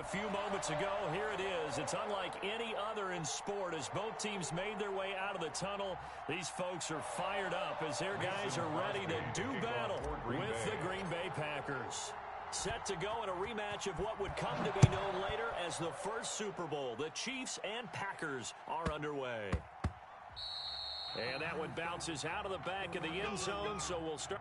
few moments ago. Here it is. It's unlike any other in sport as both teams made their way out of the tunnel. These folks are fired up as their guys are ready to do battle with the Green Bay Packers. Set to go in a rematch of what would come to be known later as the first Super Bowl. The Chiefs and Packers are underway. And that one bounces out of the back of the end zone, so we'll start.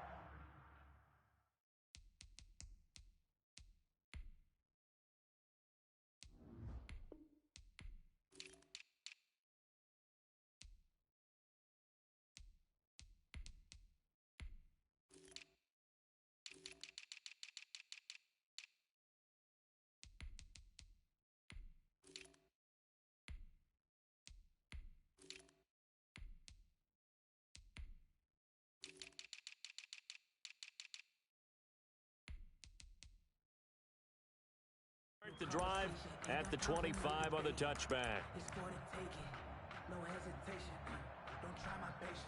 The drive at the 25 on the touchback. It's for the taking, no hesitation. Don't try my patience.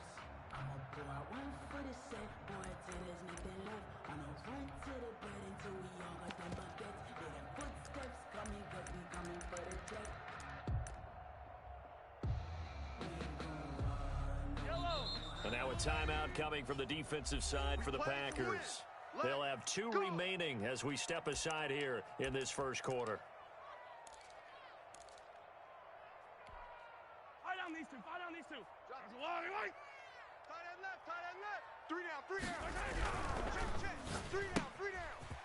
I'ma pull out one for the set, boy, till there's nothing left. I'ma run to the bed until we all got them buckets. Hear them footsteps coming, cause we coming for the check. And now a timeout coming from the defensive side for the Packers. They'll have 2 remaining as we step aside here in this first quarter. Fight on these two. Fight on these two. Tight end left. 3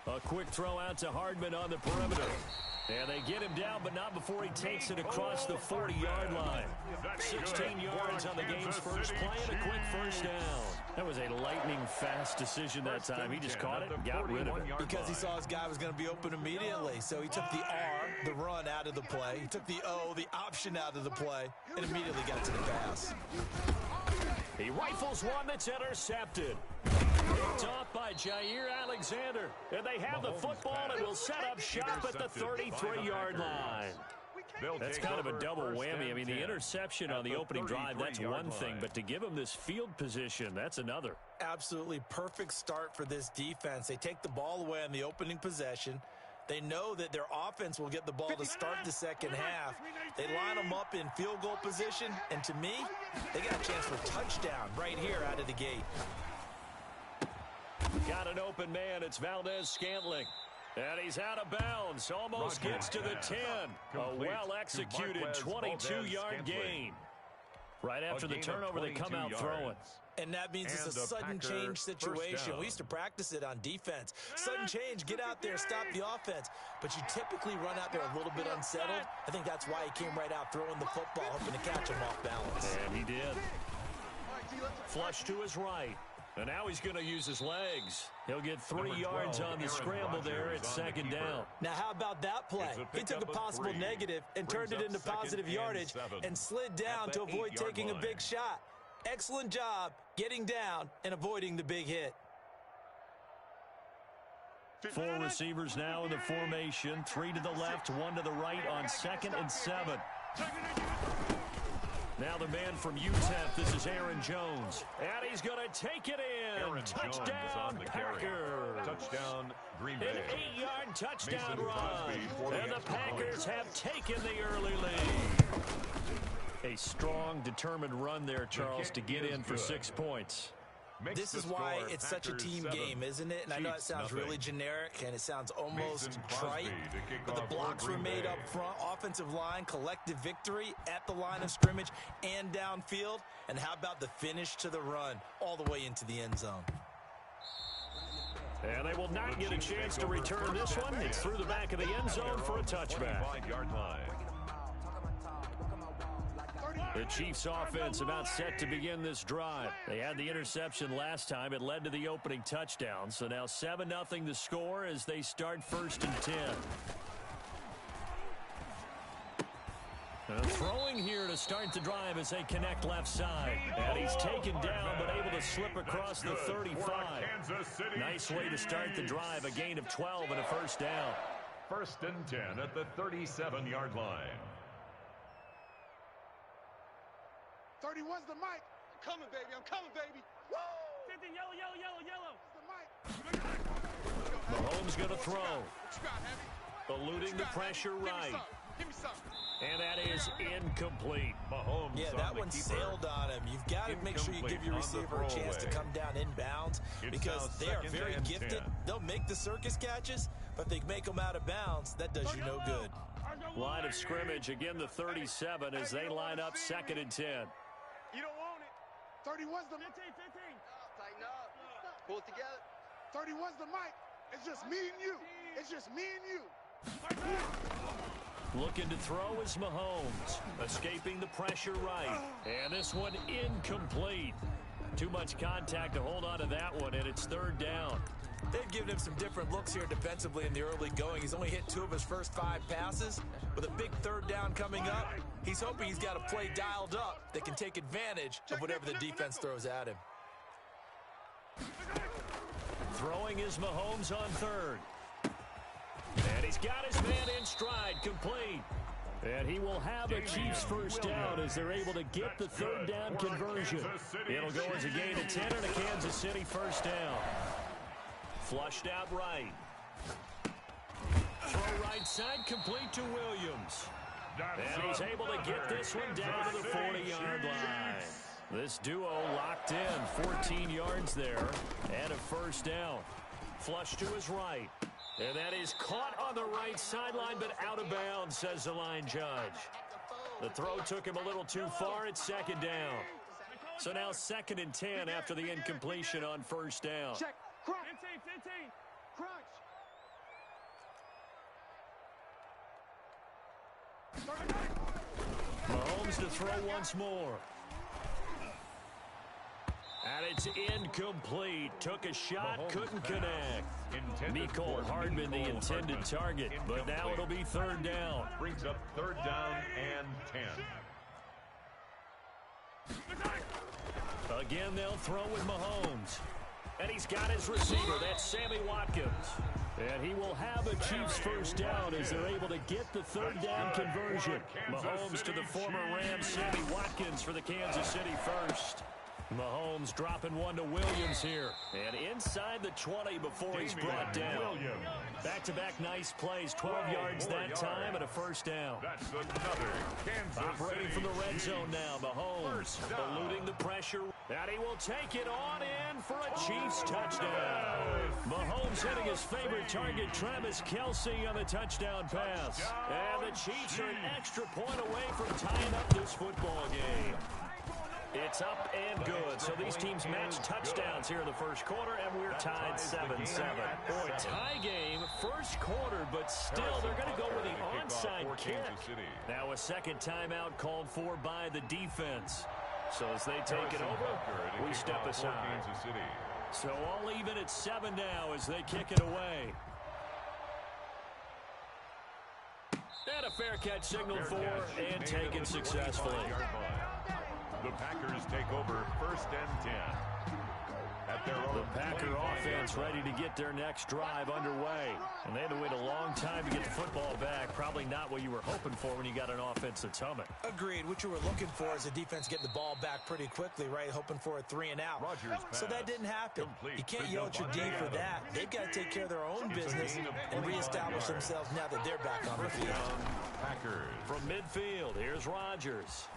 down. A quick throw out to Hardman on the perimeter. And they get him down, but not before he takes it across the 40-yard line. 16 yards on the game's first play and a quick first down. That was a lightning-fast decision that time. He just caught it and got rid of it. Because he saw his guy was going to be open immediately. So he took the R, the run, out of the play. He took the O, the option, out of the play, and immediately got to the pass. He rifles one that's intercepted. Picked off by Jair Alexander. And they have the football and will set up shop at the 33-yard line. That's kind of a double whammy. I mean, the interception on the opening drive, that's one thing. But to give him this field position, that's another. Absolutely perfect start for this defense. They take the ball away on the opening possession. They know that their offense will get the ball to start the second half. They line them up in field goal position. And to me, they got a chance for touchdown right here out of the gate. Got an open man. It's Valdez-Scantling. And he's out of bounds. Almost gets to the 10. A well-executed 22-yard gain. Right after the turnover, they come out throwing. And that means it's a sudden change situation. We used to practice it on defense. Sudden change, get out there, stop the offense. But you typically run out there a little bit unsettled. I think that's why he came right out throwing the football, hoping to catch him off balance. And he did. Flush to his right. And now he's going to use his legs. He'll get 3 yards on the scramble there at second down. Now, how about that play? He took a possible negative and turned it into positive yardage and slid down to avoid taking a big shot. Excellent job getting down and avoiding the big hit. 4 receivers now in the formation. 3 to the left, 1 to the right on 2nd and 7. Now the man from UTEP, this is Aaron Jones. And he's going to take it in. Aaron Touchdown, Packers. Touchdown, Green Bay. An 8-yard touchdown run. And the Packers have taken the early lead. A strong, determined run there, Charles, to get in for 6 points. This is why it's such a team game, isn't it? And I know it sounds really generic and it sounds almost trite, but the blocks were made up front. Offensive line, collective victory at the line of scrimmage and downfield. And how about the finish to the run all the way into the end zone? And they will not get a chance to return this one. It's through the back of the end zone for a touchback. The Chiefs offense about set to begin this drive. They had the interception last time. It led to the opening touchdown. So now 7-0 the score as they start 1st and 10. Throwing here to start the drive as they connect left side. And he's taken down but able to slip across the 35. Nice way to start the drive. A gain of 12 and a first down. 1st and 10 at the 37-yard line. 31's the mic. I'm coming, baby. I'm coming, baby. Woo! 50, yellow. Mahomes going to throw. What you got, Heavy? Eluding the pressure right. Give me some. And that is incomplete. Mahomes Yeah, that one sailed on him. You've got to make sure you give your receiver a chance to come down inbounds because they are very gifted. They'll make the circus catches, but they make them out of bounds. That does you no good. Line of scrimmage, again the 37 as they line up 2nd and 10. You don't want it. 31's the 15. Tighten up. Pull it together. 31's the mic. It's just me and you. It's just me and you. Looking to throw is Mahomes. Escaping the pressure right. And this one incomplete. Too much contact to hold on to that one, and it's 3rd down. They've given him some different looks here defensively in the early going. He's only hit 2 of his first 5 passes. With a big 3rd down coming up, he's hoping he's got a play dialed up that can take advantage of whatever the defense throws at him. Throwing is Mahomes on 3rd. And he's got his man in stride, complete. And he will have a Chiefs 1st down as they're able to get the 3rd down conversion. It'll go as a gain of 10 and a Kansas City 1st down. Flushed out right. Throw right side, complete to Williams. And he's able to get this one down to the 40-yard line. This duo locked in, 14 yards there, and a 1st down. Flush to his right. And that is caught on the right sideline, but out of bounds, says the line judge. The throw took him a little too far. It's 2nd down. So now 2nd and 10 after the incompletion on 1st down. Check. Crunch. 15. Crunch. Mahomes to throw once more. And it's incomplete. Took a shot, couldn't connect. Mecole Hardman the intended target, but now it'll be 3rd down. Brings up 3rd down and 10. Again, they'll throw with Mahomes. And he's got his receiver. That's Sammy Watkins. And he will have a Chiefs 1st down as they're able to get the 3rd down conversion. Mahomes to the former Rams, Sammy Watkins for the Kansas City 1st. Mahomes dropping one to Williams here. And inside the 20 before he's brought down. Back-to-back nice plays. 12 yards that time and a 1st down. That's another Kansas Operating City from the red zone now. Mahomes eluding the pressure. And he will take it on in for a Chiefs touchdown. Mahomes hitting his favorite target, Travis Kelce, on the touchdown pass. And the Chiefs are an extra point away from tying up this football game. It's up and good. So these teams match touchdowns here in the 1st quarter, and we're tied 7-7. Boy, tie game, 1st quarter, but still they're going to go with the onside kick. Now a 2nd timeout called for by the defense. So as they take it over, we step aside. So all even at 7 now as they kick it away. And a fair catch signaled for and taken successfully. The Packers take over 1st and 10. At their own the Packer offense ready to get their next drive underway. And they had to wait a long time to get the football back. Probably not what you were hoping for when you got an offense that's humming. Agreed. What you were looking for is the defense getting the ball back pretty quickly, right? Hoping for a 3 and out. So that didn't happen. You can't yell at your D for that. They've got to take care of their own business and reestablish themselves now that they're back on the field. Packers. From midfield, here's Rodgers.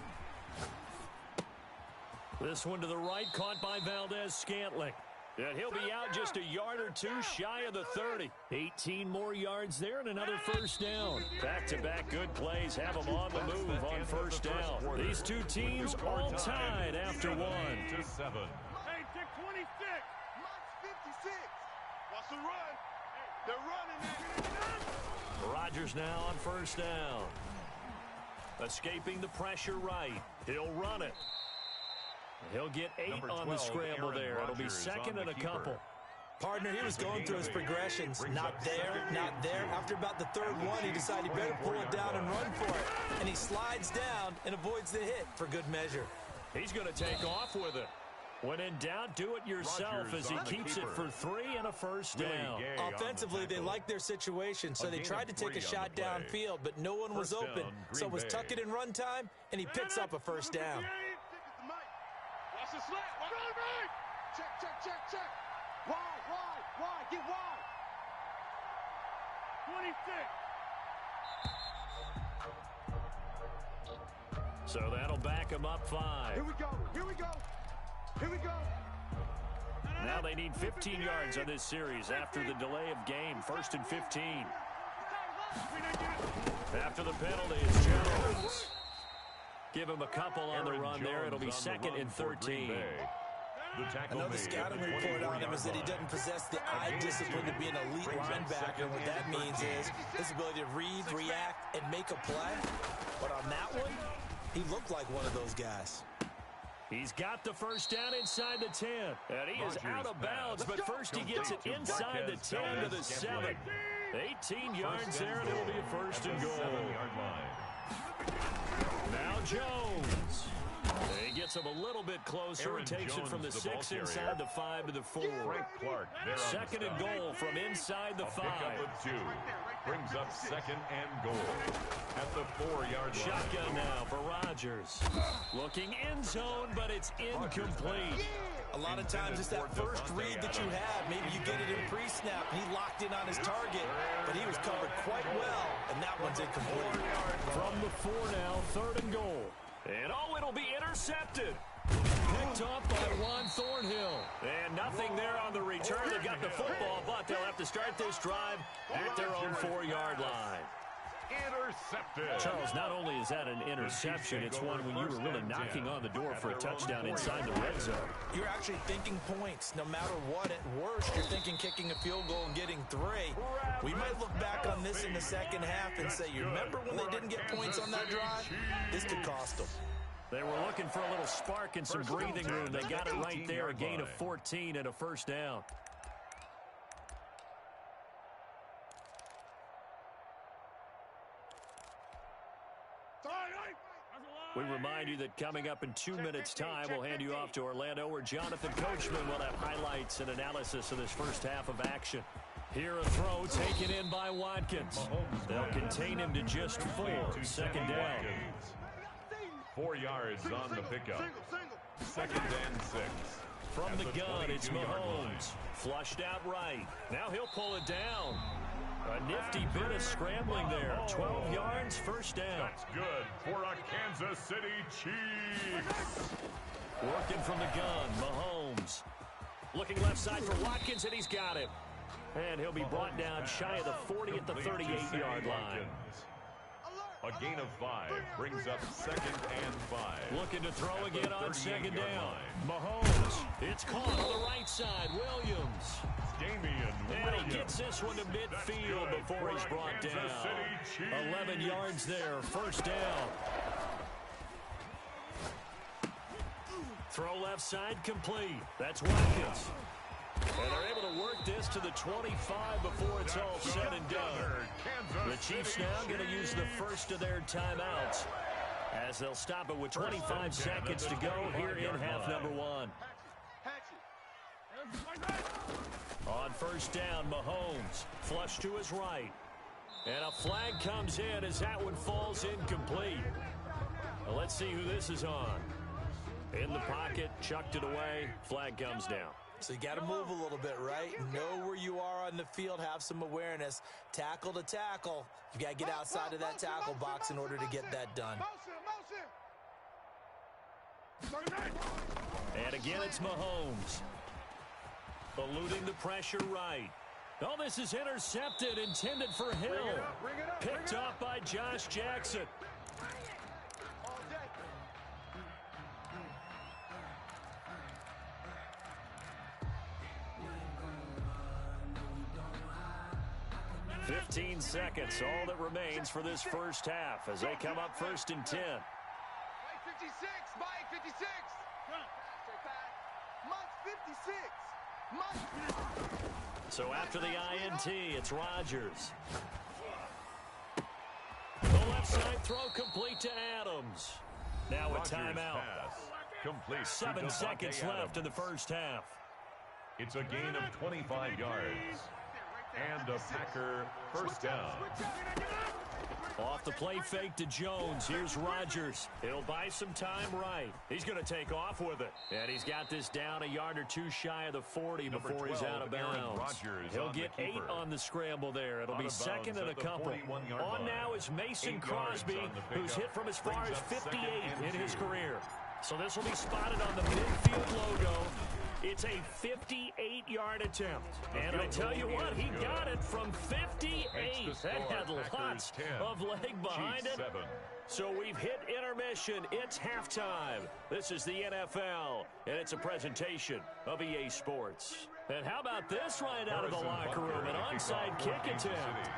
This one to the right, caught by Valdez-Scantling. And he'll be out just a yard or two shy of the 30. 18 more yards there and another 1st down. Back-to-back good plays have them on the move on 1st down. These two teams all tied after 1. 7. Hey, check 26. Mike's 56. What's the run? They're running. Rodgers now on 1st down. Escaping the pressure right. He'll run it. He'll get 8 on the scramble there. It'll be 2nd and a couple. Partner, he was going through his progressions. Not there, not there. After about the 3rd one, he decided he better pull it down and run for it. And he slides down and avoids the hit for good measure. He's going to take off with it. When in doubt, do it yourself as he keeps it for 3 and a 1st down. Offensively, they like their situation, so they tried to take a shot downfield, but no one was open. So it was tuck it and run time, and he picks up a 1st down. Watch the slap. Check. Wide. Get wide. 26. So that'll back them up 5. Here we go. Here we go. Here we go. Now they need 15 yards on this series after the delay of game. 1st and 15. After the penalty, it's Jones. Give him a couple on the run there. It'll be 2nd and 13. Another scouting report on him is that he doesn't possess the eye discipline to be an elite linebacker. What that means is his ability to read, react, and make a play. But on that one, he looked like one of those guys. He's got the first down inside the 10. And he is out of bounds, but first he gets it inside the 10 to the 7. 18 yards there, and it'll be a 1st and goal. Now Jones. He gets him a little bit closer and takes it from the 6 inside the 5 to the 4. 2nd and goal from inside the 5. Brings up 2nd and goal at the 4-yard line. Shotgun now for Rodgers. Looking end zone, but it's incomplete. A lot of times it's that first read that you have. Maybe you get it in pre-snap. He locked in on his target, but he was covered quite well, and that one's incomplete. From the 4 now, 3rd and goal. And it'll be intercepted. Picked off by Juan Thornhill. And nothing there on the return. They got the football, but they'll have to start this drive at their own 4-yard line. Intercepted. Charles, not only is that an interception, it's one when you were really knocking on the door for a touchdown inside the red zone. You're actually thinking points. No matter what, at worst, you're thinking kicking a field goal and getting 3. We might look back on this in the second half and say, you remember when they didn't get points on that drive? This could cost them. They were looking for a little spark and some breathing room. They got it right there, a gain of 14 and a 1st down. We remind you that coming up in 2 minutes' time, we'll hand you off to Orlando, where Jonathan Coachman will have highlights and analysis of this first half of action. Here a throw taken in by Watkins. They'll contain him to just 4. 2nd down. 4 yards on the pickup. 2nd and 6. From the gun, it's Mahomes. Flushed out right. Now he'll pull it down. A nifty bit of scrambling there. 12 yards, 1st down. That's good for a Kansas City Chiefs. Working from the gun, Mahomes. Looking left side for Watkins, and he's got it. And he'll be brought down shy of the 40 at the 38-yard line. A gain of 5 brings up 2nd and 5. Looking to throw again on 2nd down. Mahomes. It's caught on the right side. Williams. And he gets this one to midfield before he's brought down. 11 yards there. 1st down. Throw left side complete. That's Watkins. And they're able to work this to the 25 before it's all said and done. The Chiefs now going to use the first of their timeouts as they'll stop it with 25 seconds to go here in half number 1. On 1st down, Mahomes flush to his right. And a flag comes in as that one falls incomplete. Well, let's see who this is on. In the pocket, chucked it away, flag comes down. So you got to move a little bit, right? Know where you are on the field, have some awareness. Tackle to tackle. You got to get outside of that tackle box in order to get that done. And again, it's Mahomes. Eluding the pressure right. Oh, this is intercepted, intended for Hill. Picked off by Josh Jackson. "15 seconds, all that remains for this first half as they come up 1st and 10. Mike 56, Mike 56. Mike 56. So after the INT, it's Rodgers. The left side throw complete to Adams. Now a timeout. 7 seconds left in the first half. It's a gain of 25 yards. And a Packer 1st down. Off the play fake to Jones. Here's Rodgers. He'll buy some time right. He's going to take off with it. And he's got this down a yard or two shy of the 40 before he's out of bounds. He'll get 8 on the scramble there. It'll be second and a couple. On now is Mason Crosby, who's hit from as far as 58 in his career. So this will be spotted on the midfield logo. It's a 58-yard attempt. And I tell you what, he got it from 58. That had lots of leg behind it. So we've hit intermission. It's halftime. This is the NFL, and it's a presentation of EA Sports. And how about this right out of the locker room? An onside kick attempt.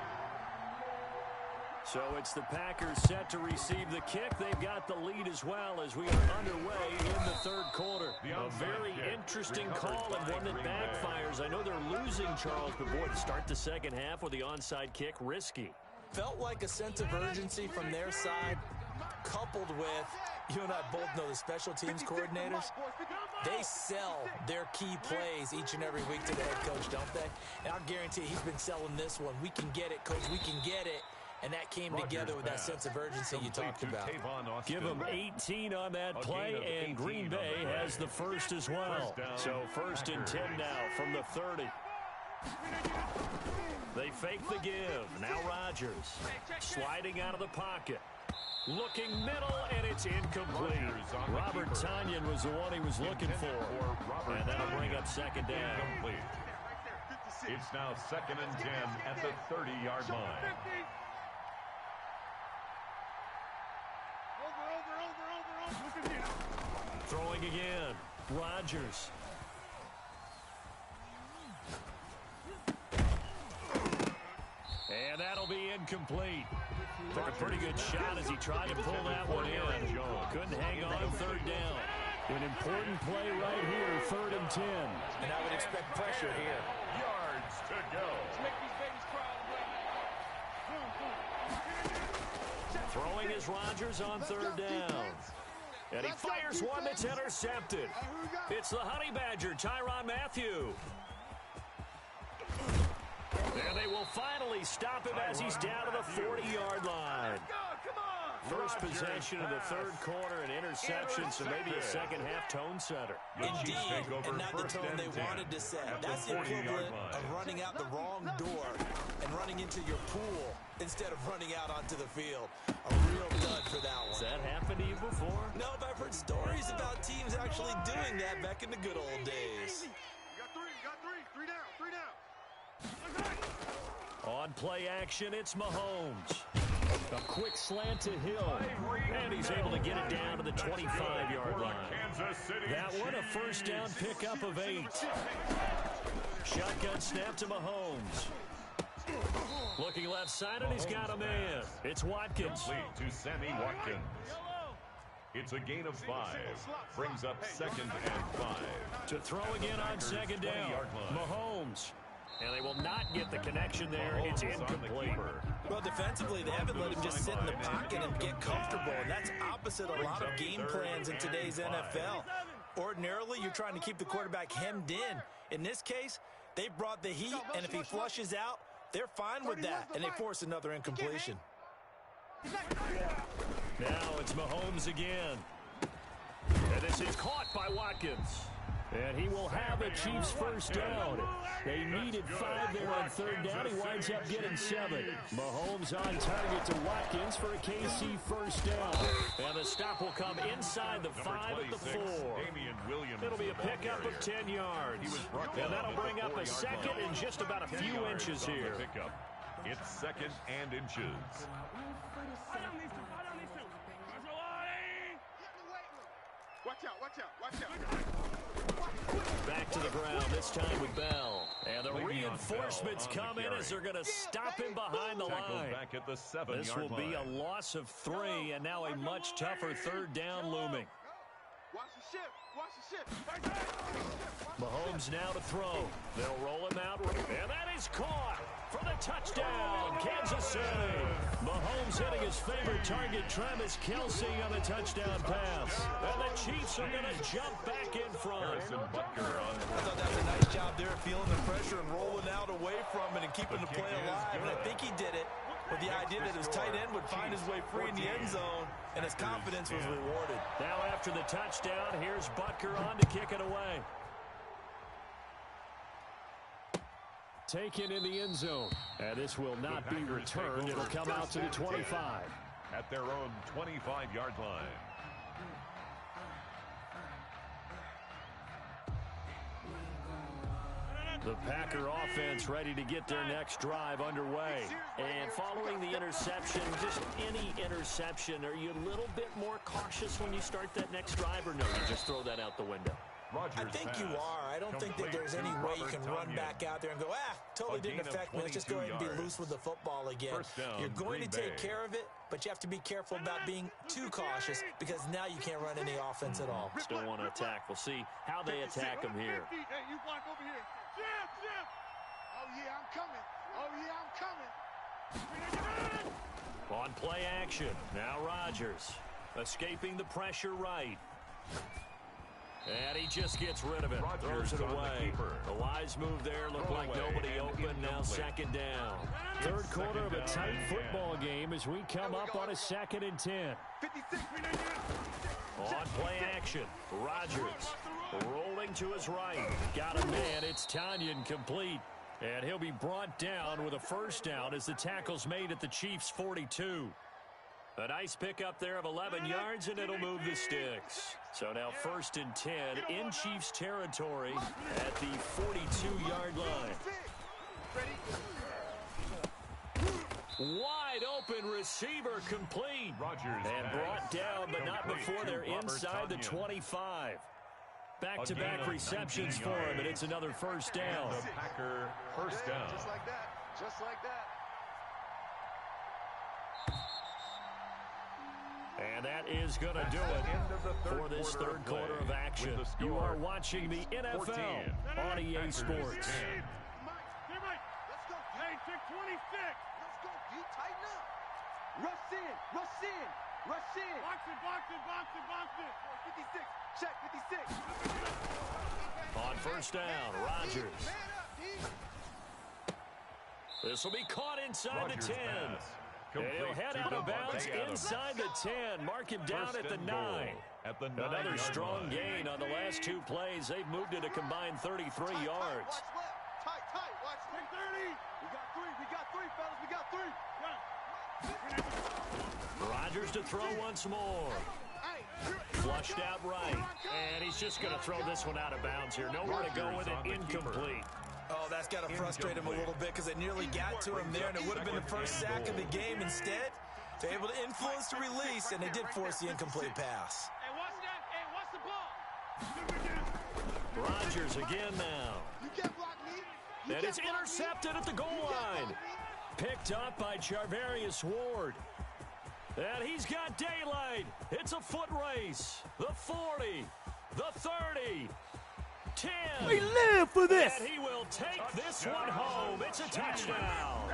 So it's the Packers set to receive the kick. They've got the lead as well as we are underway in the third quarter. A very interesting call and one that backfires. I know they're losing, Charles, but boy, to start the second half with the onside kick, risky. Felt like a sense of urgency from their side, coupled with, you and I both know the special teams coordinators. They sell their key plays each and every week to the head coach, don't they? And I'll guarantee he's been selling this one. We can get it, coach. We can get it. And that came together with that sense of urgency you talked about. Give them 18 on that play, and Green Bay has the first as well. So first and 10 now from the 30. They fake the give. Now Rodgers sliding out of the pocket. Looking middle, and it's incomplete. Robert Tonyan was the one he was looking for. And that'll bring up second down. It's now second and 10 at the 30-yard line. Throwing again. Rodgers. And that'll be incomplete. Took a pretty good shot as he tried to pull that one in. Couldn't hang on third down. An important play right here, third and 10. And I would expect pressure here. Yards to go. Throwing is Rodgers on third down. And he fires one that's intercepted. It's the Honey Badger, Tyrann Mathieu. And they will finally stop him as he's down to the 40-yard line. First possession of the third quarter, an interception, so maybe a second-half tone setter. Indeed, and not the tone they wanted to set. That's the equivalent of running out the wrong door and running into your pool instead of running out onto the field. A real dud for that one. Has that happened to you before? No, but I've heard stories about teams actually doing that back in the good old days. You got three down. On play action, it's Mahomes. A quick slant to Hill, and he's able to get it down to the 25-yard line. That one, a first down pickup of 8. Shotgun snap to Mahomes. Looking left side, and he's got a man. It's Watkins. Complete to Sammy Watkins. It's a gain of 5. Brings up second and 5. To throw again on second down. Mahomes. And they will not get the connection there. It's incomplete. Well, defensively, they haven't let him just sit in the pocket and get comfortable, and that's opposite a lot of game plans in today's NFL. Ordinarily, you're trying to keep the quarterback hemmed in. In this case, they brought the heat, and if he flushes out, they're fine with that, and they force another incompletion. Now it's Mahomes again. And this is caught by Watkins. And he will have the Chiefs first down. They needed 5 there on third down. He winds up getting 7. Mahomes on target to Watkins for a KC first down. And the stop will come inside the 5 at the 4. It'll be a pickup of 10 yards. And that'll bring up a second and just about a few inches here. It's second and inches. Watch out. Back to the ground, this time with Bell. And the reinforcements come in as they're going to stop him behind the line. Back at the 7-yard this will be a loss of 3, and now a much tougher third down looming. Watch the shift. Mahomes now to throw. They'll roll him out, and that is caught for the touchdown, Kansas City. Mahomes hitting his favorite target, Travis Kelce, on the touchdown pass. And the Chiefs are going to jump back in front. I thought that was a nice job there, feeling the pressure and rolling out away from it and keeping the play alive. And I think he did it with the idea that his tight end would find his way free in the end zone, and his confidence was rewarded. Now after the touchdown, here's Butker on to kick it away. Taken in the end zone. And this will not be returned. It'll come out to the 25. At their own 25-yard line. The Packer offense ready to get their next drive underway. And following the interception, just any interception, are you a little bit more cautious when you start that next drive, or no, you just throw that out the window? I think you are. I don't think that there's any way you can run back out there and go, totally didn't affect me. Let's just go ahead and be loose with the football again. You're going to take care of it, but you have to be careful about being too cautious because now you can't run any offense at all. Still want to attack. We'll see how they attack them here. Hey, you block over here. Jim! Oh, yeah, I'm coming. Oh, yeah, I'm coming. On play action. Now Rodgers escaping the pressure right. And he just gets rid of it. Throws it away. The wise move there. Looked like nobody open. Now second down. Third quarter of a tight football game as we come up on a 2nd and 10. 56. On play action. Rodgers rolling to his right. Got a man. It's Tonyan complete. And he'll be brought down with a first down as the tackle's made at the Chiefs' 42. A nice pickup there of 11 yards, and it'll move the sticks. So now 1st and 10 in Chiefs territory at the 42-yard line. Wide open receiver complete. Rodgers and brought down, but not before they're inside the 25. Back-to-back receptions for him, and it's another first down. The Packer first down. Just like that. Just like that. And that is going to do it for this third quarter of action. You are watching the NFL on EA Sports. Hey, Mike, let's go. Hey, check 26. Let's go. You tighten up. Rush in. Rush in. Rush in. Box it, box it, box it, box it. 56. Check 56. On first down, Rodgers. This will be caught inside the 10. And he'll head out of bounds inside the 10. Mark him down at the 9. Another strong gain on the last 2 plays. They've moved it a combined 33 yards. Watch left. Tight. Watch 30. We got three, fellas. We got three. Rodgers to throw once more. Flushed out right. And he's just going to throw this one out of bounds here. Nowhere to go with it. Incomplete. Oh, that's got to frustrate him a little bit because they nearly got to him there, and it would have been the first sack of the game. Instead, they're able to influence the release, and they did force the incomplete pass. Hey, watch that. Hey, watch the ball. Rodgers again now. You can't block me. And it's intercepted at the goal line. Picked up by Charvarius Ward. And he's got daylight. It's a foot race. The 40, the 30. 10. We live for this. And he will take this one home. It's a touchdown.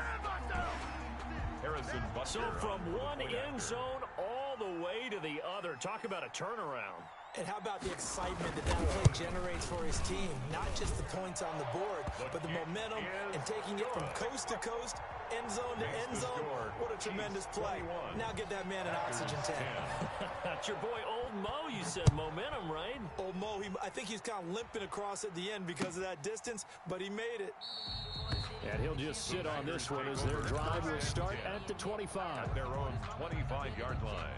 Harrison Butker. So from one end zone all the way to the other. Talk about a turnaround. And how about the excitement that play generates for his team? Not just the points on the board, but the momentum and taking it from coast to coast, end zone to end zone. What a tremendous play. Now get that man an oxygen tank. That's your boy Old Mo. You said momentum, right? Old Mo, I think he's kind of limping across at the end because of that distance, but he made it. And he'll just sit on this one as their drive will start at the 25. At their own 25-yard line.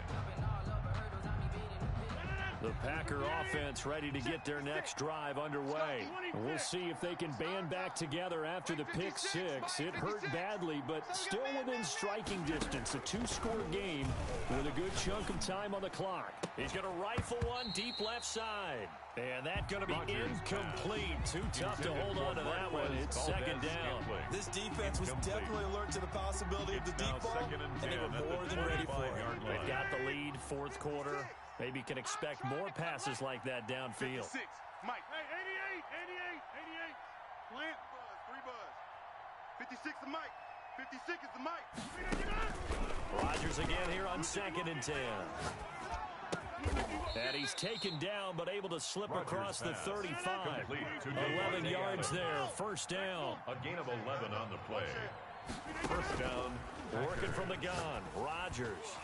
The Packer offense ready to get their next drive underway. We'll see if they can band back together after the pick six. It hurt badly, but still within striking distance. A 2-score game with a good chunk of time on the clock. He's going to rifle one deep left side. And that's going to be incomplete. Too tough to hold on to that one. It's second down. This defense was definitely alert to the possibility of the deep ball, and they were more than ready for it. They've got the lead, fourth quarter. Maybe can expect more passes like that downfield. 56. Mike. Hey, 88. Plant. 3 buzz. 56 is Mike. 56 is the Mike. Rodgers again here on 2nd and 10. And he's taken down, but able to slip across the 35. 11 yards there, first down. A gain of 11 on the play. First down. Working from the gun, Rodgers.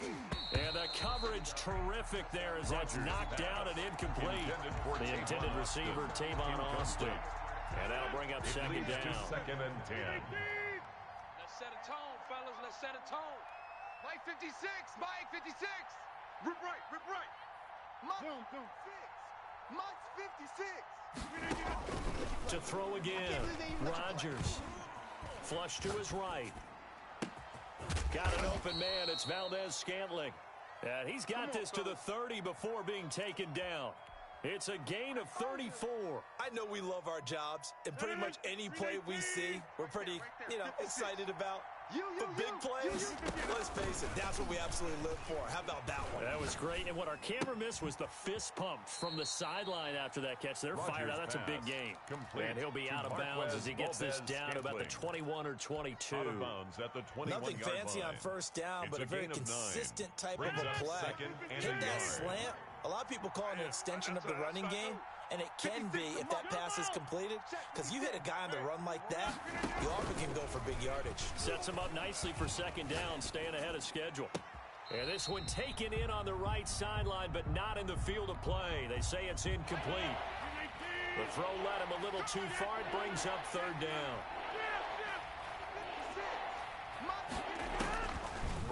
And the coverage terrific there as that's knocked down and incomplete. The intended receiver, Tavon Austin. And that'll bring up second down. Second and 10. Let's set a tone, fellas. Let's set a tone. Mike 56. Mike 56. Rip right. Rip right. Mike 6. Mike's 56. To throw again. Rodgers. Flush to his right. Got an open man. It's Valdez-Scantling. And he's got this to the 30 before being taken down. It's a gain of 34. I know we love our jobs, and pretty much any play we see, we're pretty, excited about. But big plays, let's face it, that's what we absolutely live for. How about that one? That was great, and what our camera missed was the fist pump from the sideline after that catch. They're fired out. That's a big gain. And he'll be out of bounds as he gets this down to about the 21 or 22. Out of bounds at the 21-yard line. Nothing fancy on first down, but a very consistent type of a play. Hit that slant. A lot of people call it an extension of the running game, and it can be if that pass is completed, because you hit a guy on the run like that, you often can go for big yardage. Sets him up nicely for second down, staying ahead of schedule. And this one taken in on the right sideline, but not in the field of play. They say it's incomplete. The throw led him a little too far. It brings up third down.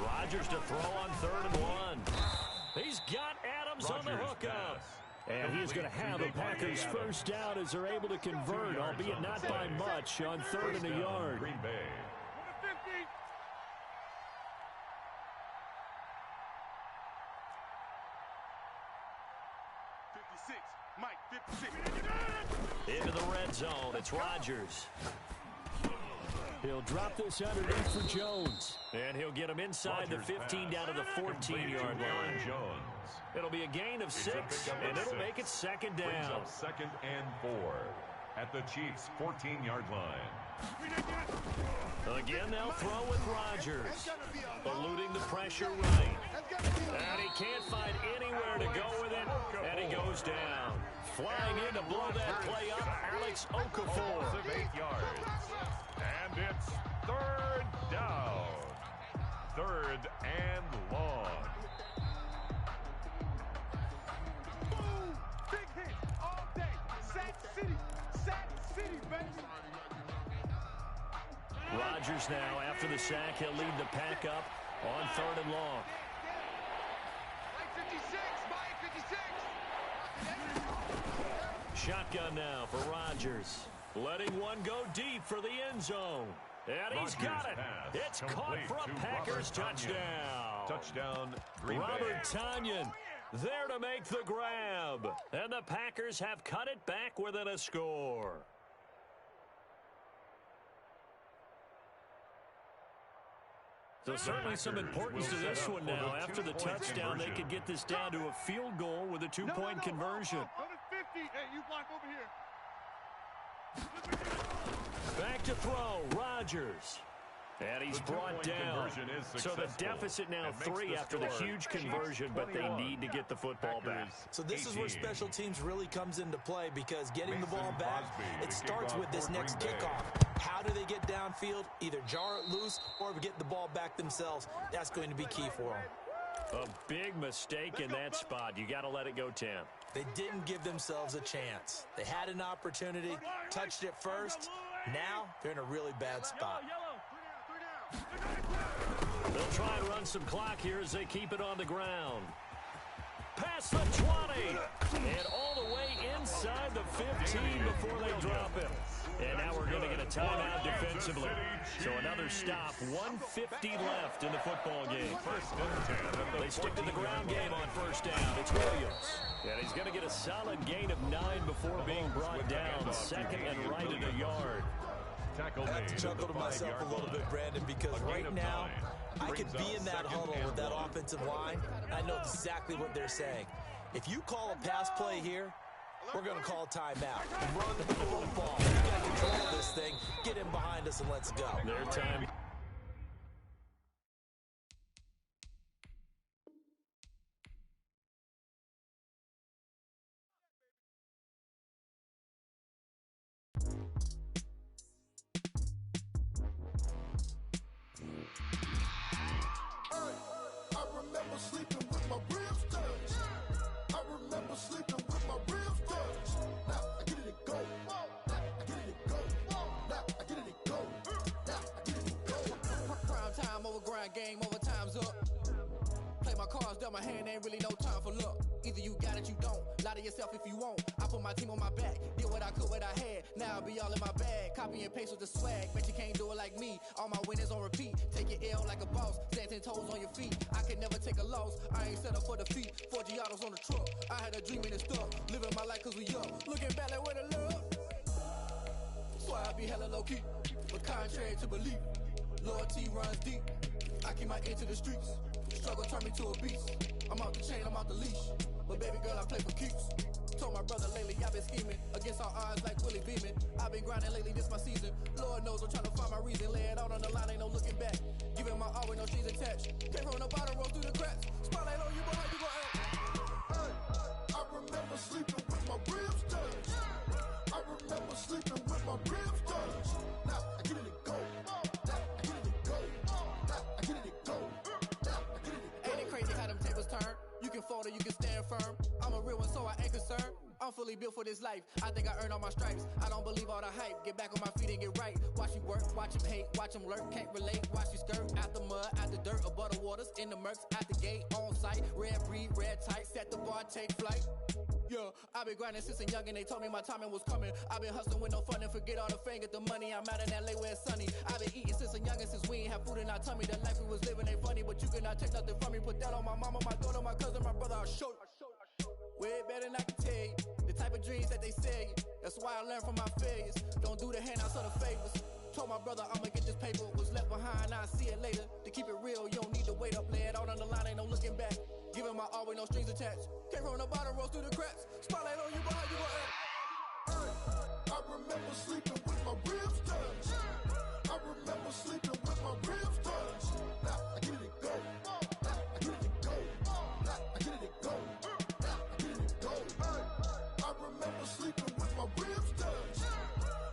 Rodgers to throw on 3rd and 1. He's got Adams on the hookup. And he's going to have the Packers first down as they're able to convert, albeit not by much, on 3rd and a yard. Green Bay. 56. Mike 56. Into the red zone. It's Rodgers. He'll drop this underneath for Jones. And he'll get him inside the 15 down to the 14-yard line. Jones. It'll be a gain of 6, and it'll make it second Brings down. up 2nd and 4 at the Chiefs' 14-yard line. Again, they'll throw with Rodgers. Eluding the pressure right. And he can't find anywhere to go with it. And he goes down. Flying in to blow that play up, Alex Okafor. 8 yards. And it's 3rd down. 3rd and long. Boom! Big hit all day. Sack City. Sack City, baby. Rodgers now, after the sack, he'll lead the pack up on 3rd and long. Mike 56. Mike 56. Shotgun now for Rodgers. Letting one go deep for the end zone. And he's got it. It's caught for a Packers touchdown. Touchdown, Green Bay. Robert Tonyan there to make the grab. And the Packers have cut it back within a score. So certainly some importance to this one now. After the touchdown, they could get this down to a field goal with a two-point conversion. Go to 50. Hey, you block over here. Back to throw, Rodgers. And he's brought down. So the deficit now 3 after the huge conversion, but they need to get the football back. So this is where special teams really comes into play, because getting the ball back, it starts with this next kickoff. How do they get downfield? Either jar it loose or get the ball back themselves. That's going to be key for them. A big mistake in that spot. You got to let it go, Tim. They didn't give themselves a chance. They had an opportunity, touched it first. Now they're in a really bad spot. They'll try and run some clock here as they keep it on the ground. Past the 20. And all the way inside the 15 before they drop him. And now we're going to get a timeout defensively. So another stop. 1:50 left in the football game. They stick to the ground game on first down. It's Williams. And he's going to get a solid gain of 9 before being brought down. Second and right at a yard. I have to chuckle to myself a little bit, Brandon, because right now I could be in that huddle with that offensive line. I know exactly what they're saying. If you call a pass play here, we're going to call timeout. Run the football. You got control of this thing. Get in behind us and let's go. Their time. Cards dealt my hand, ain't really no time for luck. Either you got it, you don't. Lie to yourself if you won't. I put my team on my back. Did what I could, what I had. Now I'll be all in my bag. Copy and paste with the swag. Bet you can't do it like me. All my winners on repeat. Take your L like a boss. Stand 10 toes on your feet. I can never take a loss. I ain't set up for defeat. 4 Giottos on the truck. I had a dream and it's stuck. Living my life cause we young. Looking back like where the love. So I be hella low key. But contrary to belief, loyalty runs deep. I keep my ear to the streets. Struggle turn me to a beast. I'm out the chain, I'm out the leash. But baby girl, I play for keeps. Told my brother lately I've been scheming against all odds like Willie Beeman. I've been grinding lately, this my season. Lord knows I'm trying to find my reason. Lay it out on the line, ain't no looking back. Giving my all with no strings attached. Came from the bottom, roll through the cracks. Spotlight on you, boy, how you gon' act? Hey, I remember sleeping with my ribs touched. I remember sleeping with my ribs touched. Now I get it to go. Now I get it to go. Now I get it to go. Now I get it to go. Ain't it crazy how them tables turn? You can fold or you can stand firm. I'm a real one, so I ain't concerned. I'm fully built for this life. I think I earned all my stripes. I don't believe all the hype. Get back on my feet and get right. Watch you work, watch him hate, watch him lurk. Can't relate, watch you skirt. Out the mud, out the dirt, above the waters, in the murks, at the gate, on site. Red breed, red tight, set the bar, take flight. Yeah, I've been grinding since a young and they told me my timing was coming. I've been hustling with no fun and forget all the fame, get the money. I'm out in LA where it's sunny. I've been eating since a young and since we ain't have food in our tummy. The life we was living ain't funny, but you cannot take nothing from me. Put that on my mama, my daughter, my cousin, my brother, I'll show you. Way better than I can tell you. The type of dreams that they sell you. That's why I learned from my failures. Don't do the handouts or the favors. Told my brother I'ma get this paper. Was left behind, I'll see it later. To keep it real, you don't need to wait up. Lay it out on the line, ain't no looking back. Giving my all with no strings attached. Came from the bottom, rose through the cracks. Spotlight on you, but how you gon' act? Hey, I remember sleeping with my ribs touched. I remember sleeping with my ribs touched. Now I get it to go. Now I get it to go. Now I get it to go. Now I get it to go. Hey, I remember sleeping with my ribs touched.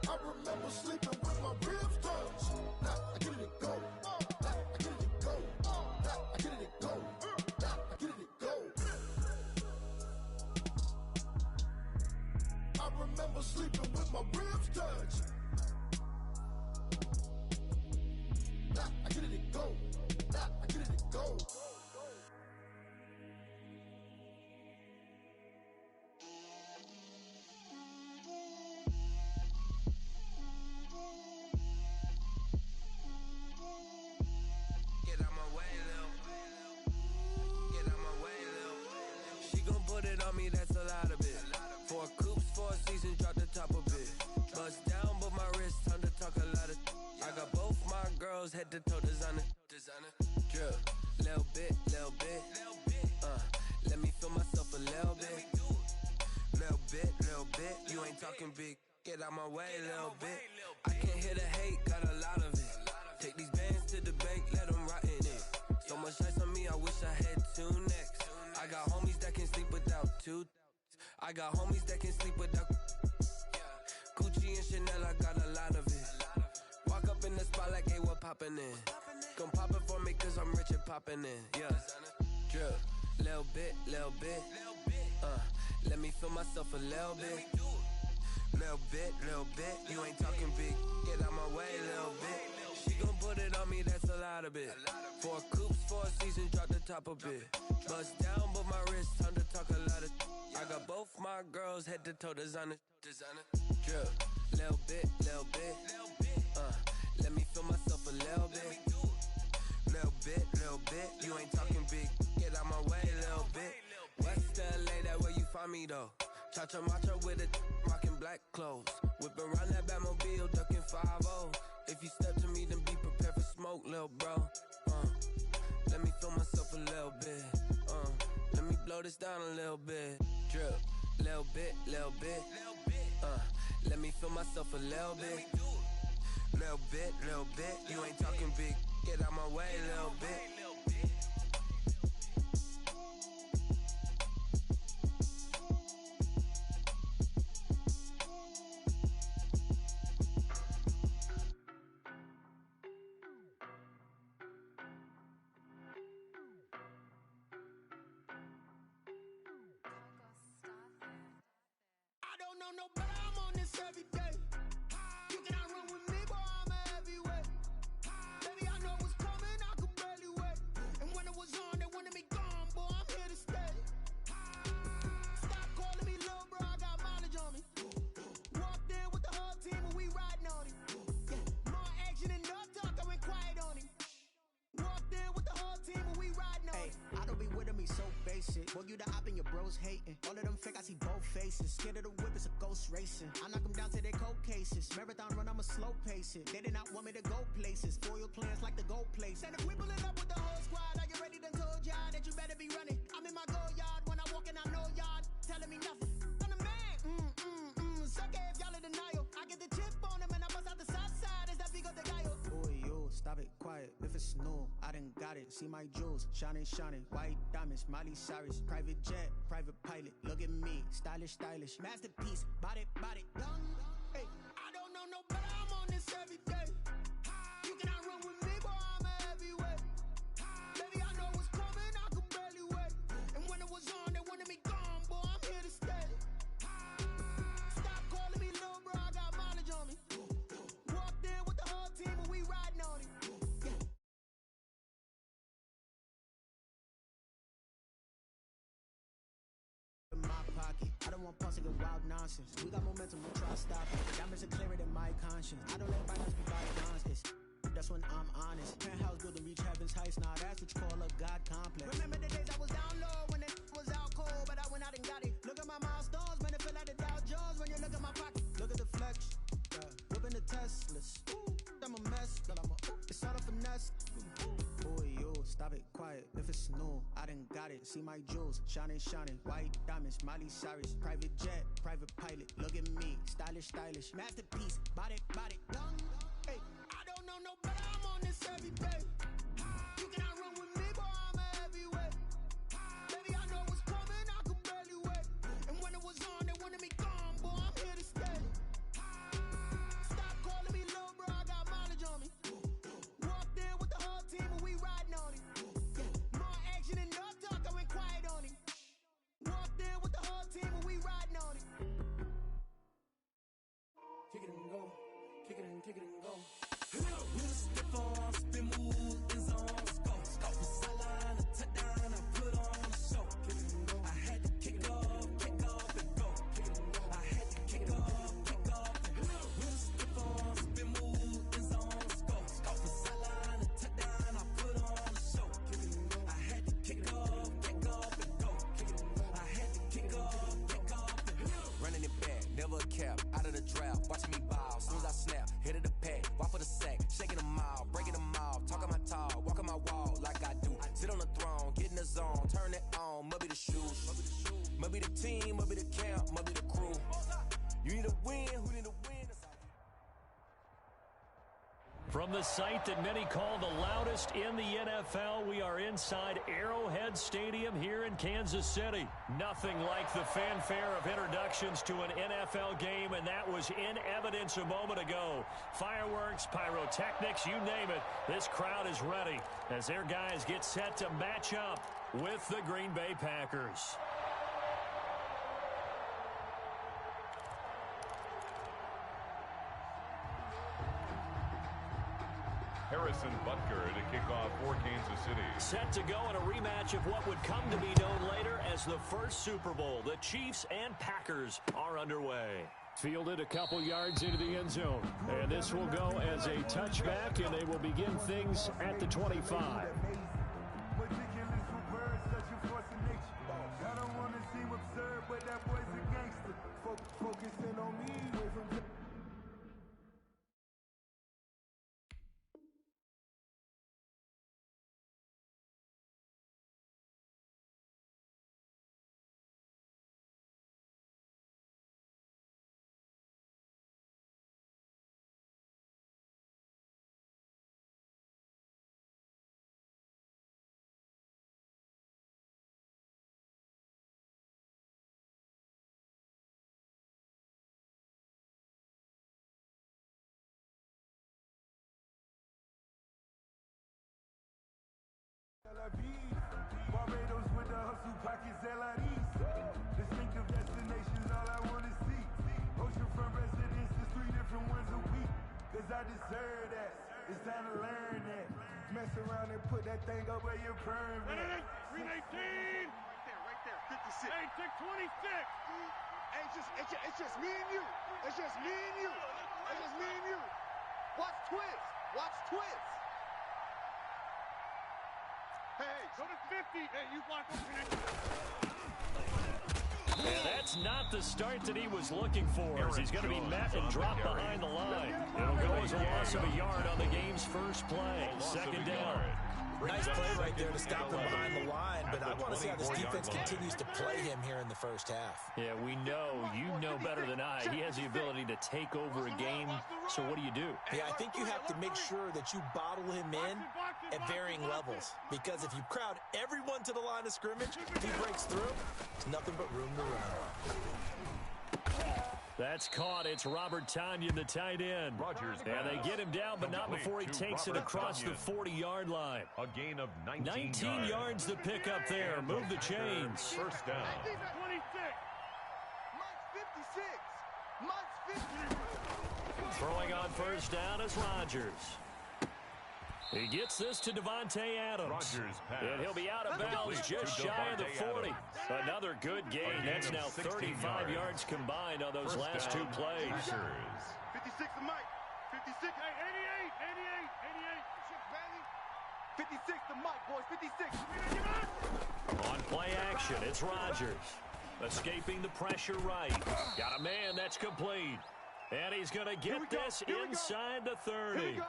I remember sleeping with my ribs touched. Now I get it to go. Now I get it to go. Now I get it to go. Now I get it to go. I remember sleeping with my ribs touched. Now I get it to go. Now I get it to go. Get out my way, Lil. Get out my way, Lil. She gon' put it on me, that's a lot of it. 4 coops, 4 seasons, drop the top a bit. Bust down, but my wrist, time to talk a lot of. I got both my girls head to toe designer. Drip, little bit, little bit. Let me feel myself a little bit. Little bit. You ain't talking big. Get out my way, little bit. I can't hear the hate, got a lot of it. Take these bands to the bank, let them rot in it. So much ice on me, I wish I had 2 necks. I got homies that can sleep without 2. I got homies that can sleep without Gucci and Chanel, I got a lot of it. Walk up in the spot like, hey, what poppin' in? Gon' pop it for me cause I'm rich and poppin' in. Yeah, drip, little bit. Let me feel myself a little bit. Little bit. You ain't talking big. Get out my way, little bit. She gon' put it on me, that's a lot of it. 4 coops, 4 seasons, drop the top a bit. Bust down, but my wrist, time to talk a lot of. I got both my girls head to toe designer. Drip, little bit. Let me feel myself a little bit. Little bit. You ain't talking big. Get out my way, little bit. West LA, that where you find me though. Cha-cha macha with a rockin' black clothes. Whip around that Batmobile, ducking 5-0. If you step to me, then be prepared for smoke, lil' bro. Let me feel myself a little bit. Let me blow this down a little bit. Drip, little bit. Let me feel myself a little bit. Little bit. You ain't talking big. Get out my way, little bit. I don't know no better, I'm on this every day. You cannot run with me, boy, I'm a heavyweight. Baby, I know what's coming, I could barely wait. And when it was on, they wanted me gone, boy, you the op and your bros hating. All of them fake, I see both faces. Scared of the whip, it's a ghost racing. I knock them down to their cold cases. Marathon run, I'ma slow pace it. They did not want me to go places. Foil plans like the gold place. And if we pulling up with the whole squad, are you ready? Done told y'all that you better be running. I'm in my go yard. When I walk in, I know y'all telling me nothing. I'm the man. Suck it if y'all in denial. I get the chip on them and I bust out the south side. Is that Vigo de Gallo? Boy, yo, stop it, quiet. If it's new, I done got it. See my jewels, shining. White diamonds, Miley Cyrus. Private jet, private pilot. Look at me, stylish. Masterpiece, body, young. Hey, I don't know no better. I'm on this every day. You cannot run with me, boy. I'm a heavyweight. Baby, I know what's coming. I could barely wait. And when it was on, they wanted me gone, boy. I'm here to stay. Stop calling me little bro. I got mileage on me. Walked in with the whole team and we riding on it. I don't want pulse to get wild nonsense. We got momentum, we'll try to stop it. Diamonds are clearer than my conscience. I don't let bygones be bygones. That's when I'm honest. Penthouse build to reach heaven's heights. Now that's what you call a God complex. Remember the days I was down low when it was out cold, but I went out and got it. Look at my milestones, man, it feel like the Dow Jones when you look at my pocket. Look at the flex, whipping the Teslas. I'm a mess, but it's all a finesse. Boy, yo, stop it, quiet. If it's new, I done got it. See my jewels, shining. White diamonds, Miley Cyrus. Private jet, private pilot. Look at me, stylish. Masterpiece, body, young. Hey, I don't know no better. I'm on this every day. You cannot run with me, boy. I'm a heavyweight. Baby, I know what's coming. I could barely wait. And when it was on, they wanted me gone, boy. I'm here to stay. Stop calling me little bro. I got mileage on me. Walked in with the whole team and we riding on it. More action and no talk. I went quiet on it. Walked in with the whole team and we riding on it. Kick it and go. Kick it and go. We'll step on, spin, move, in zone, go. From sideline to touchdown, I put on a show. I had to kick off and go. I had to kick off and go. We'll step on, spin, move, in zone, go. From sideline to touchdown, I put on a show. I had to kick off and go. I had to kick off and go. Running it back, never a cap, out of the draft, watching me bow. Soon as I snap, hit of the pack, walk for the sack, shaking them out, breaking them out, talking my talk, walking my wall like I do. Sit on the throne, get in the zone, turn it on, maybe the shoes, maybe the team, maybe the camp, maybe the crew. You need a win, who need a win? From the site that many call the loudest in the NFL, we are inside Arrowhead Stadium here in Kansas City. Nothing like the fanfare of introductions to an NFL game, and that was in evidence a moment ago. Fireworks, pyrotechnics, you name it. This crowd is ready as their guys get set to match up with the Green Bay Packers. Harrison Butker to kick off for Kansas City. Set to go in a rematch of what would come to be known later as the first Super Bowl. The Chiefs and Packers are underway. Fielded a couple yards into the end zone. And this will go as a touchback, and they will begin things at the 25. Focusing on me, away from Barbados with the hustle pockets, LIDs. Distinctive destinations, all I wanna see. Oceanfront residences, 3 different ones a week. Cause I deserve that. It's time to learn that. Mess around and put that thing up where your perm at. 319! Right there, 56. Hey, take 26! Hey, it's just me and you. It's just me and you. It's just me and you. Watch twist. Watch twist. Hey, go to 50. Hey, you block 319. And that's not the start that he was looking for, as he's going to be met and dropped behind the line. It'll go as a loss of a yard on the game's first play. Second down. Nice play right there to stop him behind the line, but I want to see how this defense continues to play him here in the first half. Yeah, we know, you know better than I, he has the ability to take over a game, so what do you do? Yeah, I think you have to make sure that you bottle him in at varying levels, because if you crowd everyone to the line of scrimmage, if he breaks through, there's nothing but room to run. That's caught. It's Robert Tonyan, the tight end. Rodgers and they get him down, but not before he takes it across the 40-yard line. A gain of 19 yards to pick up there. Move the chains. First down. 26. Much 56. Throwing on first down is Rodgers. He gets this to Davante Adams. And he'll be out of bounds just shy of the 40. Another good gain. That's now 35 yards combined on those last two plays. 56 to Mike. 56. Hey, 88. 56 to Mike, boys. 56. On play action, it's Rodgers. Escaping the pressure right. Got a man that's complete. And he's going to get this inside the 30.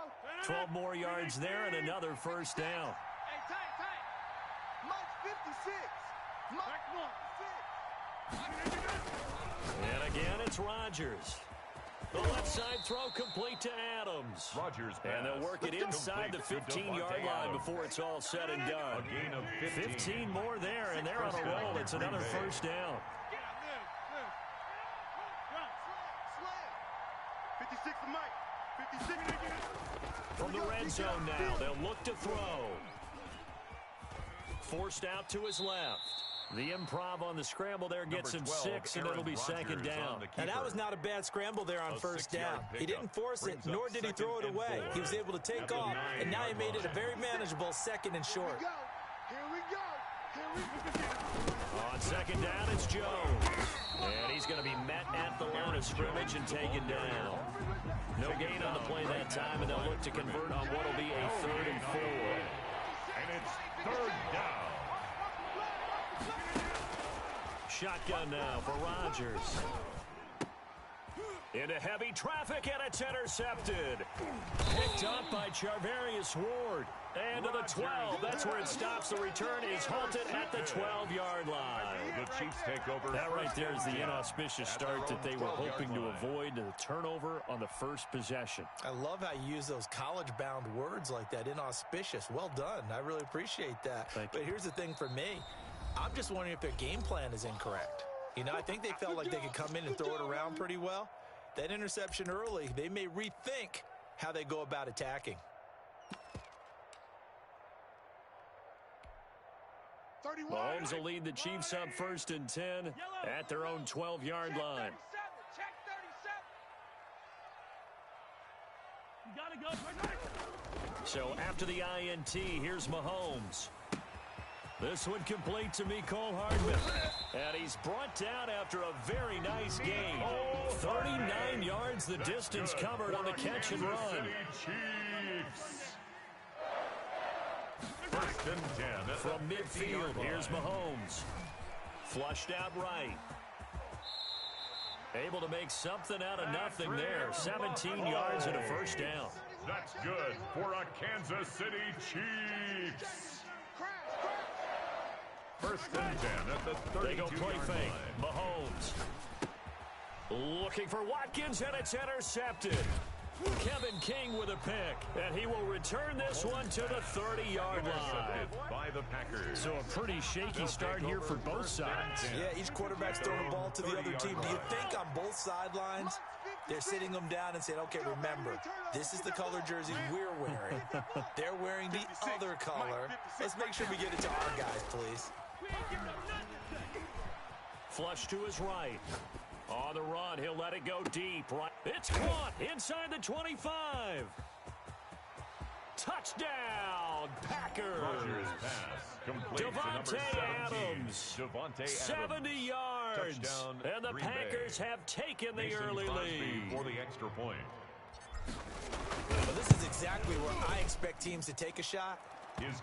12 more yards there and another first down. Hey, tight. Mike 56. And again, it's Rodgers. The left side throw complete to Adams. Rodgers and they'll work it inside the 15-yard line before it's all said and done. A gain of 15 more there, and they're on a roll. It's another first down. 56 to Mike. 56. From the red zone now, they'll look to throw. Forced out to his left. The improv on the scramble there gets him 6, and it'll be second down. And that was not a bad scramble there on first down. He didn't force it, nor did he throw it away. He was able to take off, and now he made it a very manageable second and short. Here we go. On second down, it's Jones. And he's going to be met at the line of scrimmage and taken down. No gain on the play that time, and they'll look to convert on what will be a 3rd and 4. And it's 3rd down. Shotgun now for Rodgers. Into heavy traffic, and it's intercepted. Picked up by Charvarius Ward. And to the 12. That's where it stops. The return is halted at the 12-yard line. The Chiefs take over. That right there is the inauspicious start that they were hoping to avoid, the turnover on the first possession. I love how you use those college-bound words like that, inauspicious. Well done. I really appreciate that. But here's the thing for me. I'm just wondering if their game plan is incorrect. You know, I think they felt like they could come in and throw it around pretty well. That interception early, they may rethink how they go about attacking. 31. Mahomes will lead the Chiefs up 1st and 10 at their own 12-yard line. Check 37. So after the INT, here's Mahomes. This one complete to Mecole Hardman. And he's brought down after a very nice gain. 39 yards the distance covered on the catch and run. First and 10. From midfield, here's Mahomes. Flushed out right. Able to make something out of nothing there. 17 yards and a first down. That's good for a Kansas City Chiefs. First and 10 at the 32-yard line. They go play fake. Mahomes. Looking for Watkins, and it's intercepted. Kevin King with a pick, and he will return this one to the 30-yard line. By the Packers. So a pretty shaky start here for both sides. Yeah, each quarterback's throwing the ball to the other team. Do you think on both sidelines they're sitting them down and saying, okay, remember, this is the color jersey we're wearing. They're wearing the other color. Let's make sure we get it to our guys, please. Flush to his right. On the run, he'll let it go deep. Right. It's caught inside the 25. Touchdown, Packers. Rodgers pass. Complete Davante to Adams. Davante Adams. 70 yards. Touchdown, and the Green Packers Bay. have taken the Mason early Crosby lead. for the extra point. Well, this is exactly where I expect teams to take a shot.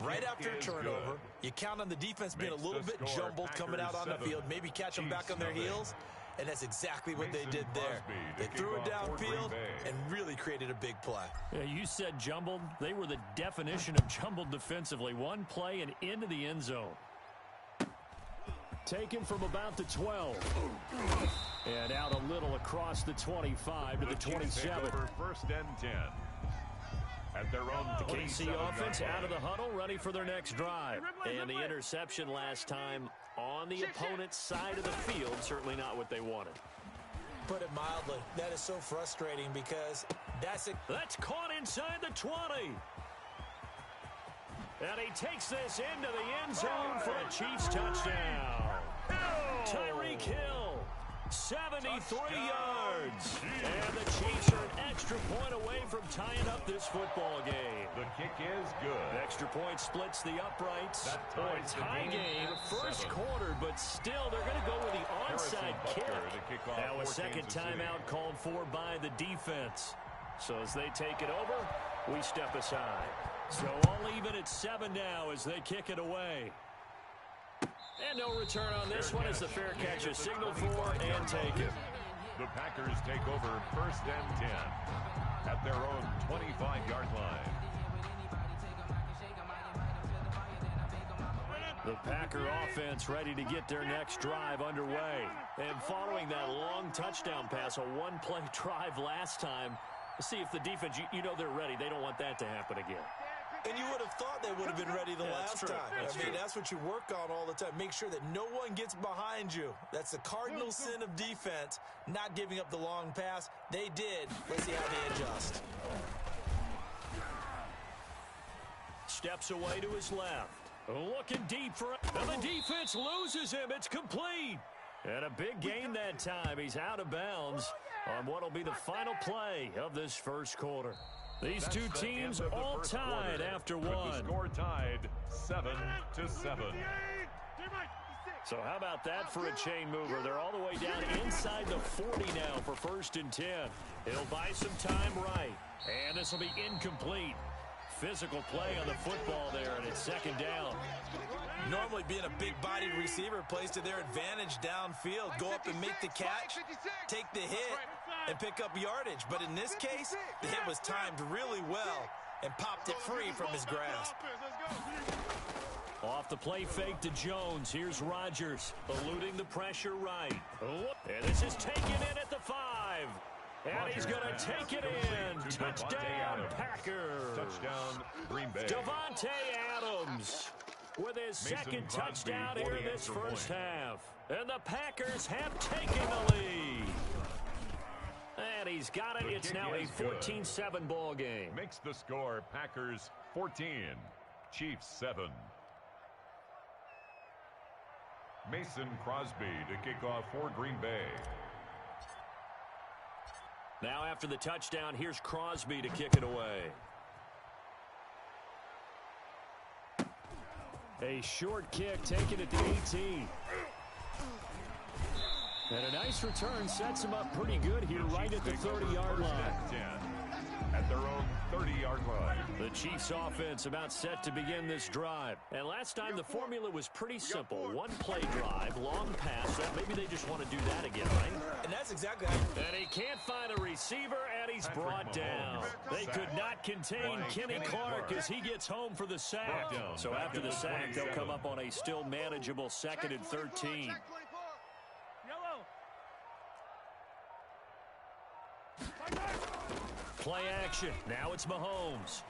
Right after a turnover, you count on the defense being a little bit jumbled coming out on the field, maybe catch them back on their heels, and that's exactly what they did there. They threw it downfield and really created a big play. Yeah, you said jumbled. They were the definition of jumbled defensively. One play and into the end zone. Taken from about the 12. And out a little across the 25 to the 27. First and 10. At their own the KC offense out of the huddle, ready for their next drive. And the interception last time on the opponent's side of the field, certainly not what they wanted. Put it mildly, that is so frustrating because that's caught inside the 20. And he takes this into the end zone for a Chiefs touchdown. Tyreek Hill, 73 yards. And the Chiefs are an extra point away from tying up this football game. The kick is good. Extra point splits the uprights. Tie game, first quarter, but still they're going to go with the onside kick. Now a second timeout called for by the defense. So as they take it over, we step aside. So all even at 7 now as they kick it away. And no return on this one as the fair catch is signaled for and taken. The Packers take over first and 10 at their own 25-yard line. The Packer offense ready to get their next drive underway. And following that long touchdown pass, a one-play drive last time, see if the defense, you know they're ready. They don't want that to happen again. And you would have thought they would have been ready the last time. That's what you work on all the time. Make sure that no one gets behind you. That's the cardinal sin of defense, not giving up the long pass. They did. Let's see how they adjust. Steps away to his left. Looking deep for it. And the defense loses him. It's complete. And a big gain that time. He's out of bounds on what will be the final play of this first quarter. These two teams all tied after one. The score tied 7-7. So how about that for a chain mover? They're all the way down inside the 40 now for first and 10. He'll buy some time right. And this will be incomplete. Physical play on the football there, and it's second down. Normally being a big-bodied receiver plays to their advantage downfield. Go up and make the catch, take the hit, and pick up yardage. But in this case, the hit was timed really well and popped it free from his grasp. Off the play fake to Jones. Here's Rodgers, eluding the pressure right. And this is taken in at the 5. And he's going to take it in. Touchdown, Packers. Touchdown, Green Bay. Davante Adams with his second touchdown here in this first half. And the Packers have taken the lead. And he's got it. It's now a 14-7 ball game. Makes the score Packers 14, Chiefs 7. Mason Crosby to kick off for Green Bay. Now after the touchdown, here's Crosby to kick it away. A short kick taken at the 18. And a nice return sets him up pretty good here right at the 30-yard line. At their own 30-yard line. The Chiefs offense about set to begin this drive. And last time the formula was pretty simple. One play drive, long pass. Maybe they just want to do that again, right? And that's exactly how. And he can't find a receiver, and he's brought down. They could not contain Kenny Clark as he gets home for the sack. So after the sack, they'll come up on a still manageable 2nd and 13. Play action. Now it's Mahomes.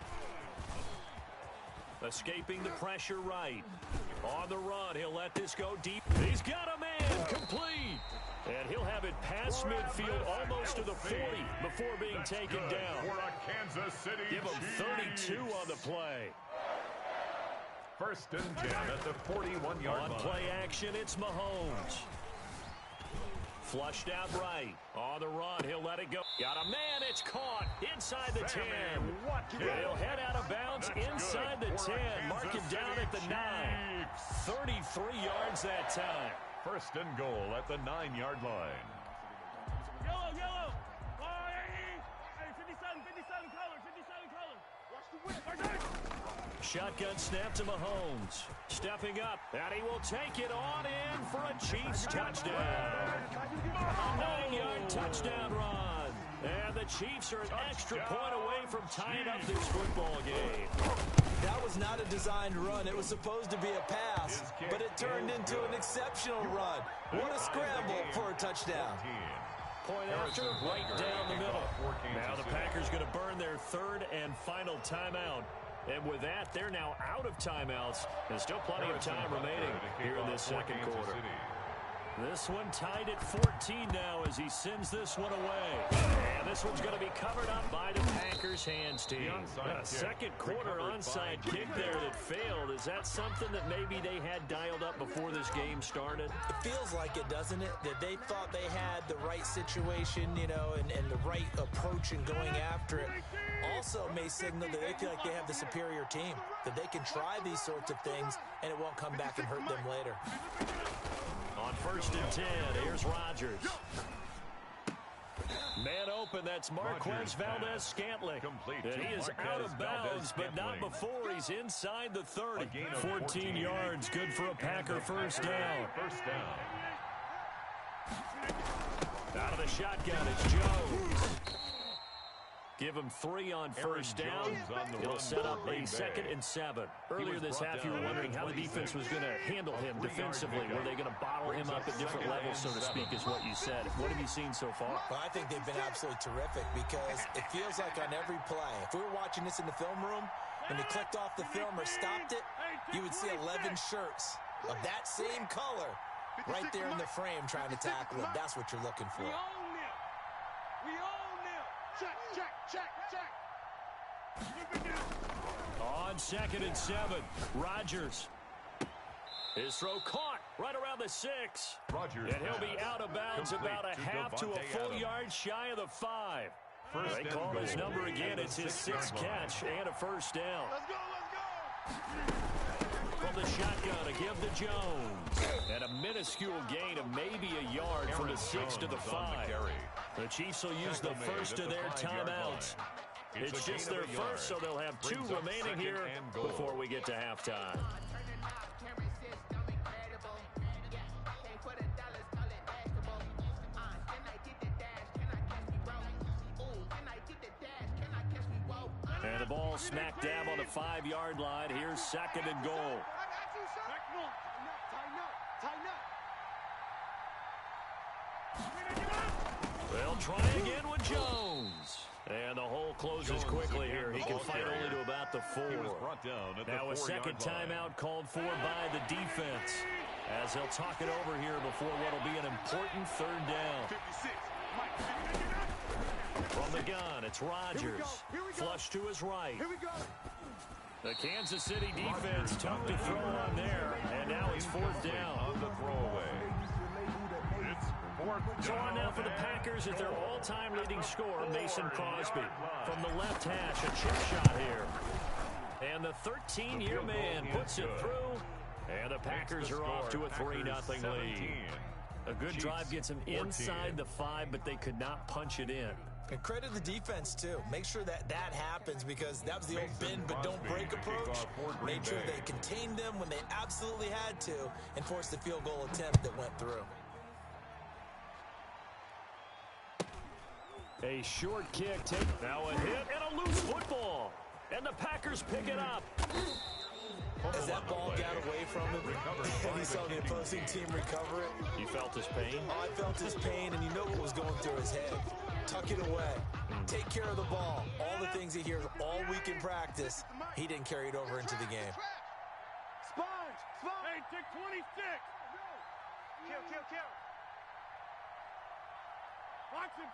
Escaping the pressure right. On the run, he'll let this go deep. He's got a man complete. And he'll have it past midfield almost to the 40 before being taken down. For a Kansas City Give him 32 on the play. First and 10 at the 41-yard line. On play action, it's Mahomes. Flushed out right. On the run, he'll let it go. Got a man, it's caught inside the 10. He'll head out of bounds inside the 10. Mark him down at the 9. 33 yards that time. First and goal at the 9-yard line. Yellow. Oh, hey, 57 color. Watch the whip. Shotgun snap to Mahomes. Stepping up, and he will take it on in for a Chiefs touchdown. A 9-yard touchdown run. And the Chiefs are an extra point away from tying up this football game. That was not a designed run. It was supposed to be a pass, but it turned into an exceptional run. What a scramble for a touchdown. Point after, right down the middle. Now the Packers going to burn their third and final timeout. And with that, they're now out of timeouts. There's still plenty of time remaining here in this second quarter. This one tied at 14 now as he sends this one away. And this one's going to be covered up by the Packers hands team. A second quarter onside kick there that failed. Is that something that maybe they had dialed up before this game started? It feels like it, doesn't it? That they thought they had the right situation, you know, and the right approach in going after it. Also may signal that they feel like they have the superior team, that they can try these sorts of things and it won't come back and hurt them later. On 1st and 10, here's Rodgers. Man open, that's Marquez Valdez-Scantling. And he is out of bounds, but not before he's inside the 30. 14 yards, good for a Packer first down. Out of the shotgun, it's Jones. Give him 3 on first down. It'll set up a 2nd and 7. Earlier this half, you were wondering how the defense was going to handle him defensively. Were they going to bottle him up at different levels, so to speak, is what you said. What have you seen so far? Well, I think they've been absolutely terrific because it feels like on every play, if we were watching this in the film room, when they clicked off the film or stopped it, you would see 11 shirts of that same color right there in the frame trying to tackle it. That's what you're looking for. We own them. Check. On 2nd and 7, Rodgers. His throw caught right around the 6. And he'll be out of bounds about a half to a full yard shy of the 5. They call his number again. It's his 6th catch and a first down. Let's go. From the shotgun, a give to Jones. And a minuscule gain of maybe a yard from the 6 to the 5. The Chiefs will use the first of their timeouts. It's just their first, so they'll have 2 remaining here before we get to halftime. And the ball smack dab on the 5-yard line. Here's 2nd and goal. They'll try again with Jones. And the hole closes quickly here. He can fight only to about the 4. Now a second timeout called for by the defense, as they'll talk it over here before what will be an important 3rd down. From the gun, it's Rodgers. Flush to his right. The Kansas City defense tough to throw on there, and now it's 4th down. On the throwaway. So on now for the Packers is their all-time leading scorer, Mason Crosby. From the left hash, a chip shot here. And the 13-year man puts it through, and the Packers are off to a 3-0 lead. A good drive gets them inside the 5, but they could not punch it in. And credit the defense, too. Make sure that happens because that was the old bend but don't break approach. Made sure they contained them when they absolutely had to and forced the field goal attempt that went through. A short kick, now a hit and a loose football. And the Packers pick it up. As that ball got away from him, and he saw the opposing team recover it. You felt his pain? Oh, I felt his pain, and you know what was going through his head. Tuck it away. Take care of the ball. All the things he hears all week in practice, he didn't carry it over into the game. Sponge. Hey, take 26. Kill. Box it.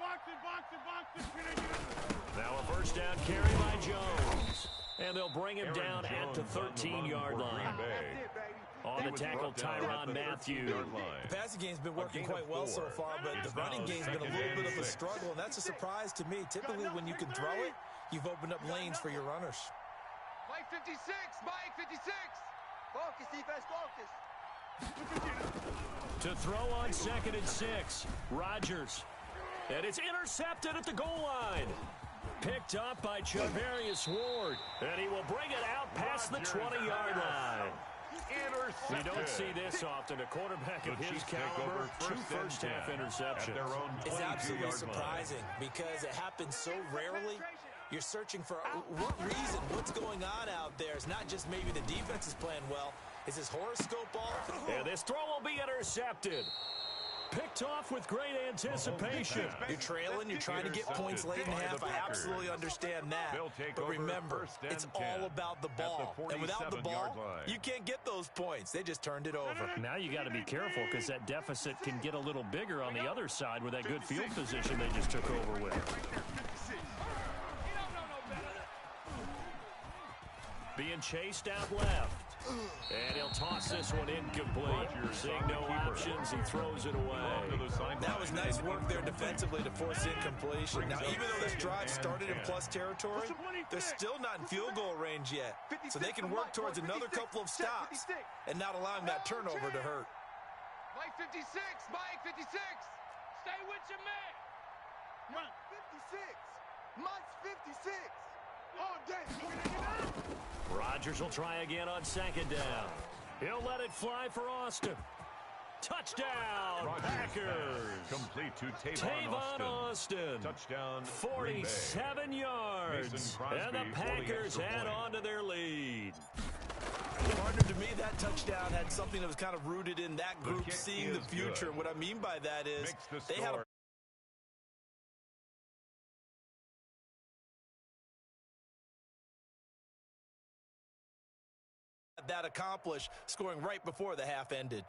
Now a first down carry by Jones. And they'll bring him down at the 13-yard line. On the tackle, Tyrann Mathieu. The passing game's been working quite well so far, but the running game's been a little bit of a struggle, and that's a surprise to me. Typically, when you can throw it, you've opened up lanes for your runners. Mike 56. Focus, defense, focus. To throw on 2nd and 6, Rodgers. And it's intercepted at the goal line. Picked up by Charvarius Ward. And he will bring it out past the 20-yard line. You don't see this often. A quarterback of his caliber, 2 first-half interceptions. It's absolutely surprising because it happens so rarely. You're searching for what reason, what's going on out there. It's not just maybe the defense is playing well. Is his horoscope off? And this throw will be intercepted. Picked off with great anticipation. You're trailing. You're trying to get points late in half. I absolutely understand that. But remember, it's all about the ball. And without the ball, you can't get those points. They just turned it over. Now you got to be careful because that deficit can get a little bigger on the other side with that good field position they just took over with. Being chased out left. And he'll toss this one incomplete. Seeing no options, he throws it away. That was nice work there defensively to force incompletion. Now, even though this drive started in plus territory, they're still not in field goal range yet. So they can work towards another couple of stops and not allowing that turnover to hurt. Mike 56, Mike 56. Stay with your man. Mike 56. Mike's 56. All day. Rodgers will try again on second down. He'll let it fly for Austin. Touchdown, Packers. Complete to Tavon Austin. Touchdown, 47 yards. And the Packers add on to their lead. Partner, to me, that touchdown had something that was kind of rooted in that group seeing the future. Good. What I mean by that is they had a that accomplished, scoring right before the half ended.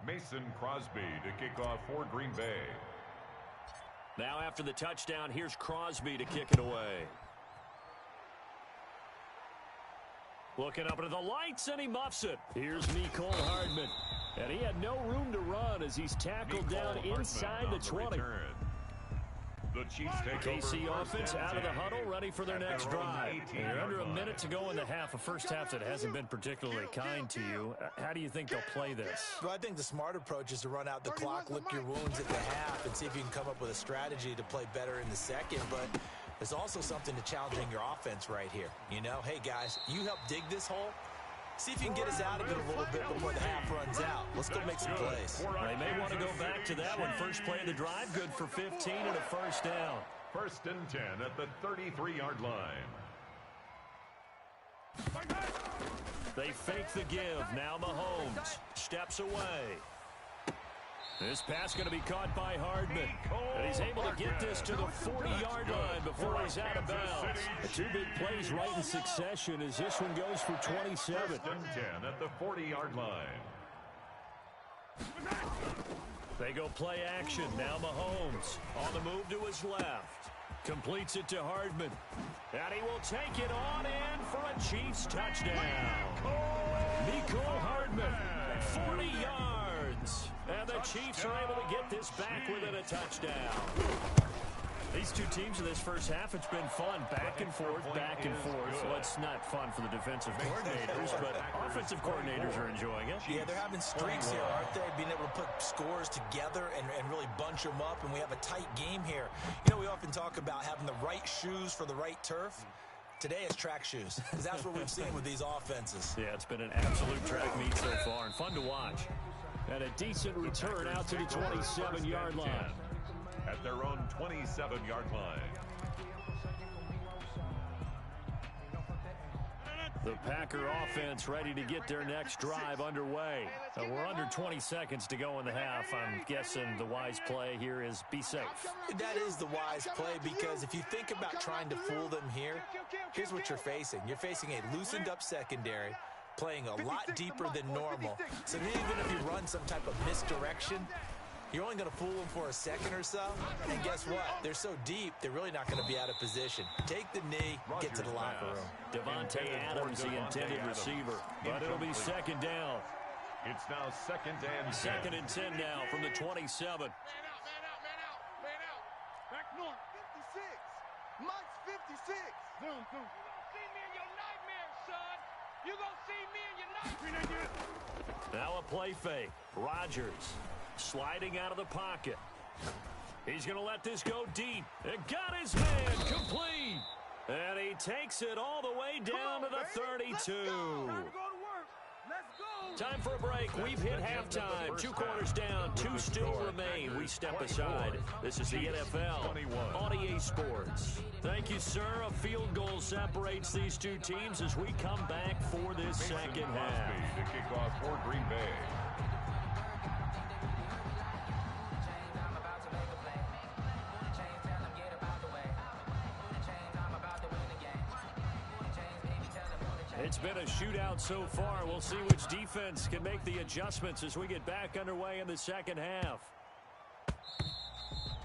Mason Crosby to kick off for Green Bay. Now after the touchdown, here's Crosby to kick it away. Looking up into the lights, and he muffs it. Here's Mecole Hardman. And he had no room to run as he's tackled down inside the 20. The Chiefs take KC offense out of the huddle, ready for their next drive. You're under a minute to go in the half, a first half that hasn't been particularly kind to you. How do you think they'll play this? Well, I think the smart approach is to run out the clock, lick your wounds at the half, and see if you can come up with a strategy to play better in the second. But there's also something to challenging your offense right here. You know, hey, guys, you help dig this hole. See if you can get us out of it a little bit before the half runs out. Let's go make some plays. They may want to go back to that one. First play of the drive, good for 15 and a first down. 1st and 10 at the 33-yard line. They fake the give. Now Mahomes steps away. This pass going to be caught by Hardman. And he's able to get this to the 40-yard line before he's out of bounds. The 2 big plays right in succession as this one goes for 27. 1st and 10 at the 40-yard line. They go play action. Now Mahomes on the move to his left. Completes it to Hardman. And he will take it on in for a Chiefs touchdown. Mecole Hardman, 40 yards. And the Chiefs are able to get this back within a touchdown. These two teams in this first half, it's been fun. Back and forth, back and forth. Well, it's not fun for the defensive coordinators, but offensive coordinators are enjoying it. Yeah, they're having streaks here, aren't they? Being able to put scores together and really bunch them up, and we have a tight game here. You know, we often talk about having the right shoes for the right turf. Today it's track shoes, because that's what we've seen with these offenses. Yeah, it's been an absolute track meet so far, and fun to watch. And a decent return out to the 27-yard line. At their own 27-yard line. The Packer offense ready to get their next drive underway. We're under 20 seconds to go in the half. I'm guessing the wise play here is be safe. That is the wise play, because if you think about trying to fool them here, here's what you're facing. You're facing a loosened up secondary, playing a lot deeper than normal. So even if you run some type of misdirection, you're only going to fool them for a second or so. And guess what? They're so deep, they're really not going to be out of position. Take the knee, get to the locker room. Devontae Adams, the intended receiver. But it'll be second down. It's now 2nd and 10. 2nd and 10 now from the 27. Man out, man out, man out, man out. Back north. 56. Mike's 56. You gonna see me in your nightmares, son. You gonna see me in your nightmares. Now a play fake. Rodgers sliding out of the pocket. He's going to let this go deep. It got his man complete. And he takes it all the way down to the 32. Time for a break. We've hit halftime. 2 quarters down. 2 still remain. We step aside. This is the NFL on EA Sports. Thank you, sir. A field goal separates these two teams as we come back for this second half. To kick off for Green Bay. It's been a shootout so far. We'll see which defense can make the adjustments as we get back underway in the second half.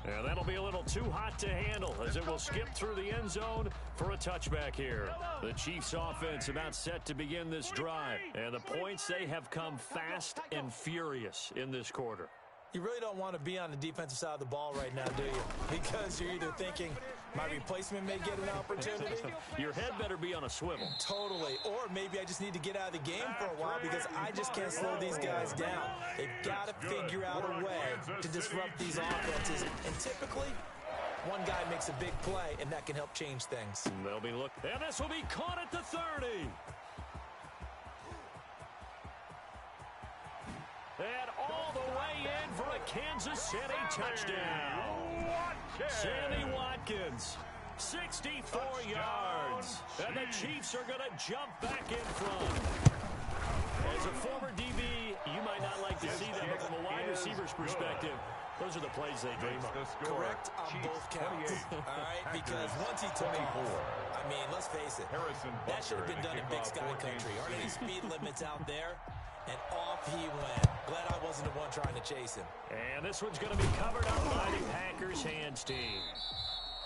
And that'll be a little too hot to handle as it will skip through the end zone for a touchback here. The Chiefs offense about set to begin this drive. And the points, they have come fast and furious in this quarter. You really don't want to be on the defensive side of the ball right now, do you? Because you're either thinking, my replacement may get an opportunity. Your head better be on a swivel. Totally. Or maybe I just need to get out of the game for a while because I just can't slow these guys down. They've got to figure out a way to disrupt these offenses. And typically, one guy makes a big play, and that can help change things. They'll be looking. And this will be caught at the 30. And all the way in for a Kansas City touchdown. Sammy Watkins, 64 yards. And the Chiefs are going to jump back in front. As a former DB, you might not like to see that, but from a wide receiver's perspective, those are the plays they dream of. Correct on both counts. All right, because once he took off, I mean, let's face it, that should have been done in Big Sky Country. Aren't any speed limits out there? And off he went. Glad I wasn't the one trying to chase him. And this one's going to be covered up by the Packers hands team.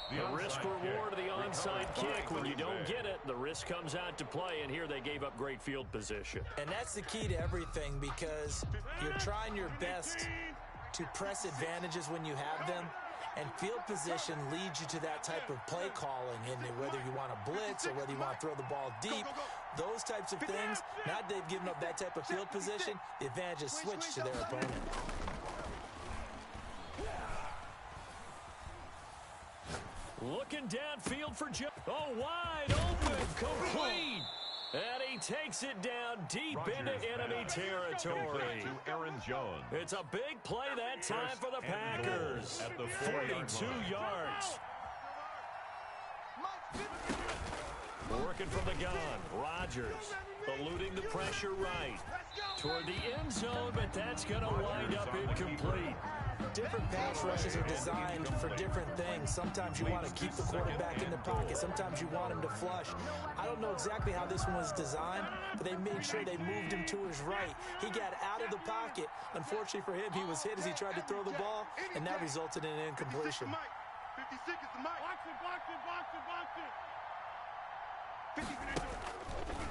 The risk reward of the onside kick. When you don't get it, the risk comes out to play, and here they gave up great field position. And that's the key to everything because you're trying your best to press advantages when you have them. And field position leads you to that type of play calling, and whether you want to blitz or whether you want to throw the ball deep, those types of things, now that they've given up that type of field position, the advantage is switched to their opponent. Looking downfield for Joe. Oh, wide open, complete. And he takes it down deep into enemy territory. To Aaron Jones. It's a big play that time for the Packers. At the 42 yards. Working from the gun. Rodgers eluding the pressure right. Toward the end zone, but that's going to wind up incomplete. Different pass rushes are designed for different things. Sometimes you want to keep the quarterback in the pocket. Sometimes you want him to flush. I don't know exactly how this one was designed, but they made sure they moved him to his right. He got out of the pocket. Unfortunately for him, he was hit as he tried to throw the ball, and that resulted in an incompletion. 56 is the mic. Box it.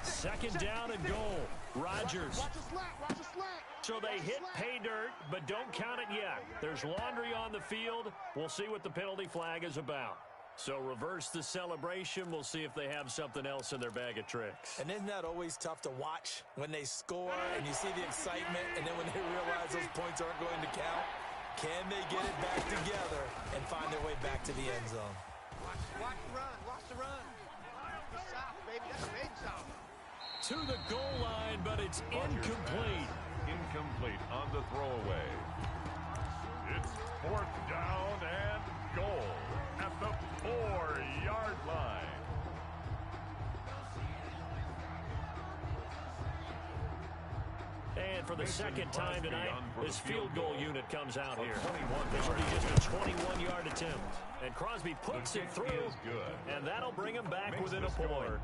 Second down and goal. Rodgers. Watch the slant. So they hit pay dirt, but don't count it yet. There's laundry on the field. We'll see what the penalty flag is about. So reverse the celebration. We'll see if they have something else in their bag of tricks. And isn't that always tough to watch when they score and you see the excitement, and then when they realize those points aren't going to count? Can they get it back together and find their way back to the end zone? Watch the run. That's south, baby. That's big south. To the goal line, but it's incomplete. Incomplete on the throwaway. It's 4th down and goal at the 4-yard line. And for the second time tonight, this field goal unit comes out here. This will be just a 21-yard attempt. And Crosby puts it through, and that'll bring him back within a point.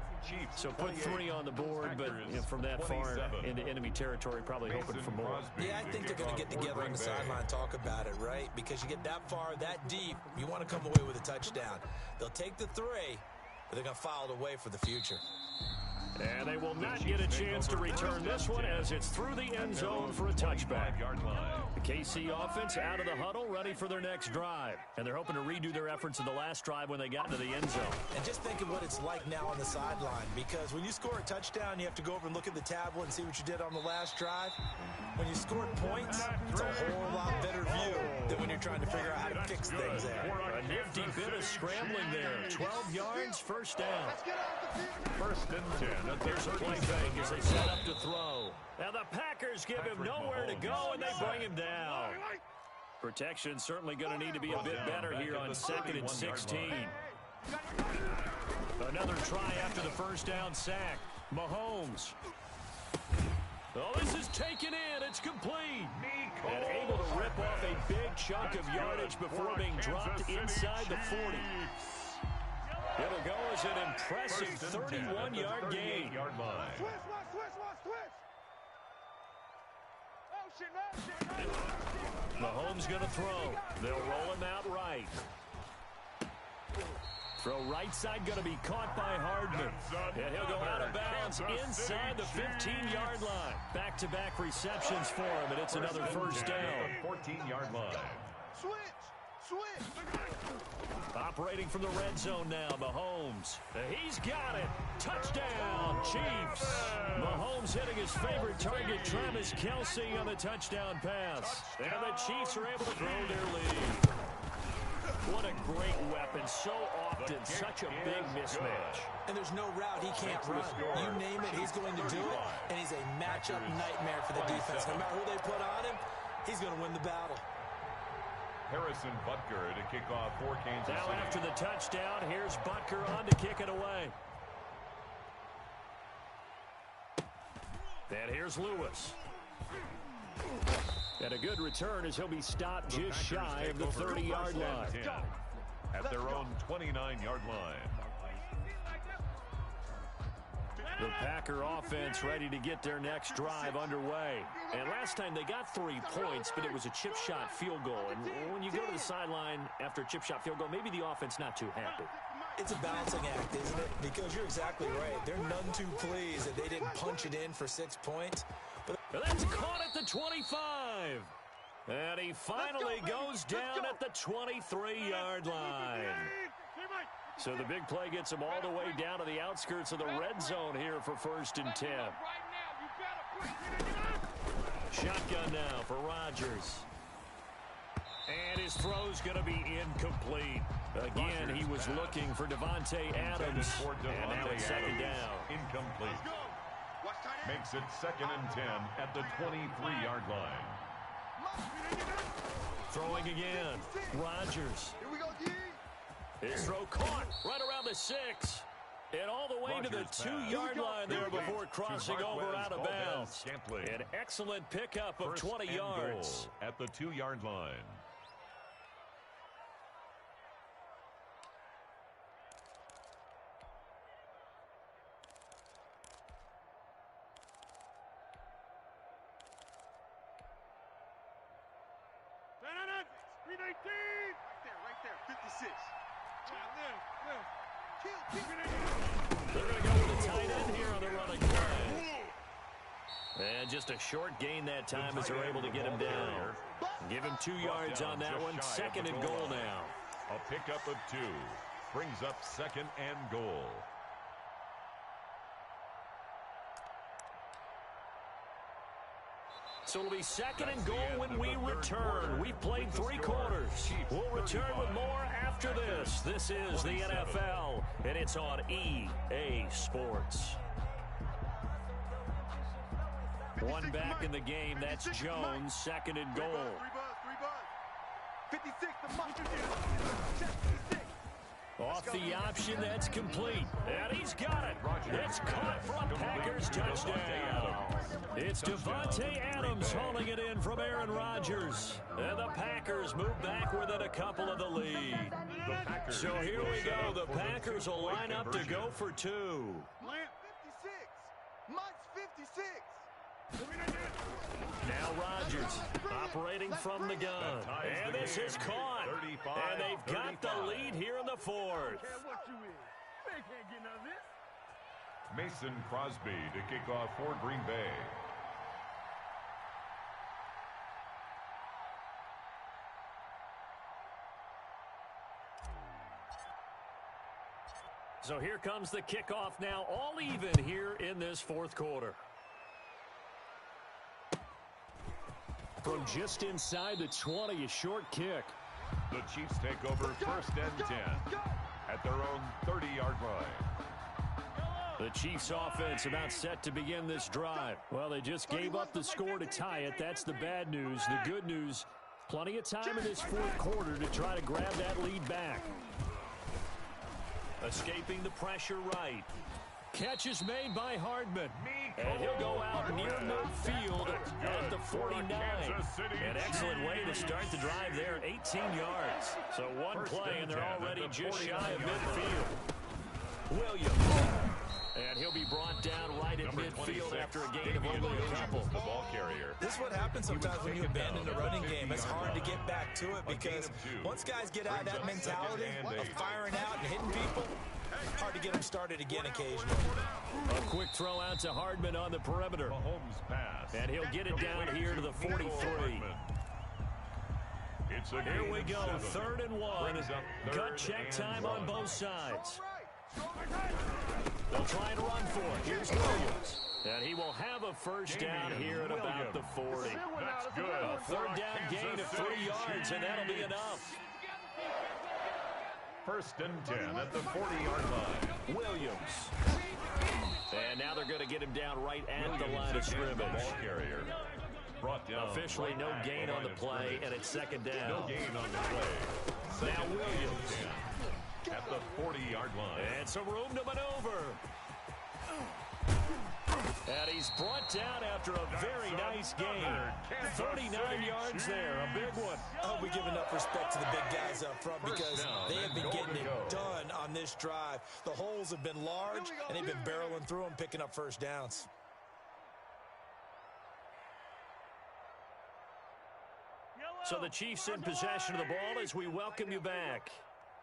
So put 3 on the board, but from that far into enemy territory, probably hoping for more. Yeah, I think they're going to get together on the sideline, talk about it, right? Because you get that far, that deep, you want to come away with a touchdown. They'll take the 3, but they're going to file it away for the future. And they will not get a chance to return this one as it's through the end zone for a touchback. The KC offense out of the huddle, ready for their next drive. And they're hoping to redo their efforts in the last drive when they got into the end zone. And just think of what it's like now on the sideline, because when you score a touchdown, you have to go over and look at the tablet and see what you did on the last drive. When you scored points, it's a whole lot better view than when you're trying to figure out how to fix things there. A nifty bit of scrambling there. 12 yards, first down. First and 10. There's a play fake as they set up to throw. Now the Packers give him nowhere to go, and they bring him down. Protection certainly going to need to be a bit better here on 2nd and 16. Another try after the first down sack. Mahomes. Oh, this is taken in. It's complete. And able to rip off a big chunk of yardage before being dropped inside the 40. It'll go as an impressive 31-yard gain. Mahomes going to throw. They'll roll him out right. Throw right side going to be caught by Hardman. And he'll go out of bounds inside the 15-yard line. Back-to-back receptions for him, and it's another first down. 14-yard line. Switch. Operating from the red zone now, Mahomes. He's got it. Touchdown, Chiefs. Mahomes hitting his favorite target, Travis Kelce, on the touchdown pass. And the Chiefs are able to grow their lead. What a great weapon. So often, such a big mismatch. And there's no route he can't run. You name it, he's going to do it. And he's a matchup nightmare for the defense. No matter who they put on him, he's going to win the battle. Harrison Butker to kick off for Kansas City. Now after the touchdown, here's Butker on to kick it away. And here's Lewis. And a good return as he'll be stopped just shy of the 30-yard line. At their own 29-yard line. The Packer offense ready to get their next drive underway. And last time they got 3 points, but it was a chip shot field goal. And when you go to the sideline after a chip shot field goal, maybe the offense not too happy. It's a balancing act, isn't it? Because you're exactly right. They're none too pleased that they didn't punch it in for 6 points. But that's caught at the 25. And he finally goes down at the 23-yard line. So the big play gets him all the way down to the outskirts of the red zone here for 1st and 10. Shotgun now for Rodgers. And his throw's going to be incomplete. Again, he was looking for Davante Adams. And now it's 2nd down. Incomplete. Makes it 2nd and 10 at the 23-yard line. Throwing again. Rodgers. Here we go, D. His throw caught right around the 6. And all the way to the 2-yard line there before crossing over out of bounds. An excellent pickup of 20 yards. At the 2-yard line. Right there, 56. They're going to go with the tight end here on the running play. And just a short gain that time as they're able to get him down. Give him 2 yards on that one. 2nd and goal now. A pickup of 2. Brings up 2nd and goal. So it'll be 2nd and goal when we return. We've played 3 quarters. We'll return with more after this. This is the NFL, and it's on EA Sports. One back in the game. That's Jones. 2nd and goal. 56, the monster. Off the option, that's complete. And he's got it. It's caught for a Packers touchdown. It's Davante Adams hauling it in from Aaron Rodgers. And the Packers move back within a couple of the lead. So here we go. The Packers will line up to go for 2. 56. Muntz 56. Now Rodgers operating from the gun. And this is caught. And they've got the lead here in the 4th. Mason Crosby to kick off for Green Bay. So here comes the kickoff now, all even here in this fourth quarter. From just inside the 20, a short kick. The Chiefs take over first and 10 at their own 30-yard line. The Chiefs offense about set to begin this drive. Well, they just gave up the score to tie it. That's the bad news. The good news, plenty of time in this fourth quarter to try to grab that lead back. Escaping the pressure right. Catch is made by Hardman. And he'll go out near midfield at the 49. An excellent way to start the drive there, 18 yards. So one play, and they're already just shy of midfield. Williams. And he'll be brought down right at midfield after a gain of only a couple. The ball carrier. This is what happens sometimes when you abandon the running game. It's hard to get back to it because once guys get out of that mentality of firing out and hitting people, hard to get them started again occasionally. A quick throw out to Hardman on the perimeter. Mahomes pass. And he'll get it down here to the 43. Here we go, 3rd and 1. Gut check time on both sides. They'll try and run for it. Here's Williams. And he will have a first down here at about the 40. That's good. A 3rd down gain of 3 yards, and that'll be enough. First and 10 at the 40-yard line. Williams. And now they're going to get him down right at the line of scrimmage. Ball carrier. Brought down officially no gain on the play, and it's 2nd down. No gain on the play. Now Williams. At the 40-yard line. And some room to maneuver. And he's brought down after a very nice gain. 39 yards there, a big one. I hope we give enough respect to the big guys up front because they have been getting it done on this drive. The holes have been large, and they've been barreling through them, picking up first downs. So the Chiefs in possession of the ball as we welcome you back.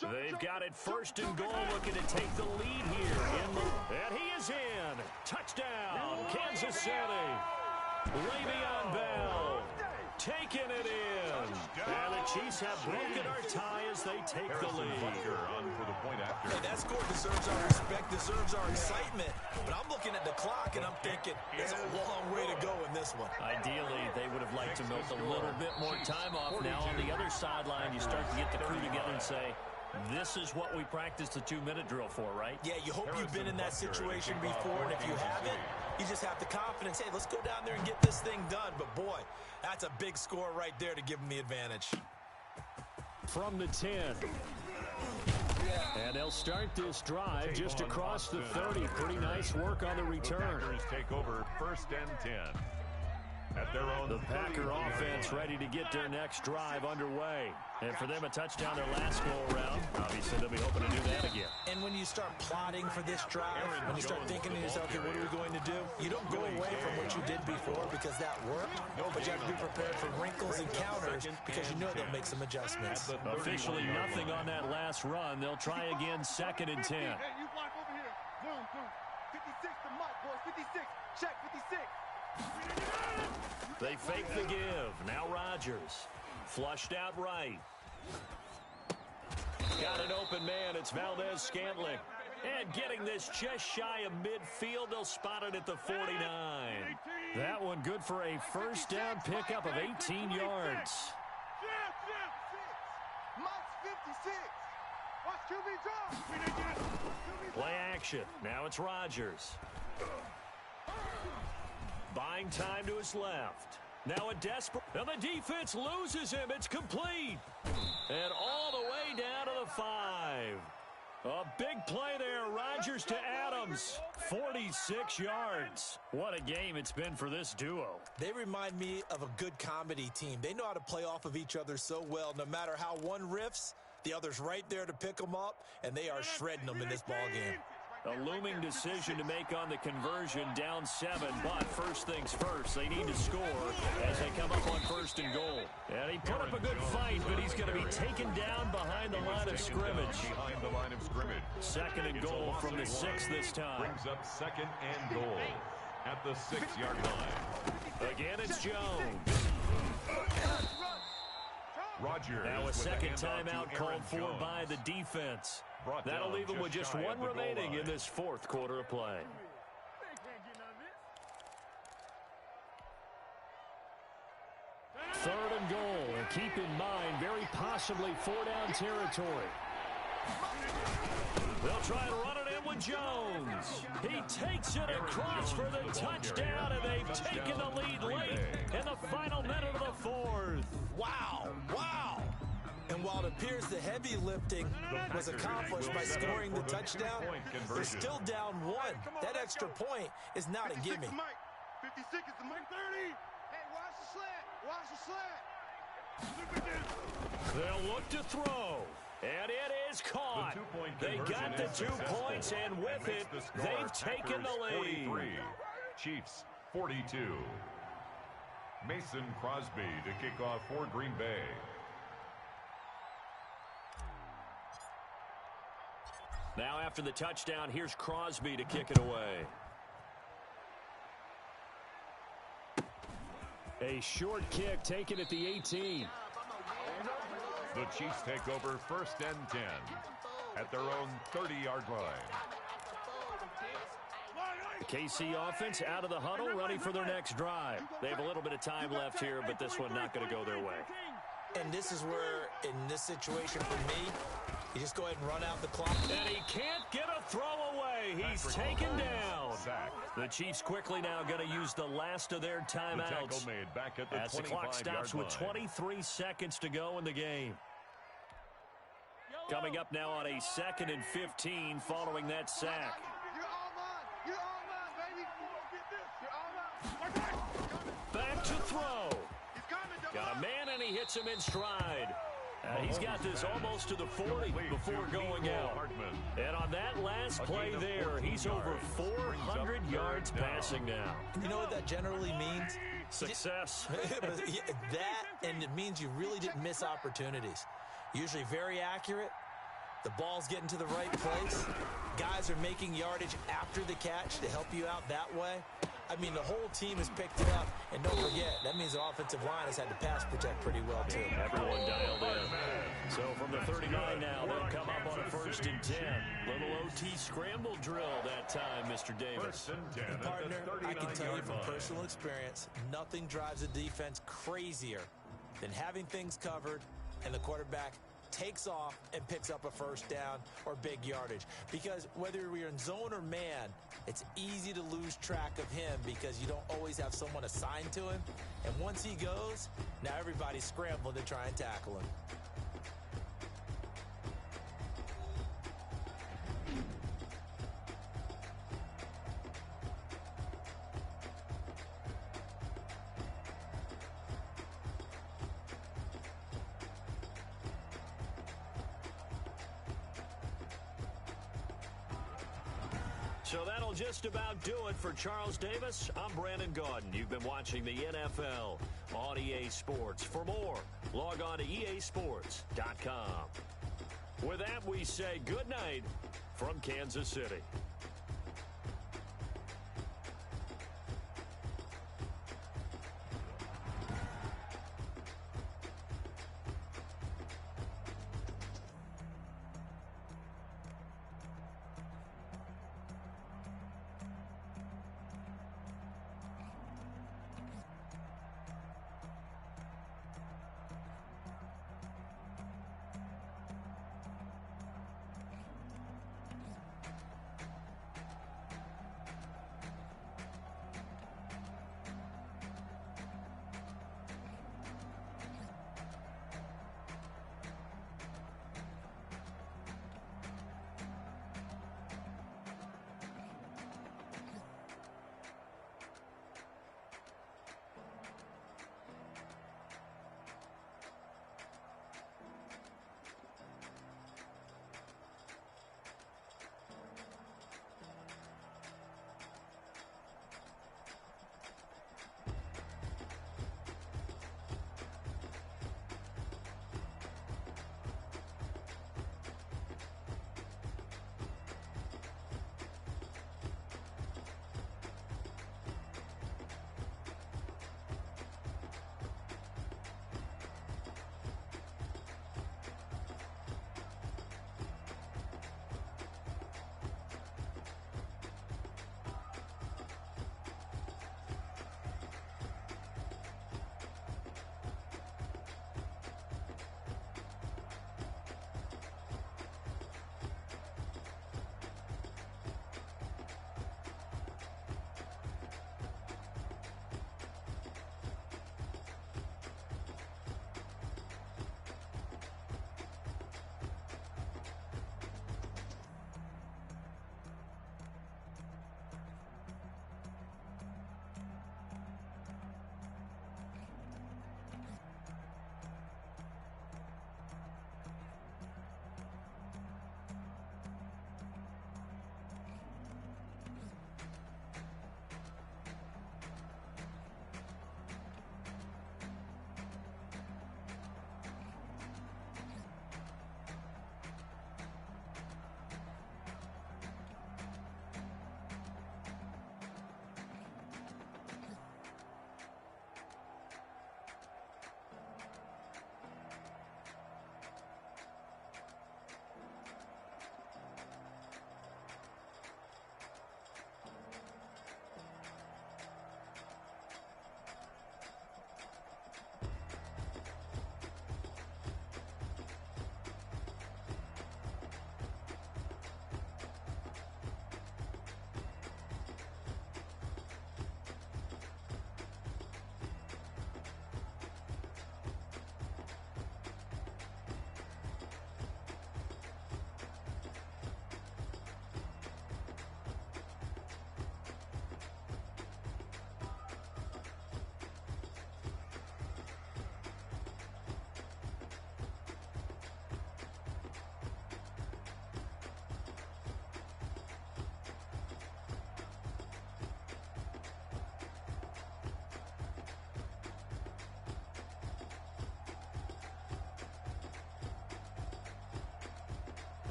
They've got it 1st and goal, looking to take the lead here. And he is in. Touchdown, Kansas City. Le'Veon Bell taking it in. And the Chiefs have broken our tie as they take the lead. Hey, that score deserves our respect, deserves our excitement. But I'm looking at the clock, and I'm thinking there's a long way to go in this one. Ideally, they would have liked to milk a little bit more time off. Now on the other sideline, you start to get the crew together and say, this is what we practiced the 2-minute drill for, right? Yeah, you hope you've been in that situation before, and if you haven't, you just have the confidence, hey, let's go down there and get this thing done. But, boy, that's a big score right there to give them the advantage. From the 10. And they'll start this drive just across the 30. Pretty nice work on the return. The Packers take over 1st and 10. At their own the Packer offense ready to get their next drive underway. And for them, a touchdown their last go-around. Obviously, they'll be hoping to do that again. And when you start plotting for this drive, when you start thinking to yourself, okay, what are we going to do? You don't go away from what you did before because that worked, but you have to be prepared for wrinkles and counters because you know they'll make some adjustments. Officially nothing on that last run. They'll try again 2nd and 10. Hey, you block over here. Boom, boom. 56 to Mike, boys. 56. Check 56. They fake the give. Now Rodgers. Flushed out right. Got an open man. It's Valdez-Scantling. And getting this just shy of midfield. They'll spot it at the 49. That one good for a 1st down pickup of 18 yards. Mike's 56. Watch QB drop. Play action. Now it's Rodgers. Buying time to his left. Now a desperate. And the defense loses him. It's complete. And all the way down to the 5. A big play there. Rodgers to Adams. 46 yards. What a game it's been for this duo. They remind me of a good comedy team. They know how to play off of each other so well. No matter how one riffs, the other's right there to pick them up, and they are shredding them in this ball game. A looming decision to make on the conversion, down 7. But first things first, they need to score as they come up on 1st and goal. And he put up a good fight, but he's going to be taken down behind the line of scrimmage. Behind the line of scrimmage. 2nd and goal from the 6 this time. Brings up 2nd and goal at the 6-yard line. Again, it's Jones. Rogers. Now a second timeout called for by the defense. That'll leave them with just 1 remaining in this 4th quarter of play. Third and goal, and keep in mind, very possibly 4-down territory. They'll try to run it in with Jones. He takes it across for the touchdown, and they've taken the lead late in the final minute of the 4th. Wow, wow. And while it appears the heavy lifting was accomplished by scoring the touchdown, they're still down 1. That extra point is not a gimme. 56 is the Mike 30. Hey, watch the slant. Watch the slant. They'll look to throw. And it is caught. They got the 2 points, and with it, they've taken the lead. 43, Chiefs 42. Mason Crosby to kick off for Green Bay. Now after the touchdown, here's Crosby to kick it away. A short kick taken at the 18. The Chiefs take over 1st and 10 at their own 30-yard line. The KC offense out of the huddle, ready for their next drive. They have a little bit of time left here, but this one not going to go their way. And this is where, in this situation for me, you just go ahead and run out the clock. And he can't get a throw away. He's taken down. The Chiefs quickly now going to use the last of their timeouts. As the clock stops with 23 seconds to go in the game. Coming up now on a 2nd and 15 following that sack. You're all mine. You're all mine, baby. Back to throw. Got a man, and he hits him in stride. He's got this almost to the 40 before going out. And on that last play there, he's over 400 yards passing now. You know what that generally means? Success. That, and it means you really didn't miss opportunities. Usually very accurate. The ball's getting to the right place. Guys are making yardage after the catch to help you out that way. I mean, the whole team has picked it up. And don't forget, that means the offensive line has had to pass protect pretty well, too. Everyone dialed in. So from the 39 now, they'll come up on a 1st and 10. Little OT scramble drill that time, Mr. Davis. Partner, I can tell you from personal experience, nothing drives a defense crazier than having things covered and the quarterback takes off and picks up a 1st down or big yardage. Because whether you're in zone or man, it's easy to lose track of him because you don't always have someone assigned to him. And once he goes, now everybody's scrambling to try and tackle him. So that'll just about do it for Charles Davis. I'm Brandon Gaudin. You've been watching the NFL on EA Sports. For more, log on to easports.com. With that, we say good night from Kansas City.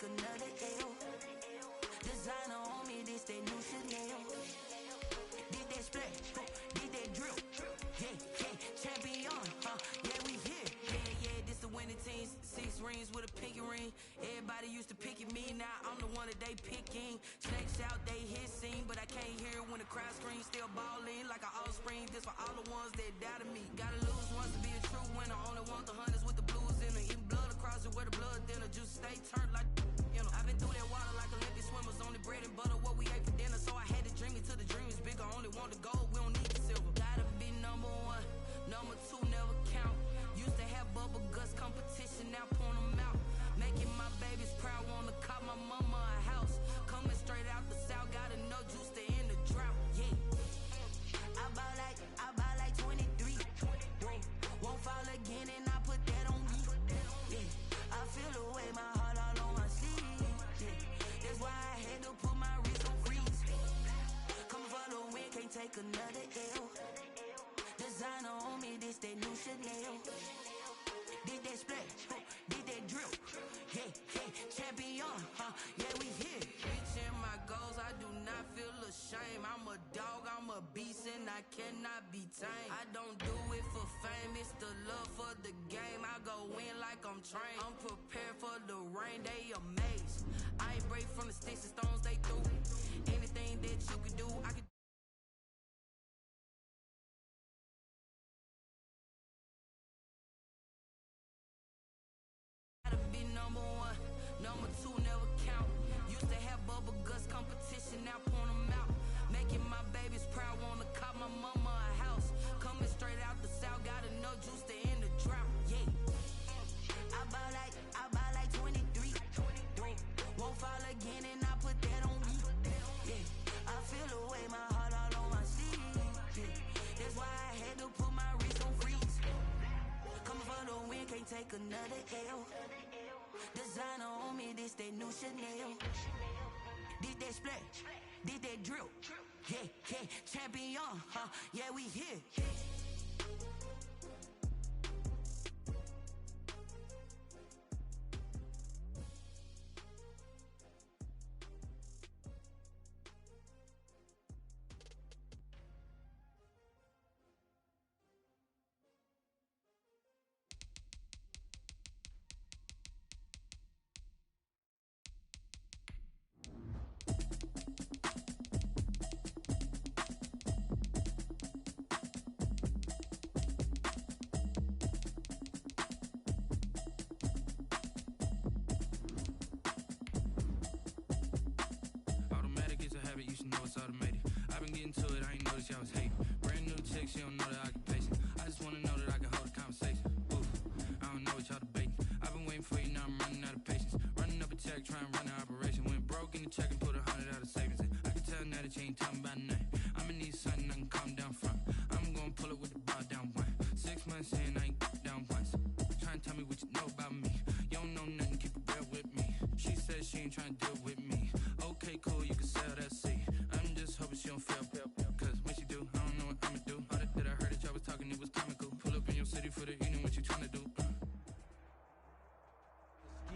another L. Designer on me, this that new Chanel. Did that splash, did that drill. Yeah, yeah, champion, yeah, we here. Yeah, this the winning team. 6 rings with a pinky ring. Everybody used to pick at me, now I'm the one that they picking. Snakes out, they hissing, but I can't hear it when the crowd screams. Still balling like an offspring. This for all the ones that doubted me. Gotta lose once to be a true winner. Only want the hunters with the blues in her. Eating blood across it where the blood dinner. Juice stay turned like, you know. I've been through that water like Olympic swimmers. Only bread and butter, what we ate for dinner. So I had to dream it till the dream is bigger. Only want the gold, we don't need the silver. Gotta be number 1, number 2 never count. Used to have bubble guts competition, now point them out. Making my babies proud, wanna cop my mama a house. Coming straight out the south, got enough juice to end the drought. Yeah, I bought like 23. Won't fall again, and I put that on me. Yeah, I feel the way, my heart all on my sleeve. Yeah, that's why I had to put my wrist on freeze. Come for the win, can't take another L. Designer on me, this that new Chanel. Did that splash, did that drill. Yeah, yeah, champion, yeah, we here. Reaching my goals, I do not feel ashamed. I'm a dog, I'm a beast, and I cannot be tamed. I don't do it for fame, it's the love for the game. I go in like I'm trained. I'm prepared for the rain, they amazed. I ain't break from the sticks and stones they threw. Anything that you could do, I could. Be number 1, number 2 never count. Used to have bubble guts competition, now point them out. Making my babies proud, wanna cop my mama a house. Coming straight out the south, got enough juice to end the drought. Yeah, I bought like 23. Won't fall again, and I put that on me. Yeah, I feel the way, my heart all on my sleeve. Yeah, that's why I had to put my wrist on freeze. Coming for the win, can't take another L. Designer on me, this that new Chanel. Did that splash, did that drill. Yeah, yeah, champion, yeah, we here. You should know it's automated. I've been getting to it, I ain't noticed y'all was hating. Brand new chick, she don't know the occupation. I just wanna know that I can hold a conversation. Oof, I don't know what y'all debating. I've been waiting for you, now I'm running out of patience. Running up a check, trying to run an operation. Went broke in the check and put 100 out of savings in. I can tell now that you ain't talking about nothing. I'ma need something I can calm down from. I'm gonna pull it with the bar down 1. 6 months in, I ain't down once. Trying to tell me what you know about me. You don't know nothing, keep it real with me. She said she ain't trying to deal with me. Okay, cool, you can sell that seat. I'm just hoping she don't fail. Cause when she do, I don't know what I'ma do. All that I heard that y'all was talking, it was comical. Pull up in your city for the evening, what you trying to do?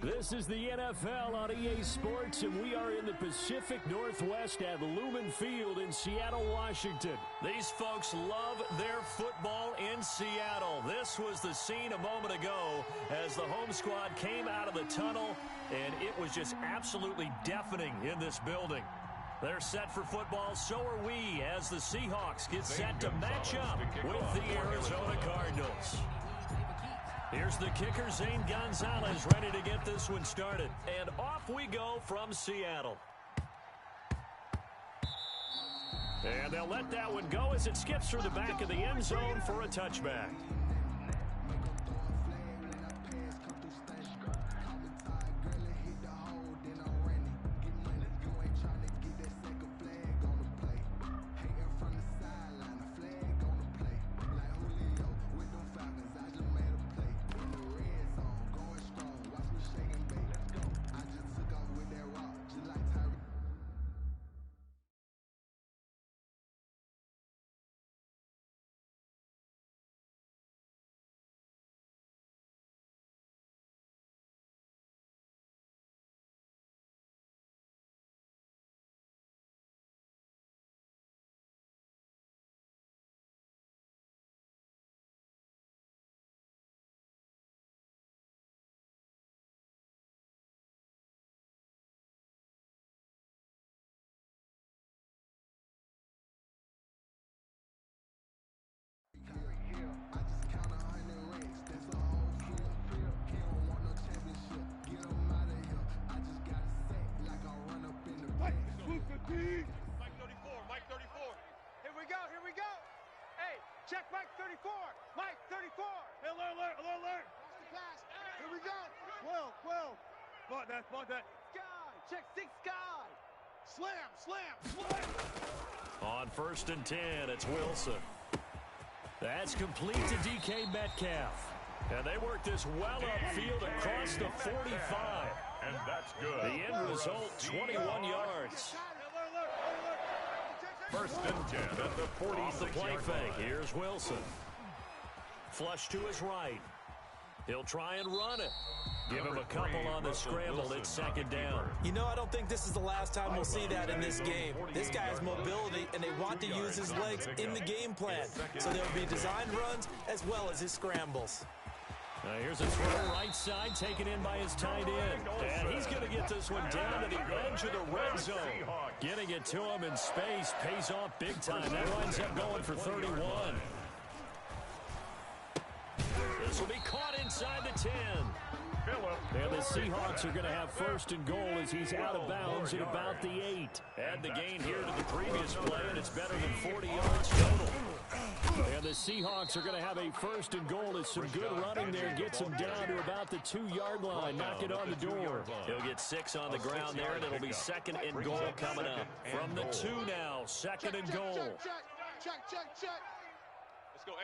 This is the NFL on EA Sports, and we are in the Pacific Northwest at Lumen Field in Seattle, Washington. These folks love their football in Seattle. This was the scene a moment ago as the home squad came out of the tunnel, and it was just absolutely deafening in this building. They're set for football, so are we, as the Seahawks get set to match up with the Arizona Cardinals. Here's the kicker, Zane Gonzalez, ready to get this one started. And off we go from Seattle. And they'll let that one go as it skips through the back of the end zone for a touchback. Here we go. 12. Spot that. Sky, check 6 Sky. Slam. On 1st and 10, it's Wilson. That's complete to DK Metcalf. And they work this well upfield across the 45. And that's good. The end result, 21 yards. 1st and 10 at the 46-yard line. Off the play fake, here's Wilson. Flush to his right. He'll try and run it. Give him a couple on the scramble. It's 2nd down. You know, I don't think this is the last time we'll see that in this game. This guy has mobility, and they want to use his legs in the game plan. So there'll be designed runs as well as his scrambles. Here's a throw right side taken in by his tight end. And he's going to get this one down to the edge of the red zone. Getting it to him in space pays off big time. That winds up going for 31. This will be caught inside the 10. And the Seahawks are going to have 1st and goal as he's out of bounds at about the 8. Add the gain here to the previous play, and it's better than 40 yards total. And the Seahawks are going to have a 1st and goal as some good running there gets him down to about the 2-yard line. Knock it on the door. He'll get 6 on the ground there, and it'll be 2nd and goal coming up. From the 2 now, 2nd and goal. Check. Let's go, 8.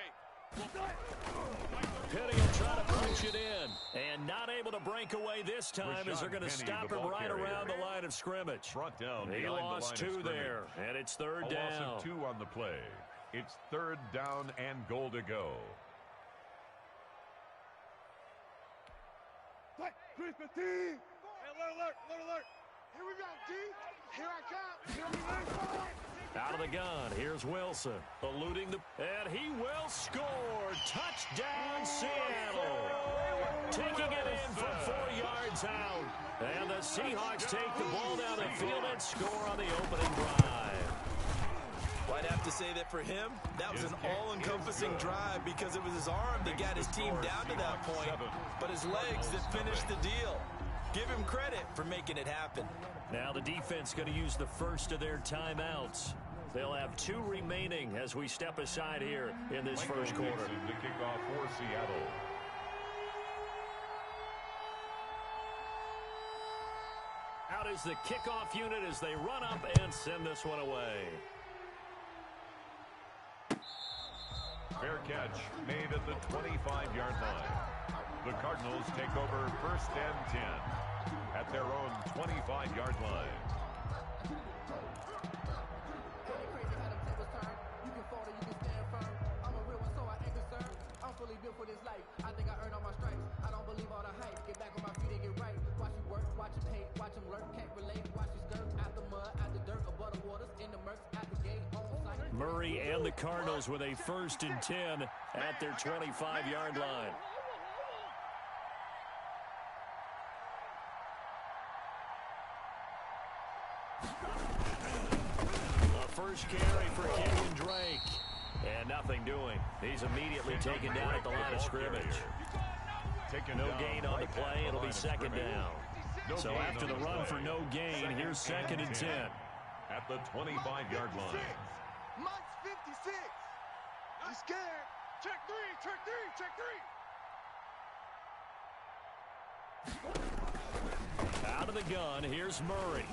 Penny will try to punch it in. And not able to break away this time as they're going to stop him right around the line of scrimmage. Brought down He lost 2 there, and it's 3rd down. A loss of 2 on the play. It's 3rd down and goal to go. 315. Alert. Here we go, D. Here I come. Out of the gun, here's Wilson. Eluding and he will score. Touchdown, Seattle. Taking it in from 4 yards out. And the Seahawks take the ball down the field and score on the opening drive. Well, I'd have to say that for him, that was an all-encompassing drive because it was his arm that got his team down to that point, but his legs that finished the deal. Give him credit for making it happen. Now the defense going to use the first of their timeouts. They'll have 2 remaining as we step aside here in this first quarter. The kickoff for Seattle. Out is the kickoff unit as they run up and send this one away. Fair catch made at the 25-yard line. The Cardinals take over 1st and 10 at their own 25-yard line. Crazy how them tables turn. You can fall or you can stand firm. I'm a real one, so I ain't concerned. I'm fully built for this life. I think I earned all my stripes. I don't believe all the hype. Get back on my feet and get right. Watch you work, watch him hate, watch him lurk, can't relate. Watch you skirt out the mud, out the dirt, above the waters, in the murks, at the gate, on site. Murray and the Cardinals with a 1st and 10 at their 25-yard line. First carry for Kenyon Drake. And nothing doing. He's immediately taken down at the line of scrimmage. No gain on the play. It'll be 2nd down. So after the run for no gain, here's 2nd and 10. At the 25-yard line. Mike's 56. He's scared. Check 3. Out of the gun, here's Murray.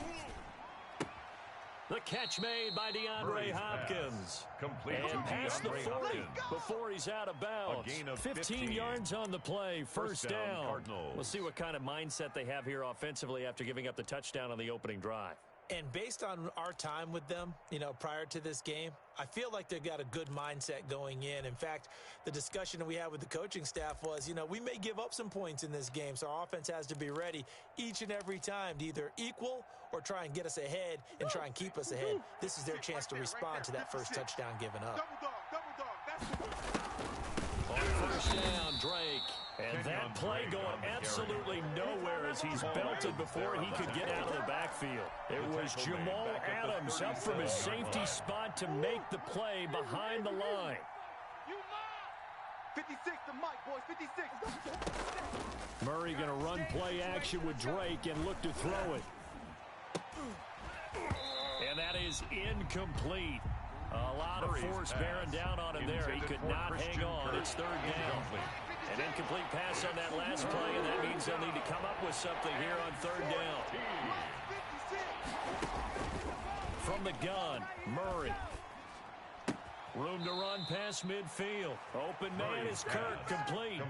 The catch made by DeAndre Hopkins. And past the 40 before he's out of bounds. 15 yards on the play, first down. We'll see what kind of mindset they have here offensively after giving up the touchdown on the opening drive. And based on our time with them, prior to this game, I feel like they've got a good mindset going in. In fact, the discussion we had with the coaching staff was, we may give up some points in this game, so our offense has to be ready each and every time to either equal or try and get us ahead and try and keep us ahead. This is their chance to respond to that first touchdown given up. On first down, Drake. And that play going absolutely nowhere as he's belted before he could get out of the backfield. It was Jamal Adams up from his safety spot to make the play behind the line. 56 to Mike, boys, 56. Murray going to run play action with Drake and look to throw it. And that is incomplete. A lot of force bearing down on him there. He could not hang on. It's 3rd down. An incomplete pass on that last play, and that means they'll need to come up with something here on third down. From the gun, Murray. Room to run past midfield. Open man is Kirk, complete.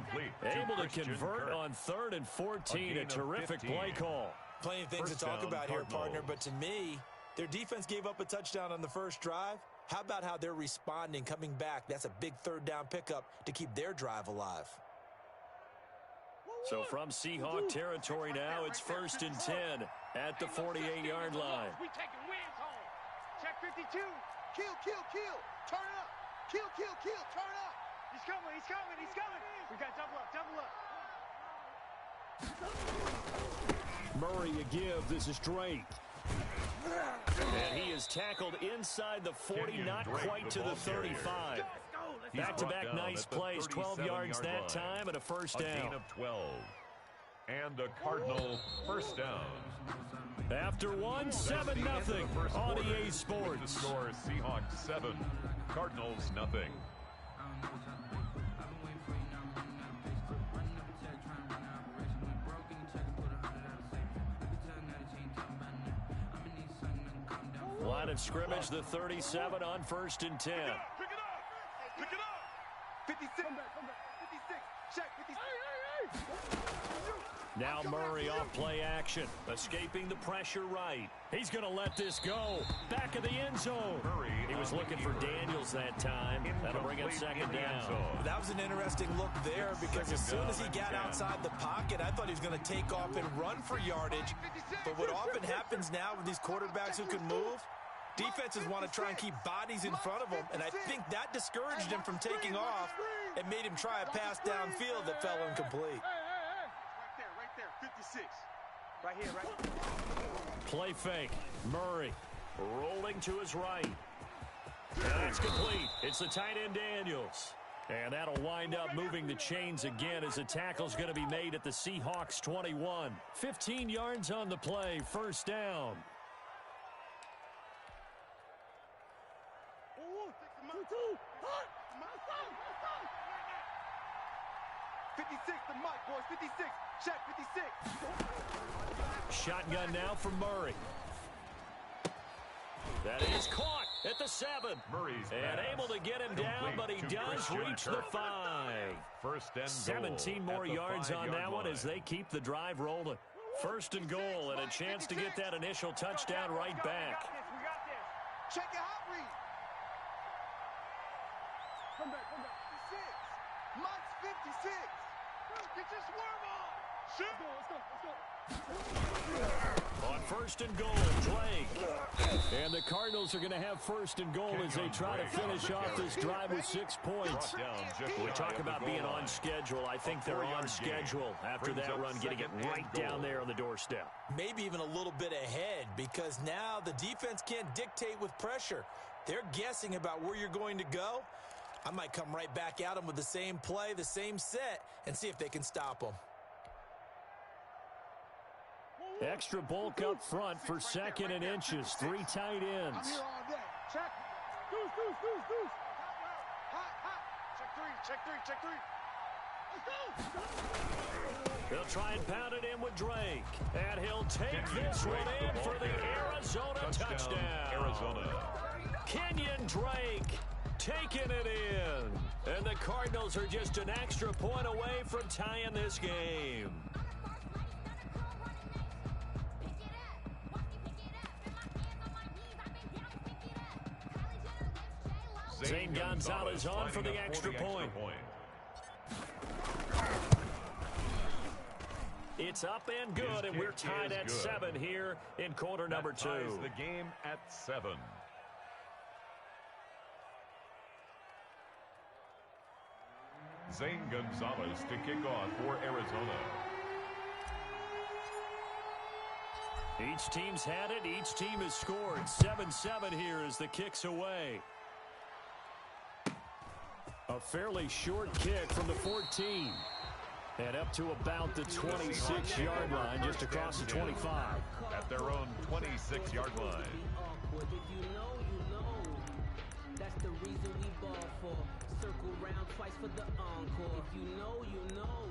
Able to convert on 3rd and 14. A terrific play call. Plenty of things to talk about here, partner, but to me, their defense gave up a touchdown on the first drive. How about how they're responding, coming back? That's a big third down pickup to keep their drive alive. So from Seahawk territory now, it's 1st and 10 at the 48-yard line. We taking wins home. Check 52. Kill, kill, kill. Turn it up. Kill, kill, kill. Turn it up. He's coming, he's coming, he's coming. We got double up, double up. Murray a give. This is Drake. And he is tackled inside the 40, not quite to the 35. Back-to-back nice plays, 12 yards that time and a first down. A gain of 12. And a Cardinal first down. After 7-0 on EA Sports. The score, Seahawks 7, Cardinals nothing. Line of scrimmage, the 37 on 1st and 10. Pick it up. Pick it up. 56. 56. Check 56. Now Murray off play action. Escaping the pressure right. He's going to let this go. Back of the end zone. He was looking for Daniels that time. That'll bring him 2nd down. That was an interesting look there because as soon as he got outside the pocket, I thought he was going to take off and run for yardage. But what often happens now with these quarterbacks who can move, defenses want to try and keep bodies in front of them, and I think that discouraged him from taking off and made him try a pass downfield that fell incomplete. Right there, 56. Right here, right. Play fake. Murray rolling to his right. And that's complete. It's the tight end Daniels. And that'll wind up moving the chains again as the tackle's going to be made at the Seahawks 21. 15 yards on the play, first down. 56, the mic, boys. 56. Check 56. Shotgun now from Murray. That is caught at the 7. Murray's and able to get him down, but he does reach the 5. First and 17 more yards on that one as they keep the drive rolling. 1st and goal and a chance to get that initial touchdown right back. We got this. Check it out, Reed. Come back. 56. Mike's 56. Get your swerve on. On 1st and goal, Drake. And the Cardinals are going to have 1st and goal as they try to finish off this drive with 6 points. We talk about being on schedule. I think they're on schedule after that run, getting it right down there on the doorstep. Maybe even a little bit ahead because now the defense can't dictate with pressure. They're guessing about where you're going to go. I might come right back at them with the same play, the same set, and see if they can stop them. Extra bulk up front for 2nd and inches. 3 tight ends. I'm here all day. Check. Deuce. Hot. Check 3. Let's go. They'll try and pound it in with Drake. And he'll take this one in for the Arizona touchdown. Arizona. Kenyon Drake taking it in. And the Cardinals are just an extra point away from tying this game. Zane Gonzalez on for the extra point. It's up and good, and we're tied at 7 here in quarter number 2. Ties the game at 7. Zane Gonzalez to kick off for Arizona. Each team's had it. Each team has scored. 7-7 here as the kick's away. A fairly short kick from the 14. And up to about the 26-yard line, just across the 25. At their own 26-yard line. the reason we ball for. Circle round twice for the encore. If you know, you know.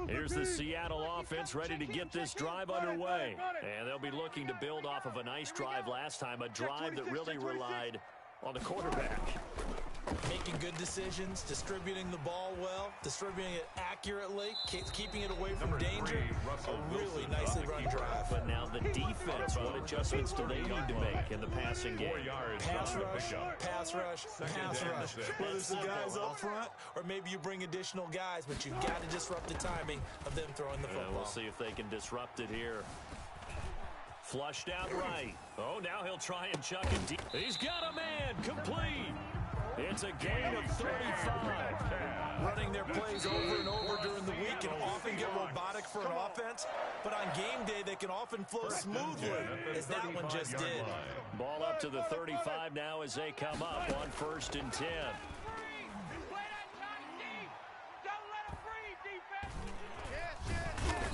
Here's the Seattle offense ready to get this drive underway. And they'll be looking to build off of a nice drive last time, a drive that really relied on the quarterback. Making good decisions, distributing the ball well, distributing it accurately, keeping it away from danger. A really nicely run drive. But now the defense, what adjustments do they need to make in the passing game? Pass rush, pass rush, pass rush. Whether it's the guys up front or maybe you bring additional guys, but you've got to disrupt the timing of them throwing the football. We'll see if they can disrupt it here. Flushed out right. Oh, now he'll try and chuck it deep. He's got a man, complete. It's a gain of 35. Running their plays over and over during the week can often get robotic for an offense, but on game day they can often flow smoothly, as that one just did. Ball up to the 35 now as they come up on 1st and 10.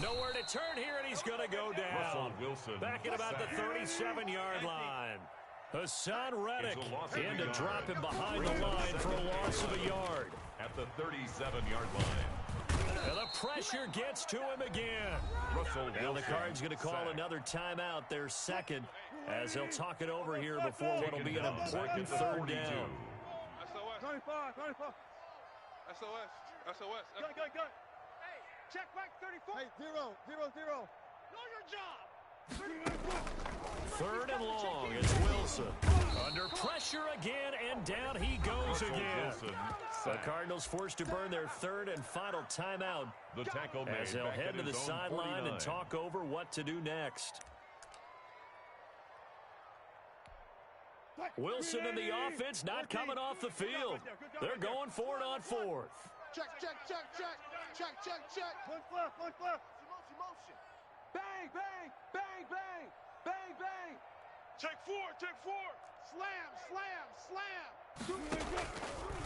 Nowhere to turn here, and he's going to go down. Back at about the 37-yard line. Hassan Reddick in to drop him behind the line for a loss of a yard. At the 37-yard line. And the pressure gets to him again. Now the Cards going to call another timeout, their second, as they'll talk it over here before what will be an important 3rd down. SOS. 25. SOS. Go. Hey, check back 34. Hey, 0. Know your job. 3rd and long, it's Wilson. Under pressure again, and down he goes again. The Cardinals forced to burn their 3rd and final timeout The tackle as they'll head to the sideline and talk over what to do next. Wilson and the offense not coming off the field. They're going for it on 4th. Check. One left. Motion. Bang. Check 4. Slam.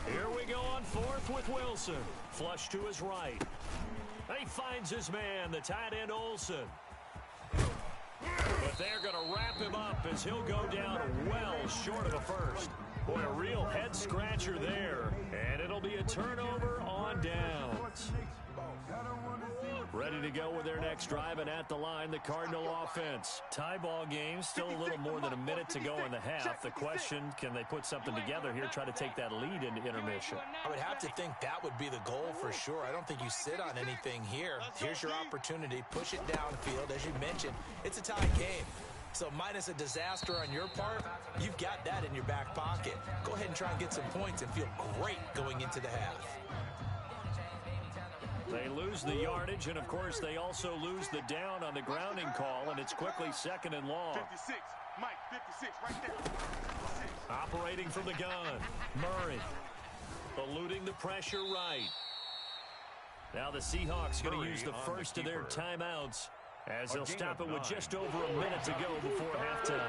Here we go on 4th with Wilson. Flush to his right. He finds his man, the tight end Olsen. But they're going to wrap him up as he'll go down well short of a first. Boy, a real head-scratcher there. And it'll be a turnover on downs. Ready to go with their next drive, and at the line, the Cardinal offense. Tie ball game, still a little more than a minute to go in the half. The question, can they put something together here, try to take that lead into intermission? I would have to think that would be the goal for sure. I don't think you sit on anything here. Here's your opportunity. Push it downfield. As you mentioned, it's a tie game. So minus a disaster on your part, you've got that in your back pocket. Go ahead and try and get some points and feel great going into the half. They lose the yardage, and, of course, they also lose the down on the grounding call, and it's quickly 2nd and long. 56, Mike, 56, right there. 56. Operating from the gun, Murray. Eluding the pressure right. Now the Seahawks going to use the first of their timeouts as they'll stop it with just over a minute to go before halftime.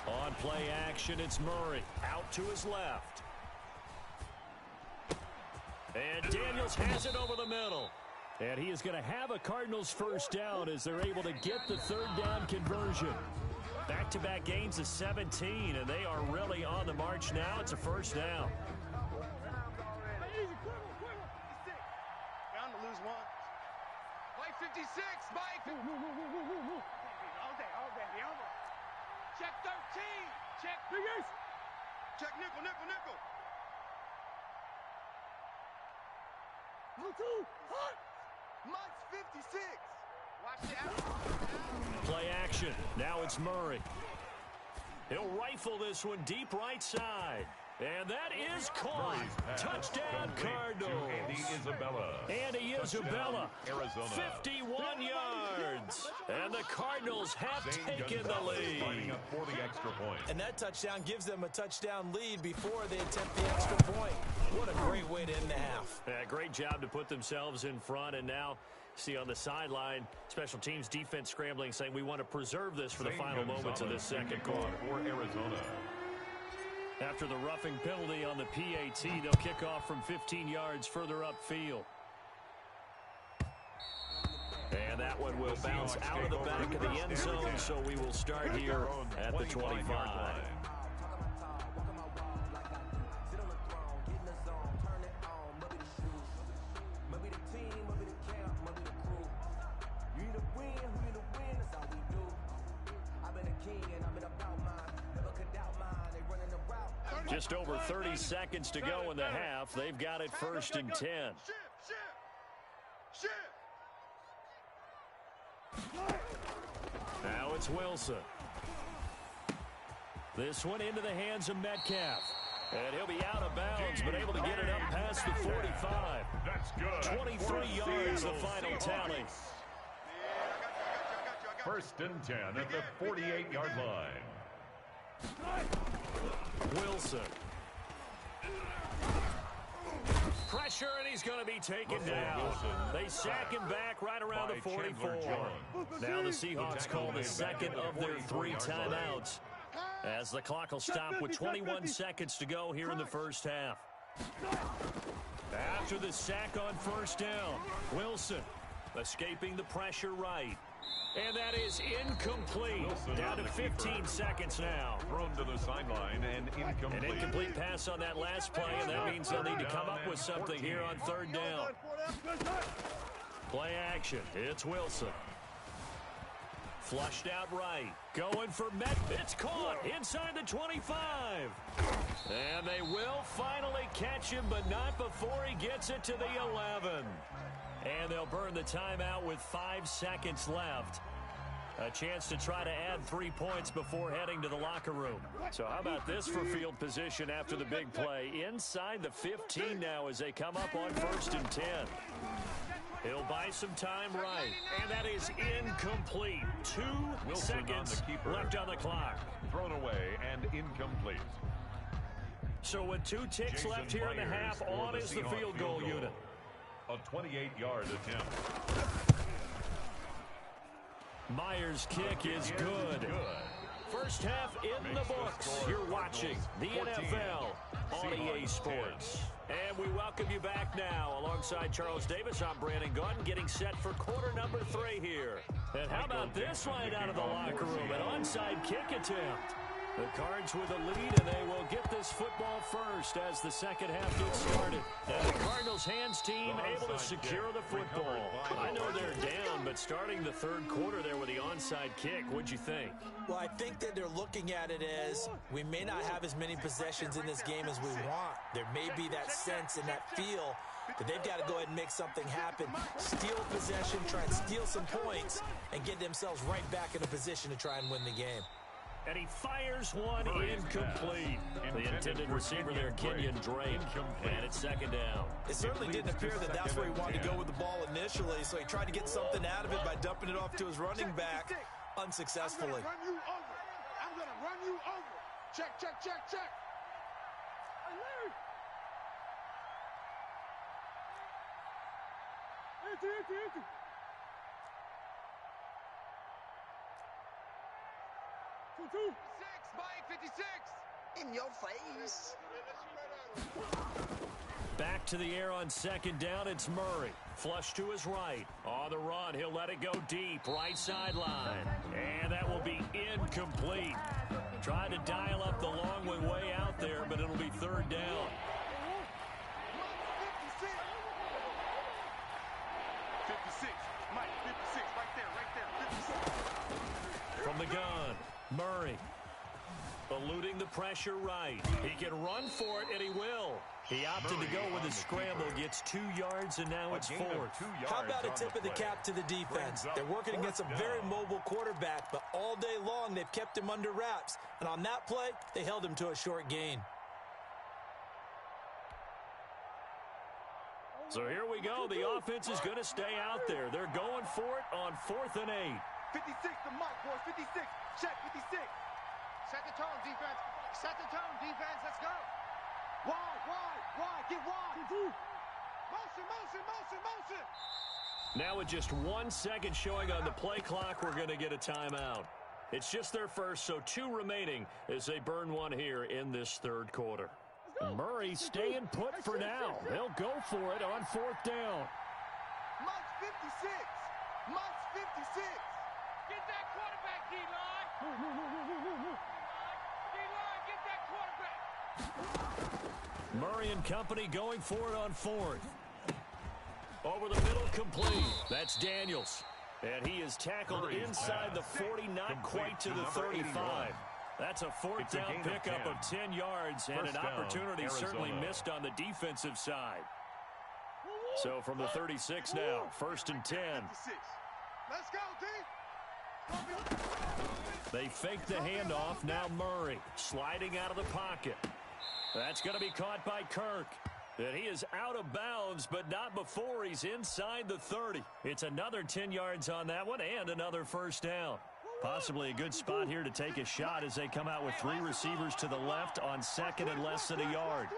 On play action, it's Murray out to his left. And Daniels has it over the middle. And he is going to have a Cardinals first down as they're able to get the 3rd down conversion. Back-to-back gains of 17, and they are really on the march now. It's a first down. Bound to lose one. Mike 56, Mike. All day. Check 13. Check. Check nickel. Blue 2. Hot. Mike's 56. Watch the out. Play action. Now it's Murray. He'll rifle this one deep right side. And that is caught. Touchdown, Cardinals. Andy Isabella, Arizona. 51 yards. And the Cardinals have taken the lead. For the extra point. And that touchdown gives them a touchdown lead before they attempt the extra point. What a great way to end the half. Yeah, great job to put themselves in front. And now, see on the sideline, special teams defense scrambling, saying we want to preserve this for the final moments of this second quarter. For Arizona. After the roughing penalty on the PAT, they'll kick off from 15 yards further upfield. And that one will bounce out of the back of the end zone, so we will start here at the 25. Just over 30 seconds to go in the half. They've got it 1st and 10. Now it's Wilson. This one into the hands of Metcalf. And he'll be out of bounds, but able to get it up past the 45. That's good. 23 yards, the final tally. 1st and 10 at the 48-yard line. Wilson. Pressure, and he's going to be taken down. They sack him back right around the 44. Now the Seahawks call the second of their 3 timeouts, as the clock will stop with 21 seconds to go here in the first half. After the sack on 1st down, Wilson escaping the pressure right. And that is incomplete. Down to 15 seconds now. Thrown to the sideline and incomplete. An incomplete pass on that last play, and that means they'll need to come up with something here on 3rd down. Play action. It's Wilson. Flushed out right. Going for Met. It's caught inside the 25. And they will finally catch him, but not before he gets it to the 11. And they'll burn the timeout with 5 seconds left. A chance to try to add 3 points before heading to the locker room. So how about this for field position after the big play? Inside the 15 now as they come up on 1st and 10. He'll buy some time right. And that is incomplete. 2 seconds left on the clock. Thrown away and incomplete. So with 2 ticks left here in the half, on is the field goal unit. A 28-yard attempt. Myers' kick is good. First half in the books. You're watching the NFL on EA Sports. And we welcome you back now. Alongside Charles Davis, I'm Brandon Gaudin, getting set for quarter number 3 here. And how about this line out of the locker room? An onside kick attempt. The Cards with a lead, and they will get this football first as the second half gets started. And the Cardinals' hands team able to secure the football. I know they're down, but starting the 3rd quarter there with the onside kick, what'd you think? Well, I think that they're looking at it as we may not have as many possessions in this game as we want. There may be that sense and that feel that they've got to go ahead and make something happen. Steal possession, try and steal some points, and get themselves right back in a position to try and win the game. And he fires one incomplete. The intended receiver there, Kenyon Drake. And it's 2nd down. It certainly didn't appear that that's where he wanted to go with the ball initially, so he tried to get something out of it by dumping it off to his running back unsuccessfully. I'm going to run you over. Check, check, check, check. Empty. 6, Mike, 56. In your face. Back to the air on 2nd down, it's Murray. Flush to his right. On the run, he'll let it go deep, right sideline. And that will be incomplete. Trying to dial up the long way out there, but it'll be 3rd down. 56. Mike, 56, right there, 56. From the gun, Murray. Eluding the pressure right. He can run for it, and he will. He opted to go with a scramble, gets 2 yards, and now it's 4th. How about a tip of the cap to the defense? They're working against a very mobile quarterback, but all day long they've kept him under wraps. And on that play, they held him to a short gain. So here we go. The offense is going to stay out there. They're going for it on 4th and 8. 56 to Mike, boys. 56. Check, 56. Set the tone, defense. Set the tone, defense. Let's go. Wide. Get wide. Motion. Now with just 1 second showing on the play clock, we're going to get a timeout. It's just their first, so 2 remaining as they burn one here in this third quarter. Murray staying put for now. They'll go for it on 4th down. Mike's 56. Mike's 56. Get that quarterback, D-line. D-line, get that quarterback. Murray and company going for it on 4th. Over the middle, complete. That's Daniels. And he is tackled inside the 40, not quite to the 35. That's a 4th down pickup of 10 yards and an opportunity certainly missed on the defensive side. So from the 36 now, 1st and 10. Let's go, D. They fake the handoff. Now Murray sliding out of the pocket. That's going to be caught by Kirk. And he is out of bounds, but not before he's inside the 30. It's another 10 yards on that one and another 1st down. Possibly a good spot here to take a shot as they come out with 3 receivers to the left on 2nd and less than a yard.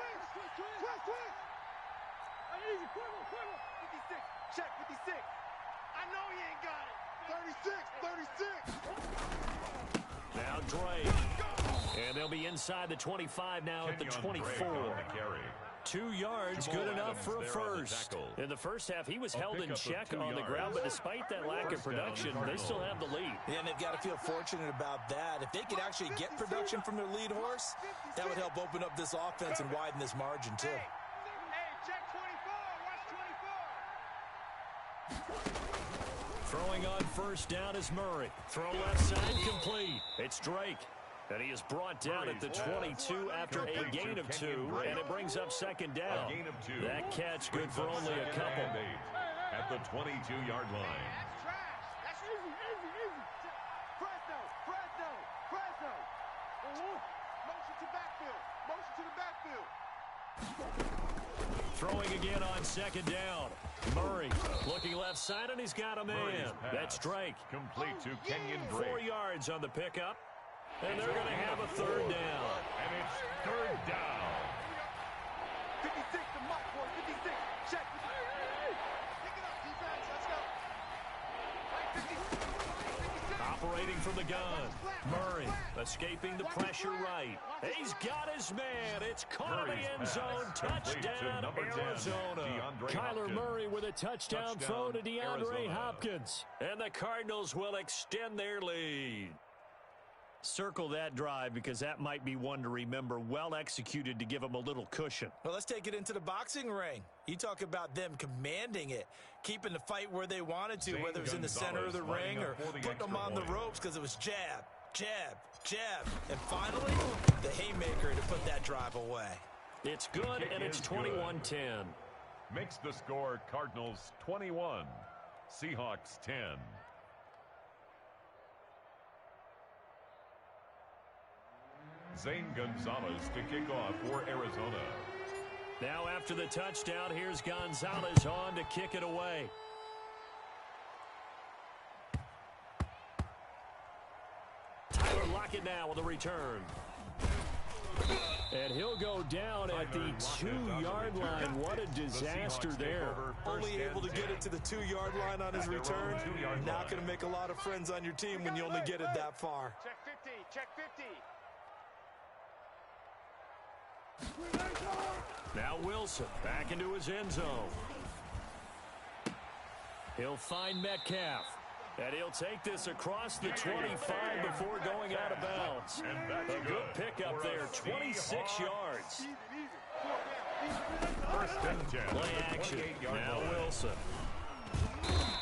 56. Check 56. I know he ain't got it. 36. Now Drake. And they'll be inside the 25 now at the 24. 2 yards, good enough for a first. In the first half, he was held in check on the ground, but despite that lack of production, they still have the lead. Yeah, and they've got to feel fortunate about that. If they could actually get production from their lead horse, that would help open up this offense and widen this margin, too. Hey, check 24. Watch 24. Throwing on 1st down is Murray. Throw left side, complete. It's Drake. And he is brought down at the 22 after a gain of 2, and it brings up 2nd down. That catch good for only a couple. At the 22-yard line. That's trash. That's easy. Presto. Motion to backfield. Throwing again on 2nd down. Murray looking left side, and he's got a man. That's Drake. Complete to Kenyon Drake. 4 yards on the pickup. And they're going to have a 3rd down. And it's 3rd down. 56 to Mike, boy. 56. Check. Pick it up, defense. Let's go. Operating from the gun. Murray escaping the pressure right. He's got his man. It's caught in the end zone. Touchdown, Arizona. Kyler Murray with a touchdown throw to DeAndre Hopkins. And the Cardinals will extend their lead. Circle that drive because that might be one to remember. Well executed to give them a little cushion. Well, let's take it into the boxing ring. You talk about them commanding it, keeping the fight where they wanted to, whether it was in the center of the ring or putting them on the ropes because it was jab, jab, jab. And finally, the haymaker to put that drive away. It's good, and it's 21-10. Makes the score Cardinals 21, Seahawks 10. Zane Gonzalez to kick off for Arizona. Now after the touchdown, here's Gonzalez on to kick it away. Tyler Lockett now with a return. And he'll go down at the 2-yard line. What a disaster there. Only able to get it to the 2-yard line on his return. Not going to make a lot of friends on your team when you only get it that far. Check 50. Check 50. Now Wilson back into his end zone. He'll find Metcalf. And he'll take this across the 25 before going out of bounds. A good pickup there, 26 yards. Play action. Now Wilson.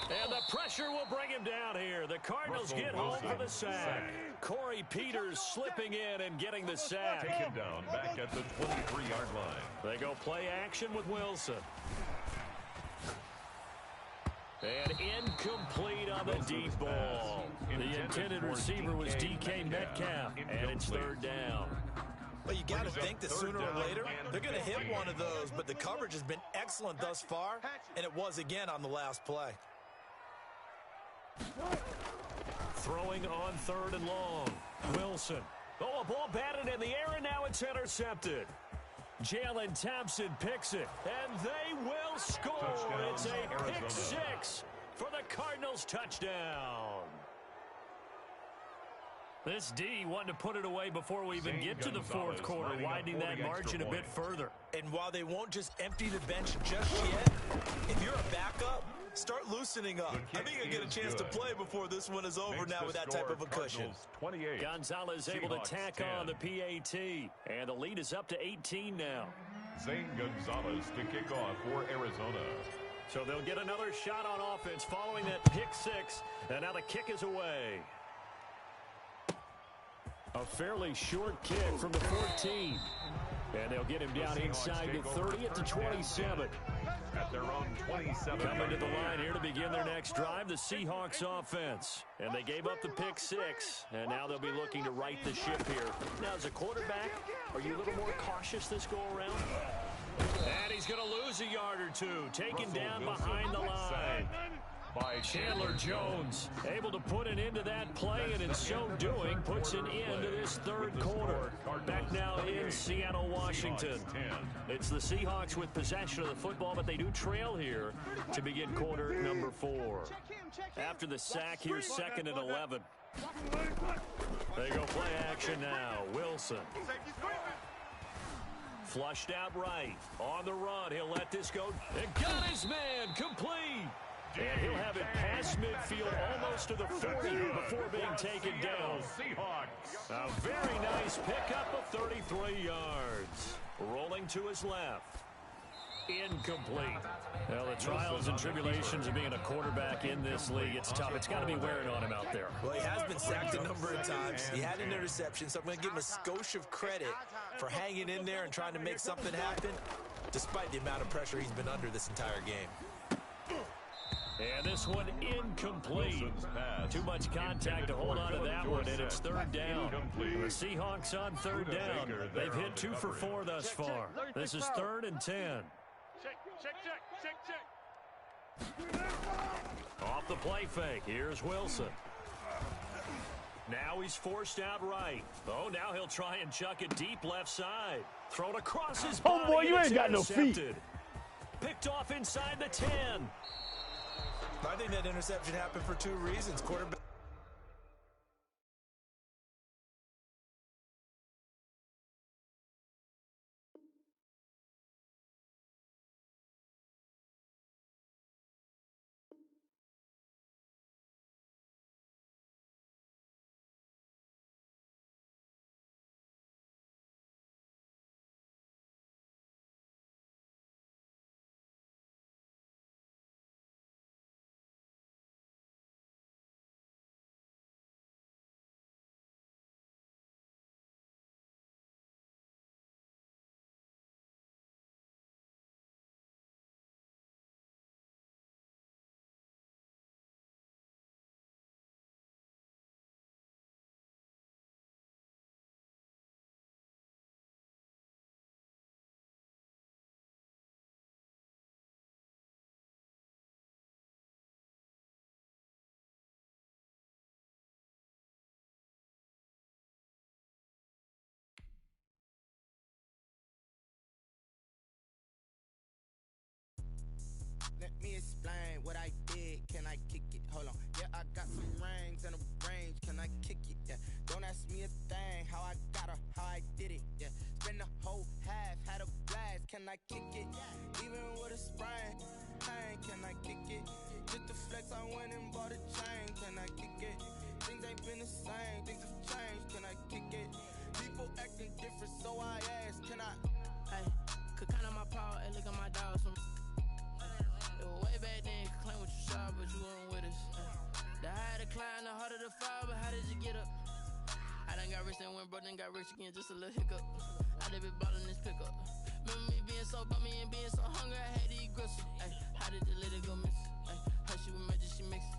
And the pressure will bring him down here. The Cardinals get home for the sack. Corey Peters slipping in and getting the sack. Taken down back at the 23-yard line. They go play action with Wilson. And incomplete on the deep ball. The intended receiver was DK Metcalf, and it's 3rd down. Well, you got to think that sooner or later they're going to hit one of those, but the coverage has been excellent thus far, and it was again on the last play. Throwing on 3rd and long. Wilson. Oh, a ball batted in the air, and now it's intercepted. Jalen Thompson picks it, and they will score. Touchdown, it's a pick 6 for the Cardinals touchdown. This D wanting to put it away before we even get to the fourth quarter, widening that margin a bit further. And while they won't just empty the bench just yet, if you're a backup, start loosening up. I think you'll get a chance to play before this one is over now with that type of a cushion. Gonzalez able to tack on the PAT, and the lead is up to 18 now. Zane Gonzalez to kick off for Arizona. So they'll get another shot on offense following that pick six, and now the kick is away. A fairly short kick from the 14. And they'll get him down inside the 30 at the 27. At their own 27. Coming to the line here to begin their next drive, the Seahawks offense. And they gave up the pick six, and now they'll be looking to right the ship here. Now, as a quarterback, are you a little more cautious this go-around? And he's going to lose a yard or two, taken down behind the line. By Chandler Jones, able to put an end to that play, and in so doing, puts an end to this third quarter. Back now in Seattle, Washington. It's the Seahawks with possession of the football, but they do trail here to begin quarter number 4. After the sack, here's 2nd and 11. They go play action now. Wilson. Flushed out right. On the run, he'll let this go. And got his man complete. And he'll have it past midfield almost to the 40 before being taken down. A very nice pickup of 33 yards. Rolling to his left. Incomplete. Well, the trials and tribulations of being a quarterback in this league, it's tough. It's got to be wearing on him out there. Well, he has been sacked a number of times. He had an interception, so I'm going to give him a skosh of credit for hanging in there and trying to make something happen, despite the amount of pressure he's been under this entire game. And this one incomplete. Too much contact to hold on to that one, and it's 3rd down. The Seahawks on 3rd down. They've hit 2 for 4 thus far. This is 3rd and 10. Off the play fake. Here's Wilson. Now he's forced out right. Oh, now he'll try and chuck it deep left side. Thrown across his body. Oh, boy, you ain't got no feet. Picked off inside the 10. I think that interception happened for 2 reasons. Quarterback. Let me explain what I did. Can I kick it? Hold on. Yeah, I got some rings and a range. Can I kick it? Yeah. Don't ask me a thing. How I got her, how I did it. Yeah. Spend the whole half, had a blast. Can I kick it? Even with a sprain. Pain, can I kick it? Just the flex, I went and bought a chain. Can I kick it? Things ain't been the same. Things have changed. Can I kick it? People acting different, so I ask. Can I? Hey, could count on my power and look at my dogs. Way back then, you could claim what you saw, but you weren't with us. The higher the climb, the harder the fall, but how did you get up? I done got rich and went broke, then got rich again, just a little hiccup. I done been ballin' this pickup. Remember me being so bummy and being so hungry, I had to eat gristle. Ay, how did the lady go miss? Ay, how she was magic, she mixed.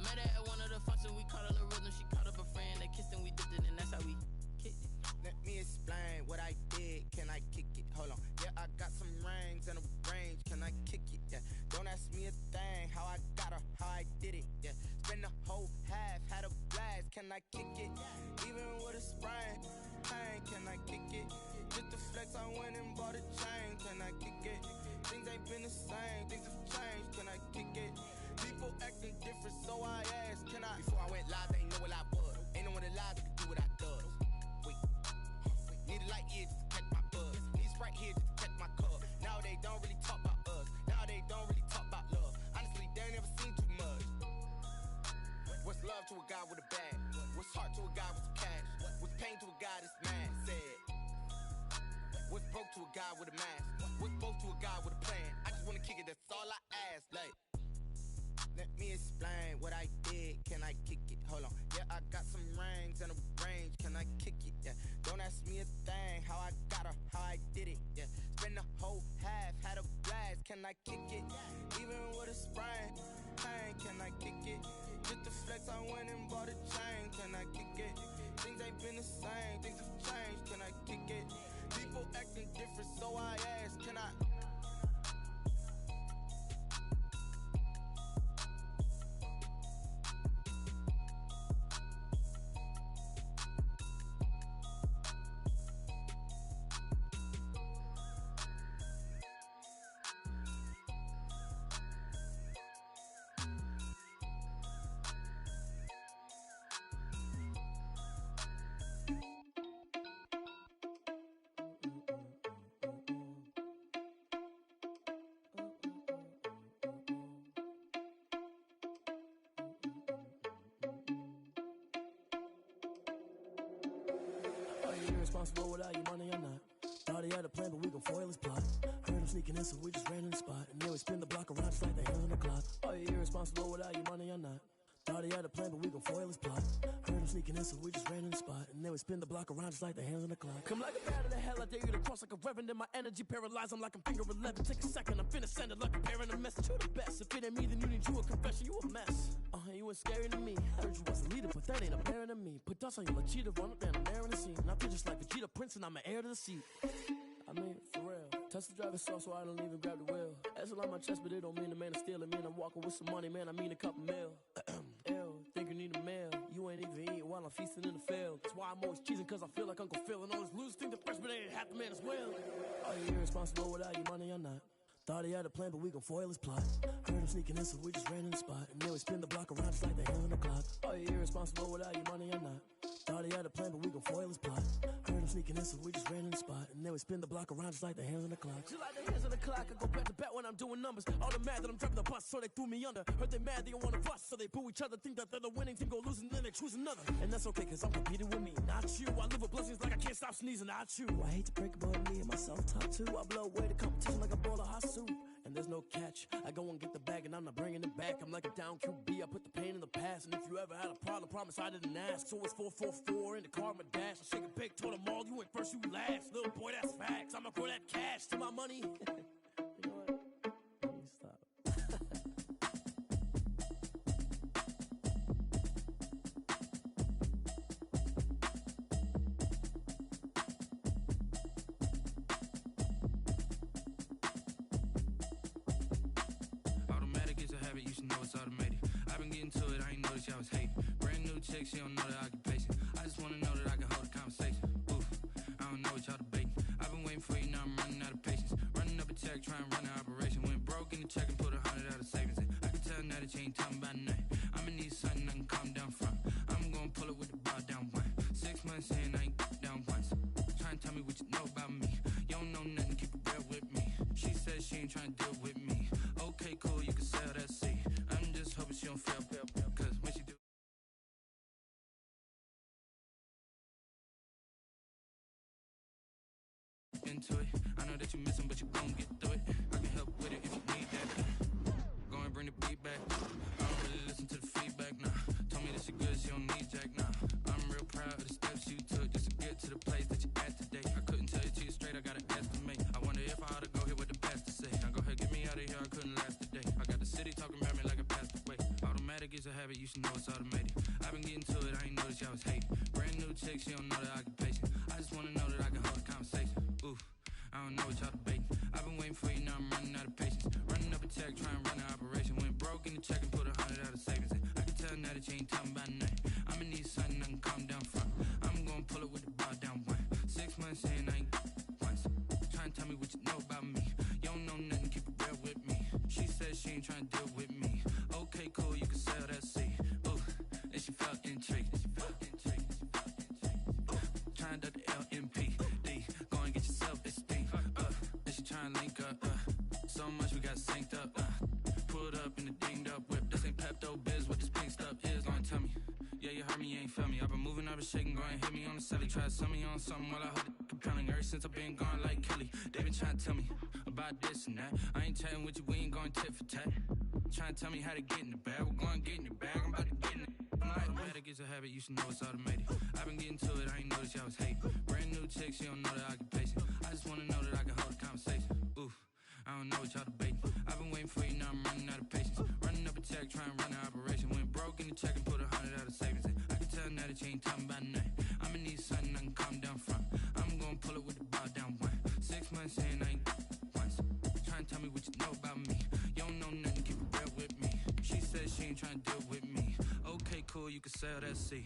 Met her at one of the functions, we caught her the rhythm, she caught up a friend, they kissed and we dipped it, and that's how we kicked it. Let me explain what I did. Can I kick it? Hold on. Yeah, I got some rings and a range. Can I kick it? Yeah. Don't ask me a thing. How I got her, how I did it. Yeah. Spend the whole half, had a blast. Can I kick it? Even with a sprain. Pain, can I kick it? Just the flex, I went and bought a chain. Can I kick it? Things ain't been the same. Things have changed. Can I kick it? People acting different, so I asked. Can I? Before I went live, they know what I was. Ain't no one alive that could do with a bag? What's heart to a guy with some cash? What's pain to a guy that's mad? Said. What's broke to a guy with a mask? What's both to a guy with a plan? I just wanna kick it, that's all I ask. Like, let me explain what I did. Can I kick it? Hold on. Yeah, I got some rings and a range. Can I kick it? Yeah. Don't ask me a thing. How I got her, how I did it. Yeah. Spend the whole half, had a blast. Can I kick it? Even with a sprain. Pain, can I kick it? Just the flex, I went and bought a chain. Can I kick it? Things ain't been the same. Things have changed. Can I kick it? People acting different, so I ask, can I? Irresponsible without your money or not. Thought he had a plan, but we gon' foil his plot. Heard him sneaking in, so we just ran in the spot. And then we spin the block around just like the hands on the clock. Are you irresponsible without your money or not? Thought he had a plan, but we gon' foil his plot. Heard him sneaking in, so we just ran in the spot. And then we spin the block around just like the hands on the clock. Come like a bat of the hell, I dare you to cross like a reverend. And my energy paralyzed, I'm like I'm finger 11. Take a second, I'm finna send it like a parent a message. You the best, if it ain't me, then you need you a confession. You a mess, you ain't scary to me. Heard you was a leader, but that ain't apparent to me. Put dust on you like cheetah, run up and I'm there in the scene. And I feel just like Vegeta Prince and I'm an heir to the seat. I mean, for real. Touch the driver's soft so I don't even grab the wheel. That's on my chest, but it don't mean the man is stealing. Man, I'm walking with some money, man, I mean a couple mil. Ew, think you need a meal. You ain't even eating while I'm feasting in the field. That's why I'm always cheesing, cause I feel like Uncle Phil. And all those losers think the freshman ain't half the man as well. Are you irresponsible without your money or not? Thought he had a plan, but we gon' foil his plot. Heard him sneaking in, so we just ran in the spot. And then we spin the block around just like the hands on the clock. Are you irresponsible without your money or not? Thought he had a plan, but we gon' foil his plot. Heard him sneaking in, so we just ran in the spot. And then we spin the block around just like the hands on the clock. Just like the hands on the clock, I go back to back when I'm doing numbers. All the mad that I'm driving the bus, so they threw me under. Heard they mad, they don't wanna bust, so they boo each other. Think that they're the winning team, go losing, then they choose another. And that's okay, cause I'm competing with me, not you. I live with blessings like I can't stop sneezing, not you. I hate to break it, but me and myself top two. I blow away the competition like a bowl of hot soup. And there's no catch. I go and get the bag and I'm not bringing it back. I'm like a down QB, I put the pain in the past. And if you ever had a problem, promise I didn't ask. So it's 444 in the car, my dash. I shake a big, told them all, you ain't first, you last. Little boy, that's facts. I'ma throw that cash to my money. You know what? Let me stop. You should know it's automated. I've been getting to it, I ain't noticed y'all was hating. Brand new chick, she don't know the occupation. I just wanna know that I can hold a conversation. Oof, I don't know what y'all debating. I've been waiting for you, now I'm running out of patience. Running up a check, trying to run an operation. Went broke in the check and put 100 out of savings in. I can tell now that you ain't talking about nothing. I'ma need something I can calm down from. I'm gonna pull it with the bar down one. 6 months in, I ain't down once. Trying to tell me what you know about me. You don't know nothing, keep it real with me. She said she ain't trying to deal with me. Okay, cool, you can sell that seat. I'm just hoping she don't fail, cause when she do. Into it, I know that you missing, but you gon' get through it. I can help with it if you need that. Go and bring the beat back. I don't really listen to the feedback, nah. Told me that she good, she don't need jack, nah. I'm real proud of the steps you took just to get to the place that you at today. I couldn't tell you to you straight, I gotta estimate. I wonder if I ought to go here with the best to say. Now go ahead, get me out of here, I couldn't last today. I got the city talking about me like I passed away. Automatic is a habit, you should know it's automated. I've been getting to it, I ain't noticed y'all was hating. Brand new chick, she don't know the occupation. I just wanna know that I can hold a conversation. Oof, I don't know what y'all debating. I've been waiting for you, now I'm running out of patience. Running up a check, trying to run an operation. Went broke in the check and put 100 out of savings in. I can tell now that you ain't talking about nothing. I'ma need something I can calm down from. I'm gonna pull it with the bar down one. 6 months in, I ain't once. Trying to tell me what you know about me. You don't know nothing, keep it real with me. She said she ain't trying to deal with me. Okay, cool, you can sell that seat. Ooh, and she felt intrigued. Trying to the LMPD. Go and get yourself esteem. And she trying to link up. So much we got synced up. Pulled up in the dinged up whip. This ain't Pepto Biz, what this pink stuff is. Long tell me. Yeah, you heard me, you ain't feel me. I've been moving, I've been shaking, go and hit me on the celly. Try to sell me on something while I hold it compelling. Ever since I've been gone like Kelly, they been trying to tell me about this and that. I ain't chatting with you, we ain't going tit for tat. Trying to tell me how to get in the bag. We're going to get in the bag, I'm about to get in it. Automatic is a habit, you should know it's automated. I've been getting to it, I ain't noticed y'all was hating. Brand new chick, she don't know the occupation. I just wanna know that I can hold a conversation. Oof, I don't know what y'all debating. I've been waiting for you, now I'm running out of patience. Running up a check, trying to run an operation. Went broke in the check and put 100 out of savings in. I can tell now that you ain't talking about nothing. I'ma need something I can calm down from. I'm gonna pull it with the bar down one. 6 months in, I ain't once. Trying to tell me what you know about me. You don't know nothing, keep it real with me. She said she ain't trying to deal with me. Okay, cool, you can sell that seed.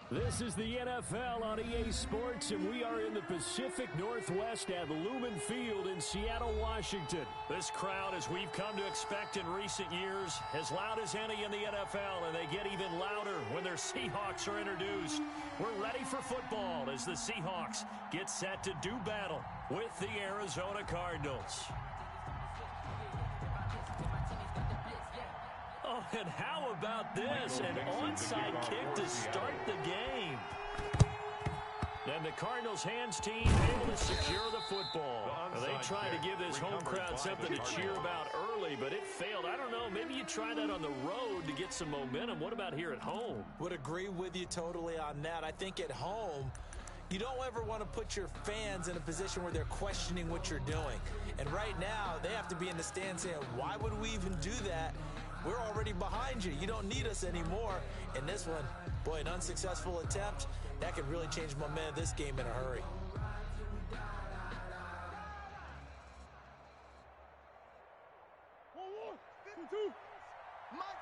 This is the NFL on EA Sports, and we are in the Pacific Northwest at Lumen Field in Seattle, Washington. This crowd, as we've come to expect in recent years, as loud as any in the NFL, and they get even louder when their Seahawks are introduced. We're ready for football as the Seahawks get set to do battle with the Arizona Cardinals. Oh, and how about this? An onside kick to start the game. And the Cardinals' hands team able to secure the football. They tried to give this home crowd something to cheer about early, but it failed. I don't know, maybe you try that on the road to get some momentum. What about here at home? Would agree with you totally on that. I think at home, you don't ever want to put your fans in a position where they're questioning what you're doing. And right now, they have to be in the stands saying, why would we even do that? We're already behind you. You don't need us anymore. In this one, boy, an unsuccessful attempt, that could really change momentum of this game in a hurry. Mike's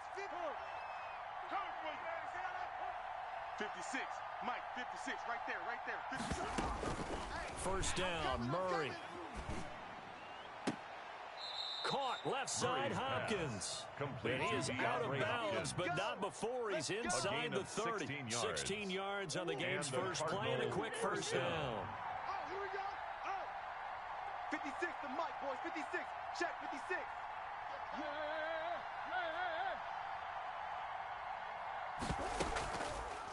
56. Mike, 56. Right there. 56. First down, Murray. Caught left side, Hopkins. And he is out of bounds, but not before he's inside the 30. 16 yards on the game's first play and a quick first down. Oh, here we go. Oh. 56 to Mike, boys. 56. Check 56.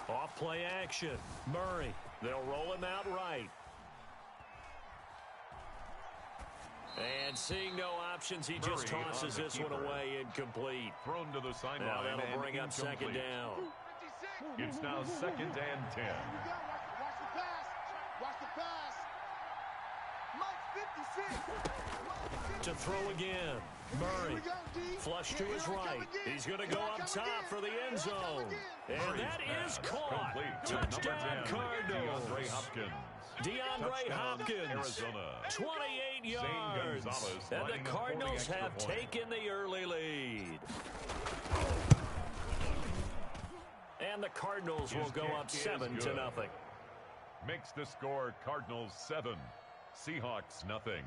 Off play action. Murray. They'll roll him out right. And seeing no options, he just tosses this one away incomplete. Thrown to the sideline. Now that'll bring up second down. It's now 2nd and 10. Watch the pass. Watch the pass. Mike 56. To throw again. Murray. Flush to his right. He's going to go up top for the end zone. And that is caught. Touchdown Cardinals. DeAndre Hopkins. DeAndre Hopkins, 28 yards, and the Cardinals have taken the early lead. And the Cardinals will go up 7-0. Makes the score Cardinals 7, Seahawks nothing.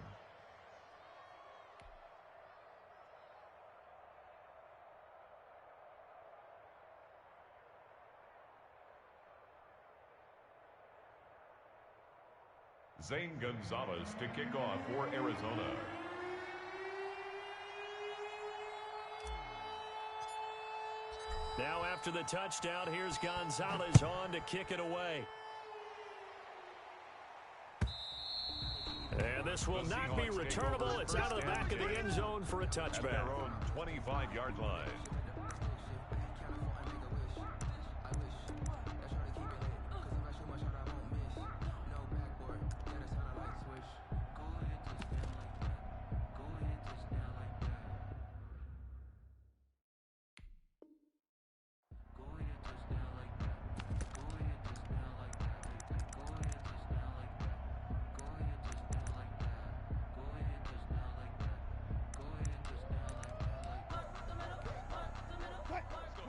Zane Gonzalez to kick off for Arizona. Now after the touchdown, here's Gonzalez on to kick it away. And this will not be returnable. It's out of the back of the end zone for a touchback. At their own 25-yard line.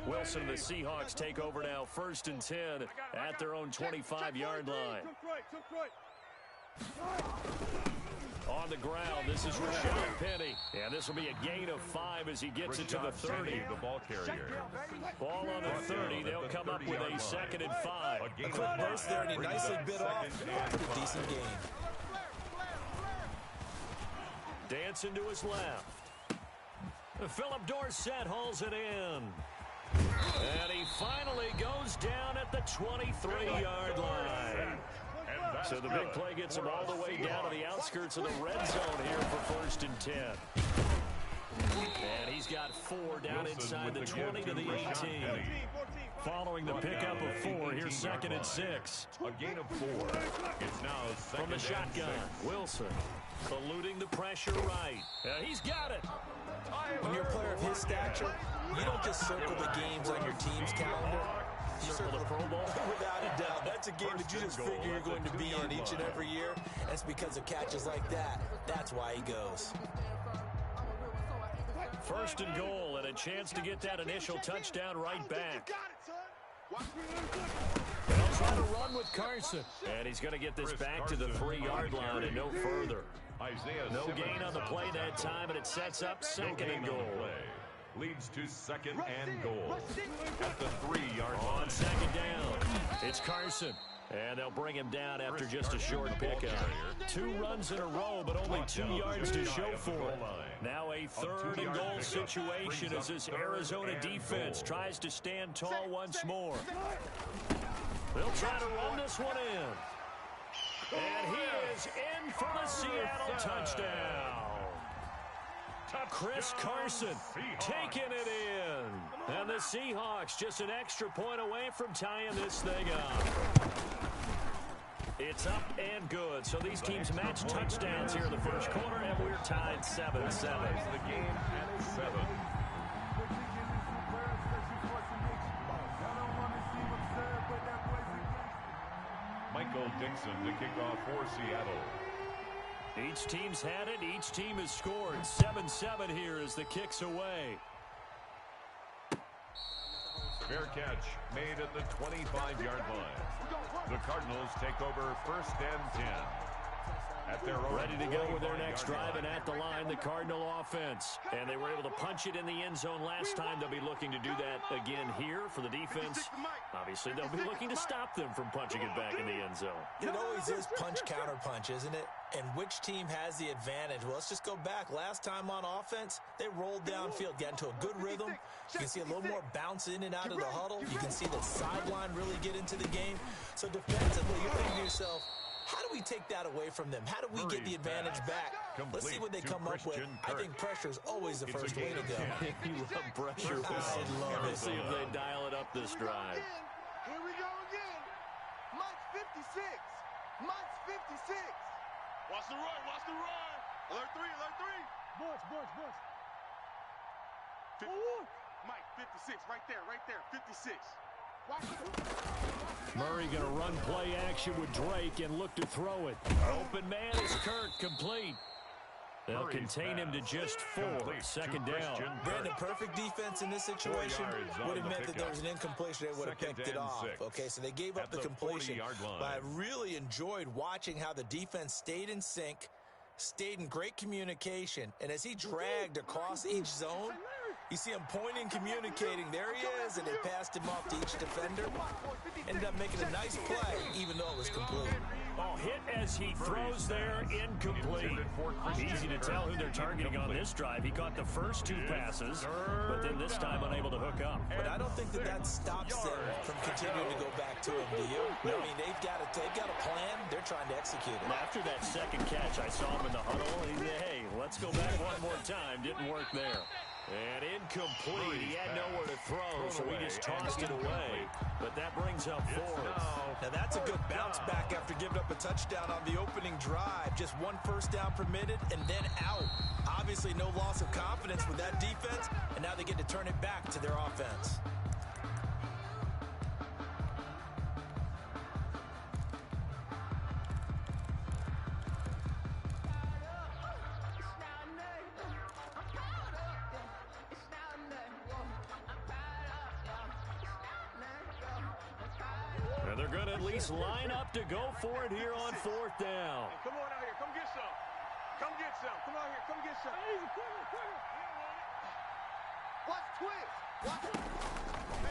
Wilson and the Seahawks take over now, 1st and 10 at their own 25-yard line. On the ground, this is Rashad Penny. And this will be a gain of 5 as he gets it to the 30. The ball carrier. Ball on the 30. They'll come up with a 2nd and 5. A quick burst there, and he nicely bit off. A decent gain. Dancing to his left. Philip Dorsett hauls it in. And he finally goes down at the 23-yard line. So the big play gets him all the way down to the outskirts of the red zone here for 1st and 10. And he's got 4 down inside the 20 to the 18. Following the pickup of 4, here's 2nd and 6. A gain of 4. It's now 2nd from the shotgun. Wilson eluding the pressure right. He's got it. When you're a player of his stature, you don't just circle the games on your team's calendar. You circle the Pro Bowl? Without a doubt. That's a game that you just figure you're going to be in each and every year. And it's because of catches like that. That's why he goes. 1st and goal, and a chance to get that initial touchdown right back. They'll try to run with Carson. And he's going to get this back to the 3-yard line and no further. No gain on the play that time, and it sets up 2nd and goal. Leads to 2nd and goal at the 3-yard line. On 2nd down, it's Carson. And they'll bring him down after just a short pickup. 2 runs in a row, but only 2 yards to show for it. Now a 3rd and goal situation as this Arizona defense tries to stand tall once more. They'll try to run this one in. And he is in for the Seattle touchdown. Chris Carson taking it in. And the Seahawks just an extra point away from tying this thing up. It's up and good. So these teams match touchdowns here in the 1st quarter, and we're tied 7-7. The game at 7. Michael Dixon to kick off for Seattle. Each team's had it. Each team has scored. 7-7 here as the kick's away. Fair catch made at the 25-yard line. The Cardinals take over 1st and 10. At their own ready to go with their next drive, and at the line, the Cardinal offense. And they were able to punch it in the end zone last time. They'll be looking to do that again here for the defense. Obviously, they'll be looking to stop them from punching it back in the end zone. It always is punch-counter-punch, isn't it? And which team has the advantage? Well, let's just go back. Last time on offense, they rolled downfield, got into a good rhythm. You can see a little more bounce in and out of the huddle. You can see the sideline really get into the game. So defensively, you're thinking to yourself, how do we take that away from them? How do we get the advantage back? Let's see what they come up with. I think pressure is always the first way to go. You love pressure. I love it. Let's see if they dial it up this drive. Here we go again. Mike's 56. Mike's 56. Watch the run. Watch the run. Alert 3. Alert 3. Bunch. Mike, 56. Right there. 56. Murray going to run play action with Drake and look to throw it. Open man is Kirk, complete. They'll contain him to just 4. 2nd down. Brandon, perfect defense in this situation would have meant that there was an incompletion. They would have picked it off. Okay, so they gave up the completion. But I really enjoyed watching how the defense stayed in sync, stayed in great communication, and as he dragged across each zone, you see him pointing, communicating. There he is, and they passed him off to each defender. Ended up making a nice play, even though it was complete. Oh, hit as he throws there, incomplete. Easy to tell who they're targeting on this drive. He caught the first 2 passes, but then this time unable to hook up. But I don't think that stops them from continuing to go back to him, do you? I mean, they've got a plan. They're trying to execute it. After that 2nd catch, I saw him in the huddle. He said, hey, let's go back one more time. Didn't work there. And incomplete. He had nowhere to throw, so he just tossed it away. But that brings up 4th. Now that's a good bounce back after giving up a touchdown on the opening drive. Just 1 first down permitted and then out. Obviously no loss of confidence with that defense, and now they get to turn it back to their offense. And they're going to at least line up to go for it here on 4th down. Hey, come on out here. Come get some. Come get some. Come out here. Come get some. Watch twist.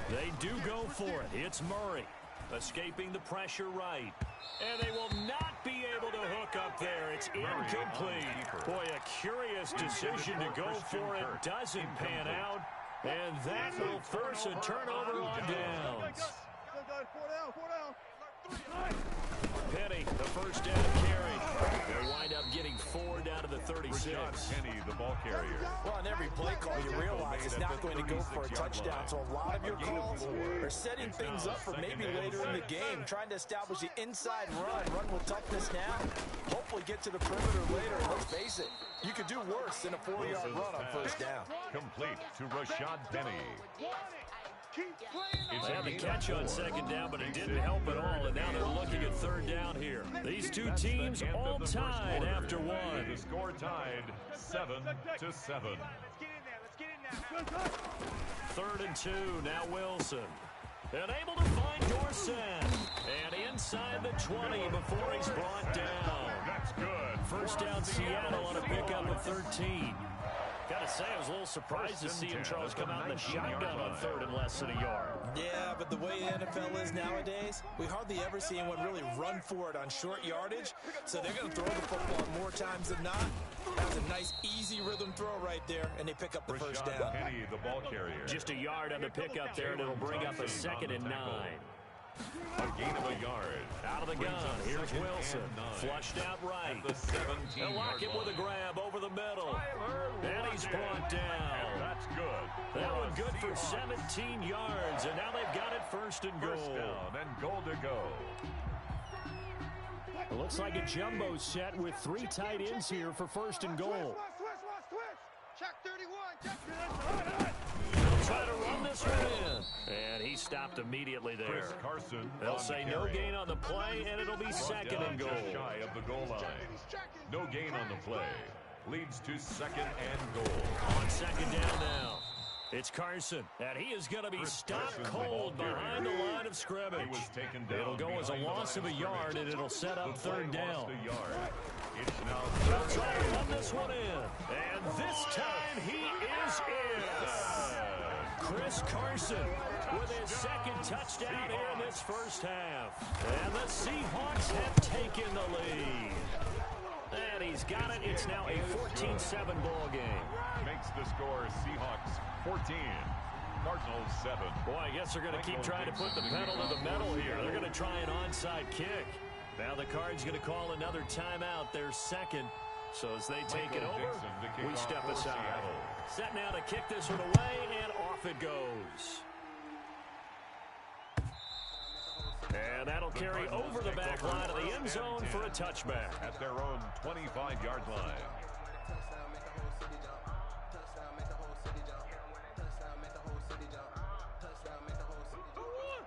They do go for it. It's Murray escaping the pressure right. And they will not be able to hook up there. It's incomplete. Boy, a curious decision to go for it. Doesn't pan out. And that will force a turnover on downs. Penny, the first down carry. They'll wind up getting 4 down to the 36. Penny, the ball carrier. Well, on every play call, you realize it's not going to go for a touchdown. So a lot of your calls are setting things up for maybe later in the game, trying to establish the inside run with toughness now. Hopefully get to the perimeter later. And let's face it, you could do worse than a 4-yard run on first down. Complete to Rashad Penny. They had the catch on second down, but it didn't help at all, and now they're looking at 3rd down here. These two teams all tied after 1. The score tied 7-7. 3rd and 2, now Wilson. And able to find Dorsett. And inside the 20 before he's brought down. That's good. First down Seattle on a pickup of 13. Got to say, I was a little surprised to see him, Charles, come out in the shotgun on 3rd and less than a yard. Yeah, but the way the NFL is nowadays, we hardly ever see anyone really run for it on short yardage. So they're going to throw the football more times than not. That's a nice, easy rhythm throw right there, and they pick up the first down. Penny, the ball carrier. Just a yard on the pickup there, and it'll bring up a 2nd and 9. A gain of a yard. Out of the gun. Here's Wilson. Flushed out right. They'll lock it with a grab over the middle. And he's brought down. That's good. That one good for 17 yards. And now they've got it 1st and goal. First down and goal to go. It looks like a jumbo set with 3 tight ends here for 1st and goal. Check 31. Check. Try to run this one in. And he stopped immediately there. Chris Carson. They'll say no gain on the play, and it'll be 2nd and goal. Just shy of the goal line. No gain on the play. Leads to 2nd and goal. On 2nd down now. It's Carson, and he is going to be stopped cold behind the line of scrimmage. He was taken down. It'll go as a loss of a yard, and it'll set up 3rd down. It's now They'll try to run this one in, and this time he is in. Chris Carson with his 2nd touchdown here in this first half. And the Seahawks have taken the lead. And he's got it. It's now a 14-7 ball game. Makes the score Seahawks 14. Cardinals 7. Boy, I guess they're going to keep trying to put the pedal to the metal here. They're going to try an onside kick. Now the Cards going to call another timeout, their 2nd. So as they take it over, we step aside. Set now to kick this one away, and off it goes. And that'll carry over the back line of the end zone for a touchback. At their own 25-yard line.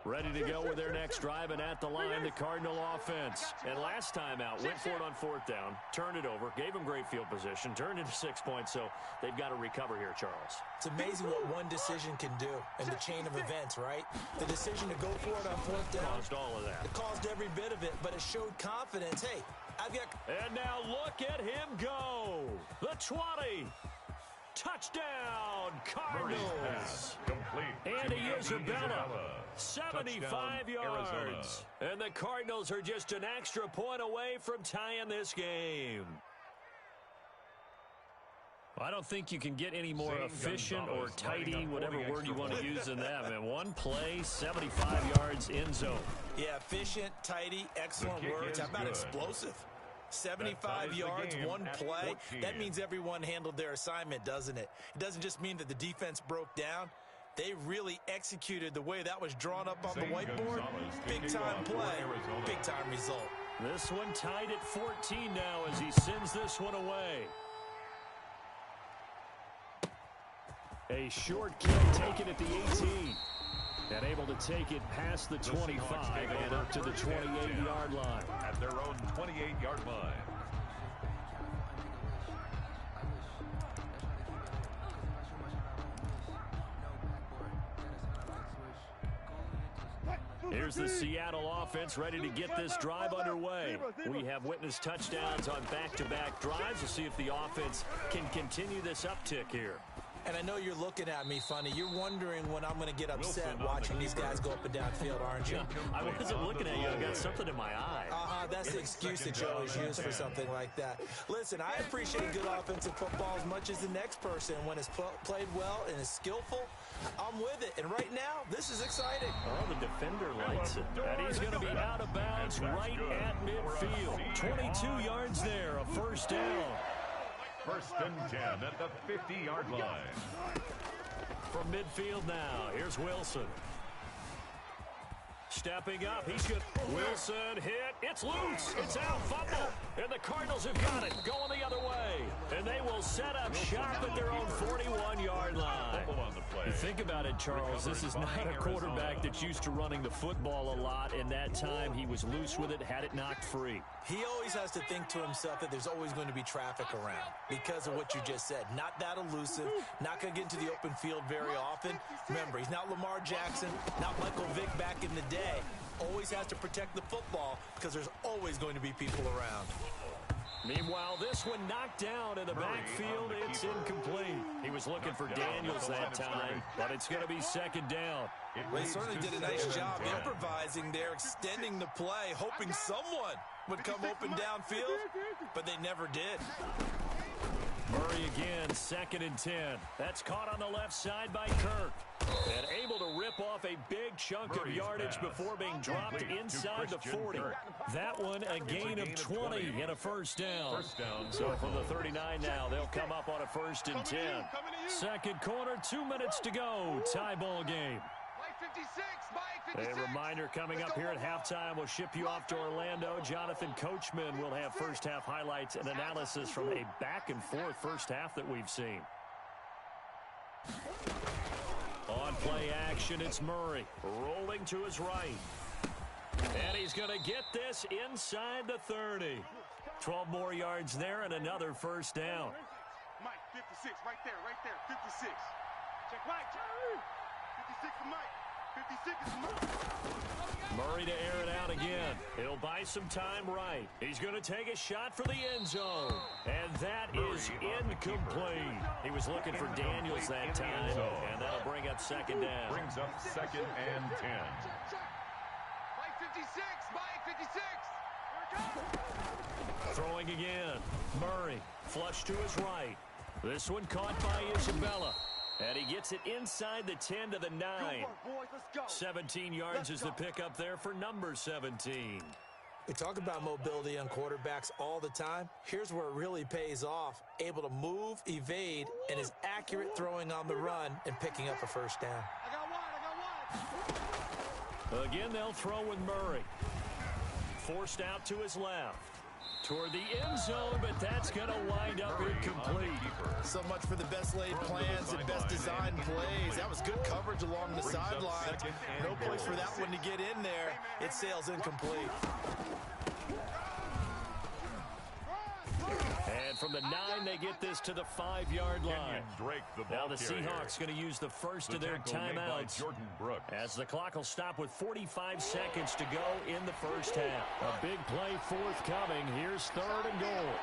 Ready to go with their next drive, and at the line, the Cardinal offense. And last time out, went for it on 4th down, turned it over, gave them great field position, turned into 6 points, so they've got to recover here, Charles. It's amazing what one decision can do in the chain of events, right? The decision to go for it on 4th down. Caused all of that. It caused every bit of it, but it showed confidence. Hey, I've got... And now look at him go. The 20. Touchdown, Cardinals. Andy Isabella, 75 yards. And the Cardinals are just an extra point away from tying this game. I don't think you can get any more efficient or tidy, whatever word you want to use in that. Man, one play, 75 yards, end zone. Yeah, efficient, tidy, excellent words. How about explosive? 75 yards, one play. That means everyone handled their assignment, doesn't it? It doesn't just mean that the defense broke down. They really executed the way that was drawn up on the whiteboard. Big-time play, big-time result. This one tied at 14 now as he sends this one away. A short kick taken at the 18. And able to take it past the 25 and up to the 28-yard line. At their own 28-yard line. Here's the Seattle offense ready to get this drive underway. We have witnessed touchdowns on back-to-back drives. We'll see if the offense can continue this uptick here. And I know you're looking at me funny. You're wondering when I'm going to get upset watching these guys go up and down field, aren't you? I wasn't looking at you. I got something in my eye. That's the excuse that you always use for something like that. Listen, I appreciate good offensive football as much as the next person. When it's played well and is skillful, I'm with it. And right now, this is exciting. Oh, the defender likes it. And he's going to be out of bounds right at midfield. 22 yards there, a first down. First and 10 at the 50-yard line. From midfield now, here's Wilson. Stepping up, he's good. Wilson hit. It's loose. It's out. Fumble. And the Cardinals have got it. Going the other way. And they will set up shop at their own 41-yard line. You think about it, Charles. This is not a quarterback that's used to running the football a lot. And that time he was loose with it, had it knocked free. He always has to think to himself that there's always going to be traffic around because of what you just said. Not that elusive. Not going to get into the open field very often. Remember, he's not Lamar Jackson, not Michael Vick back in the day. Always has to protect the football because there's always going to be people around. Meanwhile, this one knocked down in the backfield. It's incomplete. He was looking for Daniels that time, but it's going to be second down. They certainly did a nice job improvising there, extending the play, hoping someone would come open downfield, but they never did. Murray again, second and 10. That's caught on the left side by Kirk. And able to rip off a big chunk of yardage before being dropped inside the 40. That one a gain of 20 and a first down. So from the 39 now, they'll come up on a first and 10. Second quarter, 2 minutes to go. Tie ball game. A reminder coming up here at halftime, we'll ship you off to Orlando. Jonathan Coachman will have first half highlights and analysis from a back and forth first half that we've seen. On play action, it's Murray rolling to his right. And he's going to get this inside the 30. 12 more yards there and another first down. Mike, 56, right there, 56. Check Mike, 56 for Mike. 56 is Mike. Murray to air it out again. He'll buy some time right. He's going to take a shot for the end zone. And that is incomplete. He was looking for Daniels that time, and that'll bring up second down. Brings up second and 10. Mike 56, Mike 56. Throwing again. Murray, flush to his right. This one caught by Isabella. And he gets it inside the 10 to the 9. 17 yards is the pickup there for number 17. We talk about mobility on quarterbacks all the time. Here's where it really pays off. Able to move, evade, and is accurate throwing on the run and picking up a first down. Again, they'll throw with Murray. Forced out to his left. Toward the end zone, but that's going to wind up incomplete. So much for the best laid plans and best designed plays. That was good coverage along the sidelines. No place for that one to get in there. It sails incomplete. And from the 9, they get this to the 5-yard line. Now the Seahawks going to use the first of their timeouts as the clock will stop with 45 seconds to go in the first half. A big play forthcoming. Here's third and goal.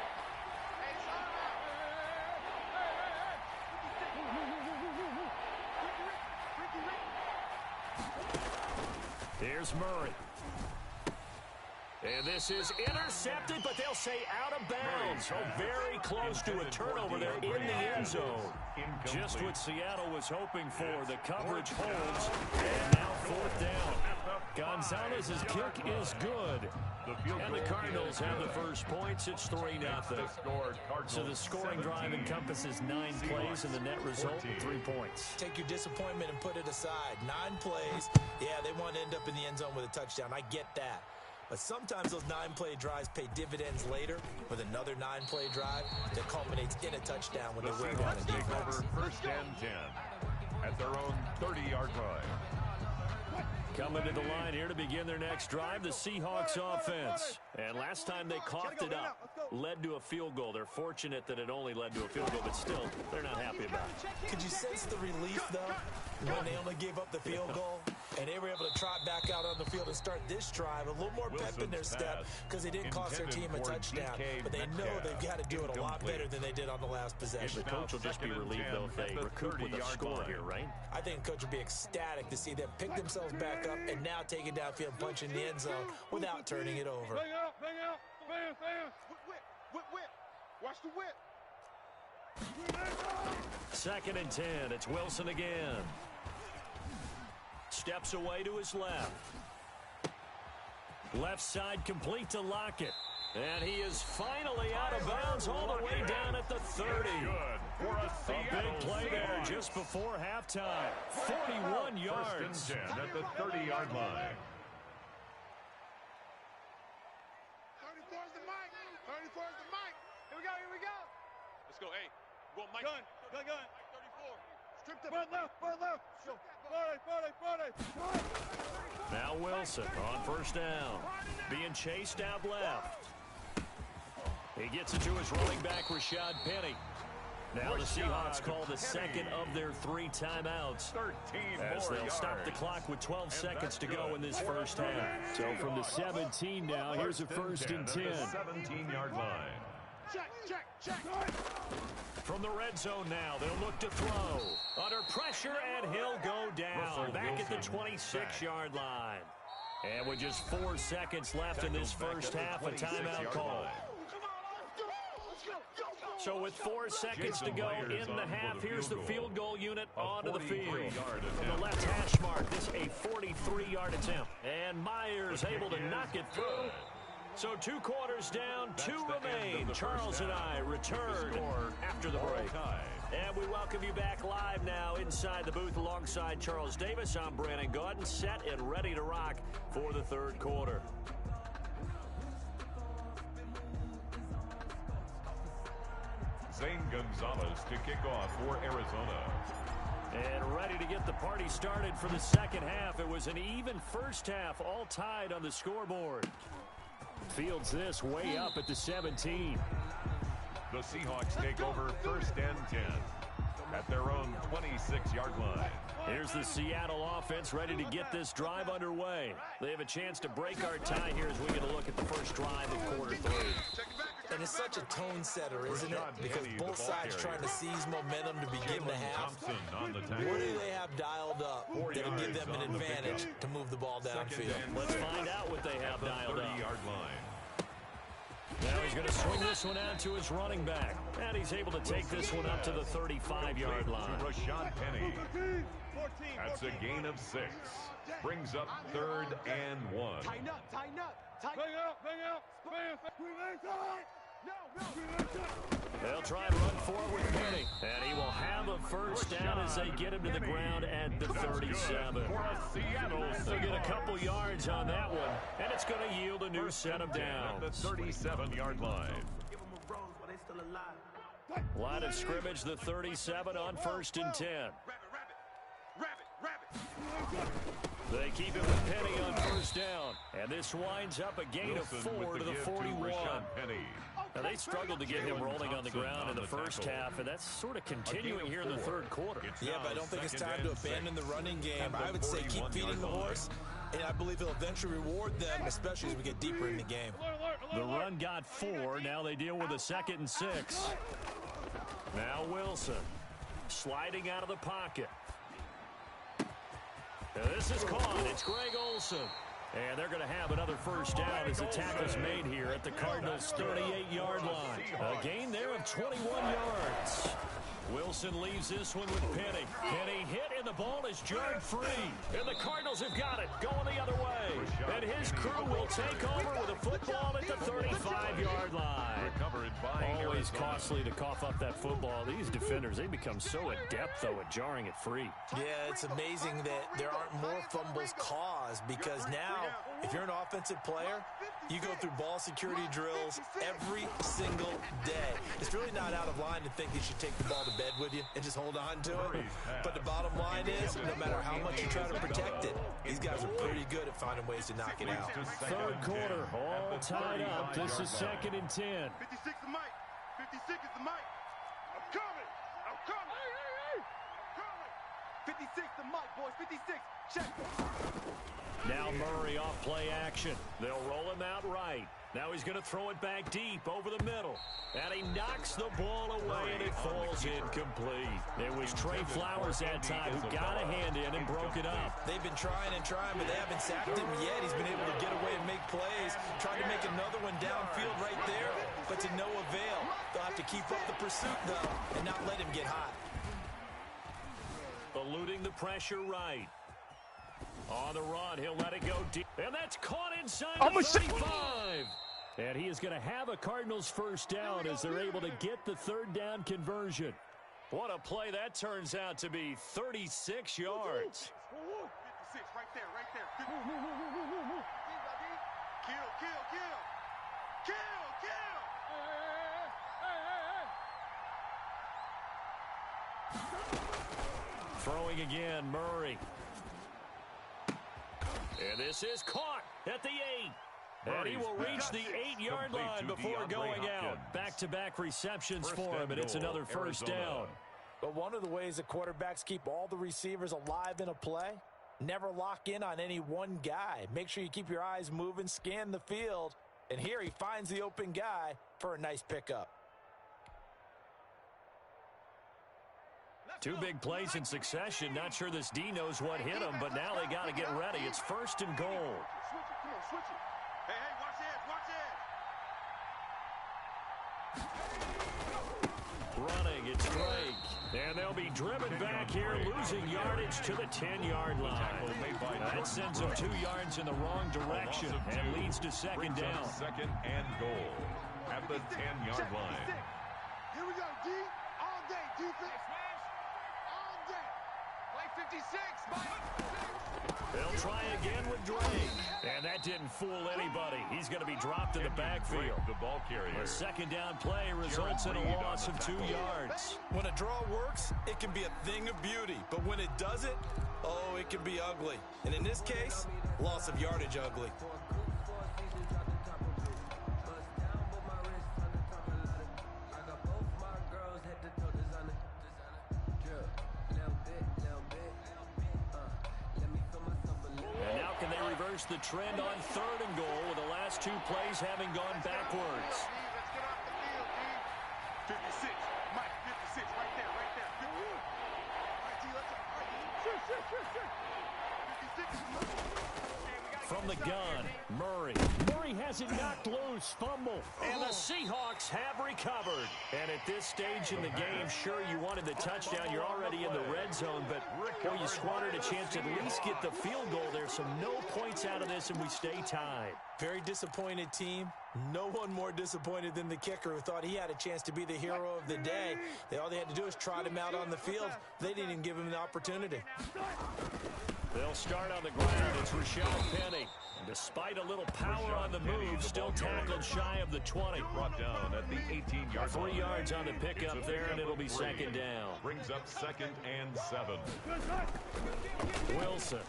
Here's Murray. And this is intercepted, but they'll say out of bounds. So very close to a turnover there in the end zone. Just what Seattle was hoping for. The coverage holds. And now fourth down. Gonzalez's kick is good. And the Cardinals have the first points. It's 3-0. So the scoring drive encompasses 9 plays, and the net result 3 points. Take your disappointment and put it aside. 9 plays. Yeah, they want to end up in the end zone with a touchdown. I get that. But sometimes those 9-play drives pay dividends later with another 9-play drive that culminates in a touchdown when they win on a defense. First and 10 at their own 30-yard line. Coming to the line here to begin their next drive, the Seahawks offense. And last time they coughed it up, led to a field goal. They're fortunate that it only led to a field goal, but still, they're not happy about it. Could you sense the relief, though, when they only gave up the field goal? And they were able to trot back out on the field and start this drive. A little more pep in their step because they didn't cost their team a touchdown. But they know they've got to do it a lot better than they did on the last possession. The coach will just be relieved, though, if they recoup with a score here, right? I think the coach will be ecstatic to see them pick themselves back up and now take it downfield, punch in the end zone without turning it over. Bang out, fans. Whip. Watch the whip. 2nd and 10. It's Wilson again. Steps away to his left. Left side complete to Lockett. And he is finally out of bounds all the way down at the 30. A big play there just before halftime. 41 yards. 1st and 10 at the 30-yard line. 34's the mic. 34's the mic. Here we go. Let's go. Hey, go Mike. Gun. 34. Strip the front left. Now Wilson on 1st down. Being chased out left. He gets it to his running back, Rashad Penny. Now the Seahawks call the second of their 3 timeouts as they'll stop the clock with 12 seconds to go in this first half. So from the 17 now, here's a 1st and 10. 17-yard line. Check. From the red zone now, they'll look to throw. Under pressure, and he'll go down. Back at the 26-yard line. And with just 4 seconds left in this first half, a timeout call. So with 4 seconds to go in the half, here's the field goal unit onto the field. From the left hash mark, this a 43-yard attempt. And Myers able to knock it through. So 2 quarters down, 2 remain. Charles and I return after the break. And we welcome you back live now inside the booth alongside Charles Davis. I'm Brandon Gaudin, set and ready to rock for the 3rd quarter. Zane Gonzalez to kick off for Arizona. And ready to get the party started for the 2nd half. It was an even first half, all tied on the scoreboard. Fields this way up at the 17. The Seahawks take over 1st and 10 at their own 26-yard line. Here's the Seattle offense ready to get this drive underway. They have a chance to break our tie here as we get a look at the first drive of quarter 3. And it's such a tone setter, isn't it? Because both sides trying to seize momentum to begin the half. What do they have dialed up that'll give them an advantage to move the ball downfield? Let's find out what they have dialed up. Now he's going to swing this one out to his running back. And he's able to take this one up to the 35-yard line. Rashad Penny. That's a gain of 6. Brings up 3rd and 1. Tighten up. Bang out. They'll try and run forward with Penny. And he will have a first down as they get him to the ground at the 37. They'll get a couple yards on that one. And it's going to yield a new set of downs. At the 37-yard line. Line of scrimmage, the 37 on 1st and 10. They keep it with Penny on 1st down. And this winds up a gain of 4 to the 41. Now, they struggled to get him rolling on the ground in the first half, and that's sort of continuing here in the 3rd quarter. Yeah, but I don't think it's time to abandon the running game. I would say keep feeding the horse, and I believe it'll eventually reward them, especially as we get deeper in the game. The run got 4. Now they deal with a 2nd and 6. Now Wilson sliding out of the pocket. Now this is caught. It's Greg Olsen. And they're going to have another first down as the tackle's made here at the Cardinals' 38-yard line. A gain there of 21 yards. Wilson leaves this one with Penny. Penny hit, and the ball is jarred free. And the Cardinals have got it, going the other way. And his crew will take over with a football at the 35-yard line. Always costly to cough up that football. These defenders, they become so adept, though, at jarring it free. Yeah, it's amazing that there aren't more fumbles caused, because now, if you're an offensive player, you go through ball security drills every single day. It's really not out of line to think you should take the ball to bed with you and just hold on to it. But the bottom line is, no matter how much you try to protect it, these guys are pretty good at finding ways to knock it out. 3rd quarter, all tied up. This is 2nd and 10. 56 the mic. 56 is the mic. I'm coming. Hey. I'm coming. 56 the mic, boys. 56. Now Murray off play action. They'll roll him out right. Now he's going to throw it back deep over the middle. And he knocks the ball away, and it falls incomplete. It was Trey Flowers that time who got a hand in and broke it up. They've been trying and trying, but they haven't sacked him yet. He's been able to get away and make plays. Tried to make another one downfield right there, but to no avail. They'll have to keep up the pursuit, though, and not let him get hot. Eluding the pressure right. On the run, he'll let it go deep. And that's caught inside the 35. And he is going to have a Cardinals first down as they're able to get the third down conversion. What a play that turns out to be. 36 yards. 56 right there, right there. Kill. Throwing again, Murray. And this is caught at the 8. And he will reach the 8-yard line before going out. Back-to-back receptions for him, and it's another first down. But one of the ways that quarterbacks keep all the receivers alive in a play, never lock in on any one guy. Make sure you keep your eyes moving, scan the field. And here he finds the open guy for a nice pickup. Two big plays in succession. Not sure this D knows what hit him, but now they got to get ready. It's first and goal. Switch it. Come on, switch it. Hey, watch it. Running, it's Drake. And they'll be driven back here, losing yardage to the 10-yard line. That sends them 2 yards in the wrong direction and leads to second down. Second and goal at the 10-yard line. Here we go, D. All day, defense. All day. Play 56, Mike. They'll try again with Drake. And that didn't fool anybody. He's going to be dropped in the backfield. The ball carrier. A second down play results in a loss of 2 yards. When a draw works, it can be a thing of beauty. But when it doesn't, oh, it can be ugly. And in this case, loss of yardage ugly. The trend on third and goal with the last 2 plays having gone backwards. Let's get off the field, D. 56. Mike, 56. Right there, right there. All right, D, let's go. 56. From the gun, Murray. Murray has it knocked loose, fumble. And the Seahawks have recovered. And at this stage in the game, sure, you wanted the touchdown. You're already in the red zone, but boy, you squandered a chance to at least get the field goal there. So no points out of this, and we stay tied. Very disappointed team. No one more disappointed than the kicker who thought he had a chance to be the hero of the day. All they had to do was trot him out on the field. They didn't even give him the opportunity. They'll start on the ground. It's Rashad Penny. And despite a little power on the move, still tackled shy of the 20. Brought down at the 18-yard line. 3 yards on the pickup there, and it'll be second down. Brings up 2nd and 7. Wilson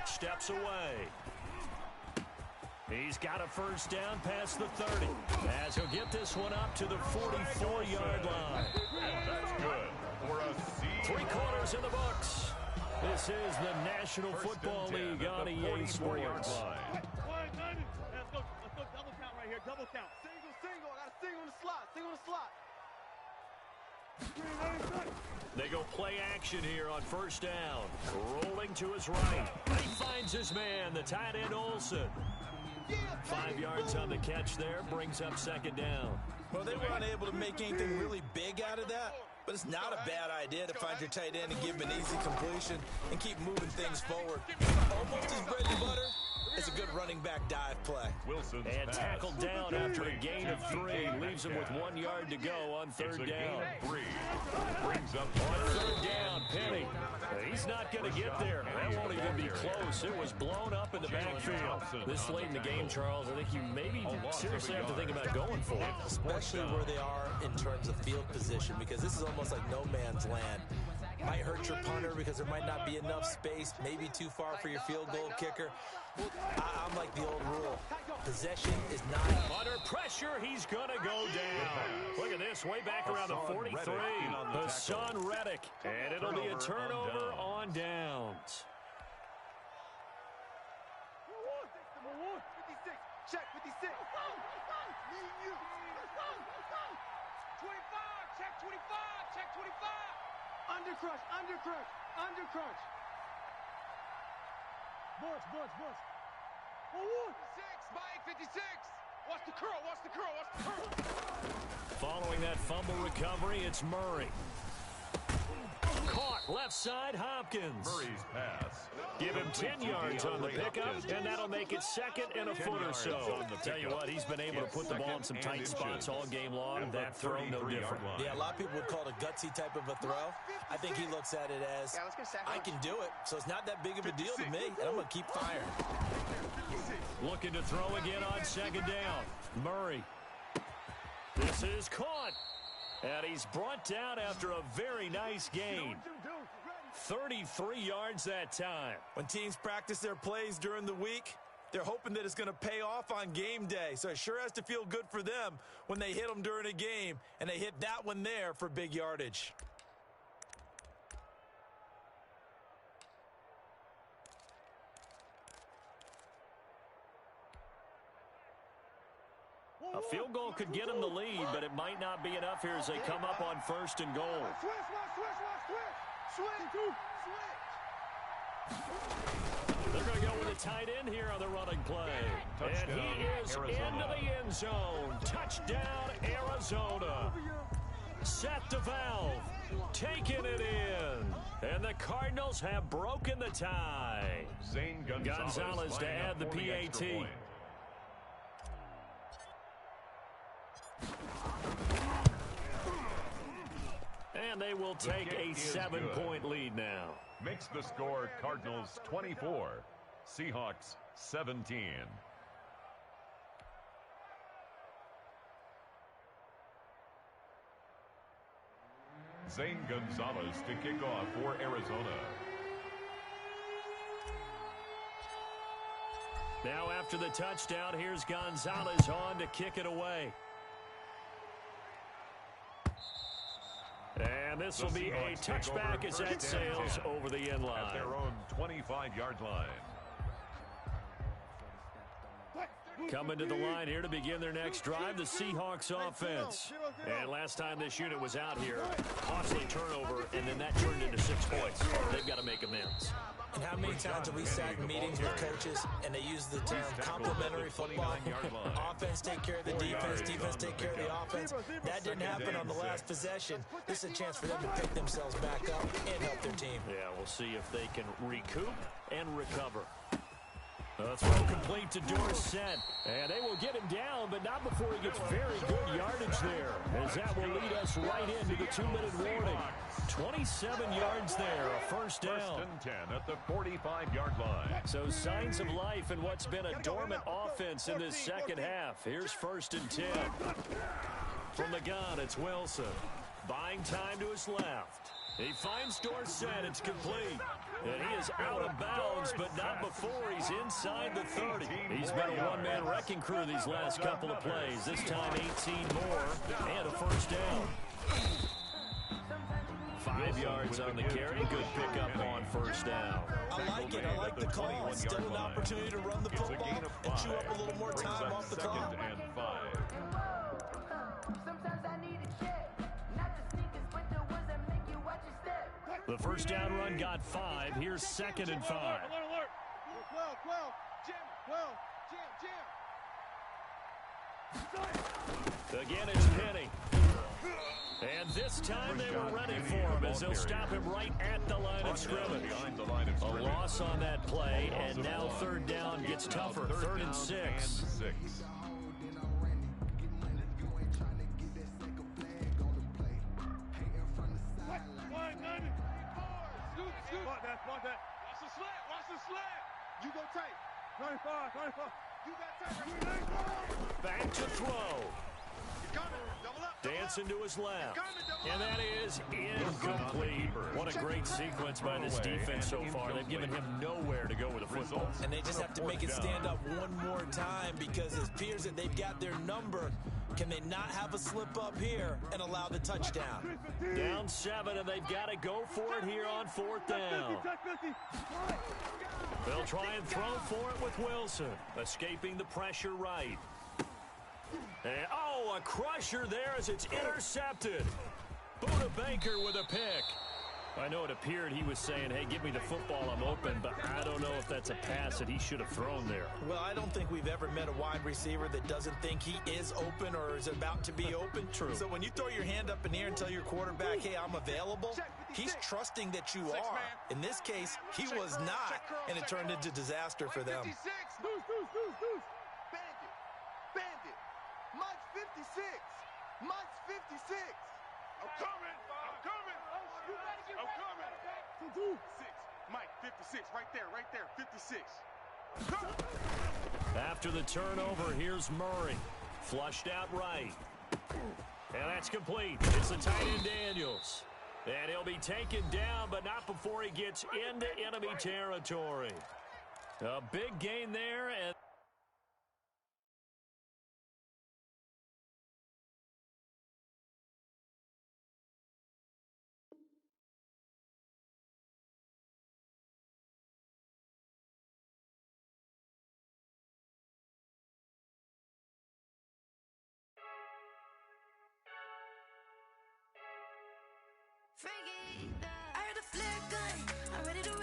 steps away. He's got a first down past the 30. As he'll get this one up to the 44-yard line. And that's good for a 3 quarters in the books. This is the National Football League on EA Sports. Let's go double count right here. Double count. Single. I got a single in the slot. Single in the slot. They go play action here on first down. Rolling to his right. He finds his man, the tight end Olsen. 5 yards on the catch there. Brings up second down. Well, they were unable to make anything really big out of that. But it's not a bad idea to find your tight end and give him an easy completion and keep moving things forward. Almost as bread and butter as a good running back dive play. Wilson's and tackled down after a gain of 3. Leaves him with 1 yard to go on third down. 3. Brings up on third down, Penny. He's not going to get there. That won't even be close. It was blown up in the backfield. This late in the game, Charles, I think you maybe seriously have to think about going for it. Especially where they are in terms of field position, because this is almost like no man's land. Might hurt your punter because there might not be enough space, maybe too far for your field goal kicker. I'm like the old rule. Possession is not... Under pressure, he's going to go down. Look at this, way back around the 43. Hassan Reddick. And it'll be a turnover on downs. Me and you. 25, check 25, check 25. Undercrush, undercrush, undercrush. Boards. Oh, 56, Mike, 56. Watch the curl, watch the curl, watch the curl. Following that fumble recovery, it's Murray. Caught left side, Hopkins. Murray's pass. Give him 10 yards on the pickup, and that'll make it second and a foot or so. Tell you what, he's been able to put the ball in some tight spots all game long. That throw, no different. Yeah, a lot of people would call it a gutsy type of a throw. I think he looks at it as, I can do it, so it's not that big of a deal to me, and I'm going to keep firing. Looking to throw again on second down. Murray. This is caught. And he's brought down after a very nice gain. 33 yards that time. When teams practice their plays during the week, they're hoping that it's going to pay off on game day. So it sure has to feel good for them when they hit them during a game, and they hit that one there for big yardage. A field goal could get them the lead, but it might not be enough here as they come up on first and goal. They're going to go with a tight end here on the running play. And he is into the end zone. Touchdown, Arizona. Set to valve. Taking it in. And the Cardinals have broken the tie. Zane Gonzalez to add the PAT. And they will take a 7-point lead now. Makes the score Cardinals 24, Seahawks 17. Zane Gonzalez to kick off for Arizona. Now after the touchdown, here's Gonzalez on to kick it away. And this will be a touchback as that sails over the end line. At their own 25-yard line. Coming to the line here to begin their next drive, the Seahawks offense. And last time this unit was out here, costly turnover, and then that turned into 6 points. They've got to make amends. And how many times have we sat in meetings with coaches and they use the term complementary football? Offense take care of the defense, defense take care of the offense. That didn't happen on the last possession. This is a chance for them to pick themselves back up and help their team. Yeah, we'll see if they can recoup and recover. The throw complete to Dorsett. And they will get him down, but not before he gets very good yardage there, as that will lead us right into the 2-minute warning. 27 yards there, a first down. First and 10 at the 45-yard line. So signs of life in what's been a dormant offense in this second half. Here's first and 10. From the gun, it's Wilson. Buying time to his left. He finds Dorsett. It's complete. And he is out of bounds, but not before he's inside the 30. He's been a one-man wrecking crew these last couple of plays. This time 18 more and a first down. 5 yards on the carry. Good pickup on first down. I like it. I like the call. It's still an opportunity to run the football and chew up a little more time off the clock. Second and 5. The first down run got 5. Here's second and 5. Well, jam. Again, it's Penny. And this time they were ready for him as they'll stop him right at the line of scrimmage. A loss on that play, and now third down gets tougher. 3rd and 6. Watch the slant. You go tight. 95. You got tight. Back to throw. Dancing to his left. And that is incomplete. What a great sequence by this defense so far. They've given him nowhere to go with the football. And they just have to make it stand up one more time because it appears that they've got their number. Can they not have a slip up here and allow the touchdown? Down 7, and they've got to go for it here on 4th down. They'll try and throw for it with Wilson. Escaping the pressure right. And, oh, a crusher there as it's intercepted. Buda Baker with a pick. I know it appeared he was saying, hey, give me the football, I'm open, but I don't know if that's a pass that he should have thrown there. Well, I don't think we've ever met a wide receiver that doesn't think he is open or is about to be open. True. So when you throw your hand up in the air and tell your quarterback, hey, I'm available, he's trusting that you are. In this case, he was not, and it turned into disaster for them. Bandit. Mike's 56. Mike's 56. I'm coming. Mike, 56, right there, 56. After the turnover, here's Murray. Flushed out right. And that's complete. It's the tight end Daniels. And he'll be taken down, but not before he gets into enemy territory. A big gain there, and Freaky, I heard the flare gun. I'm ready to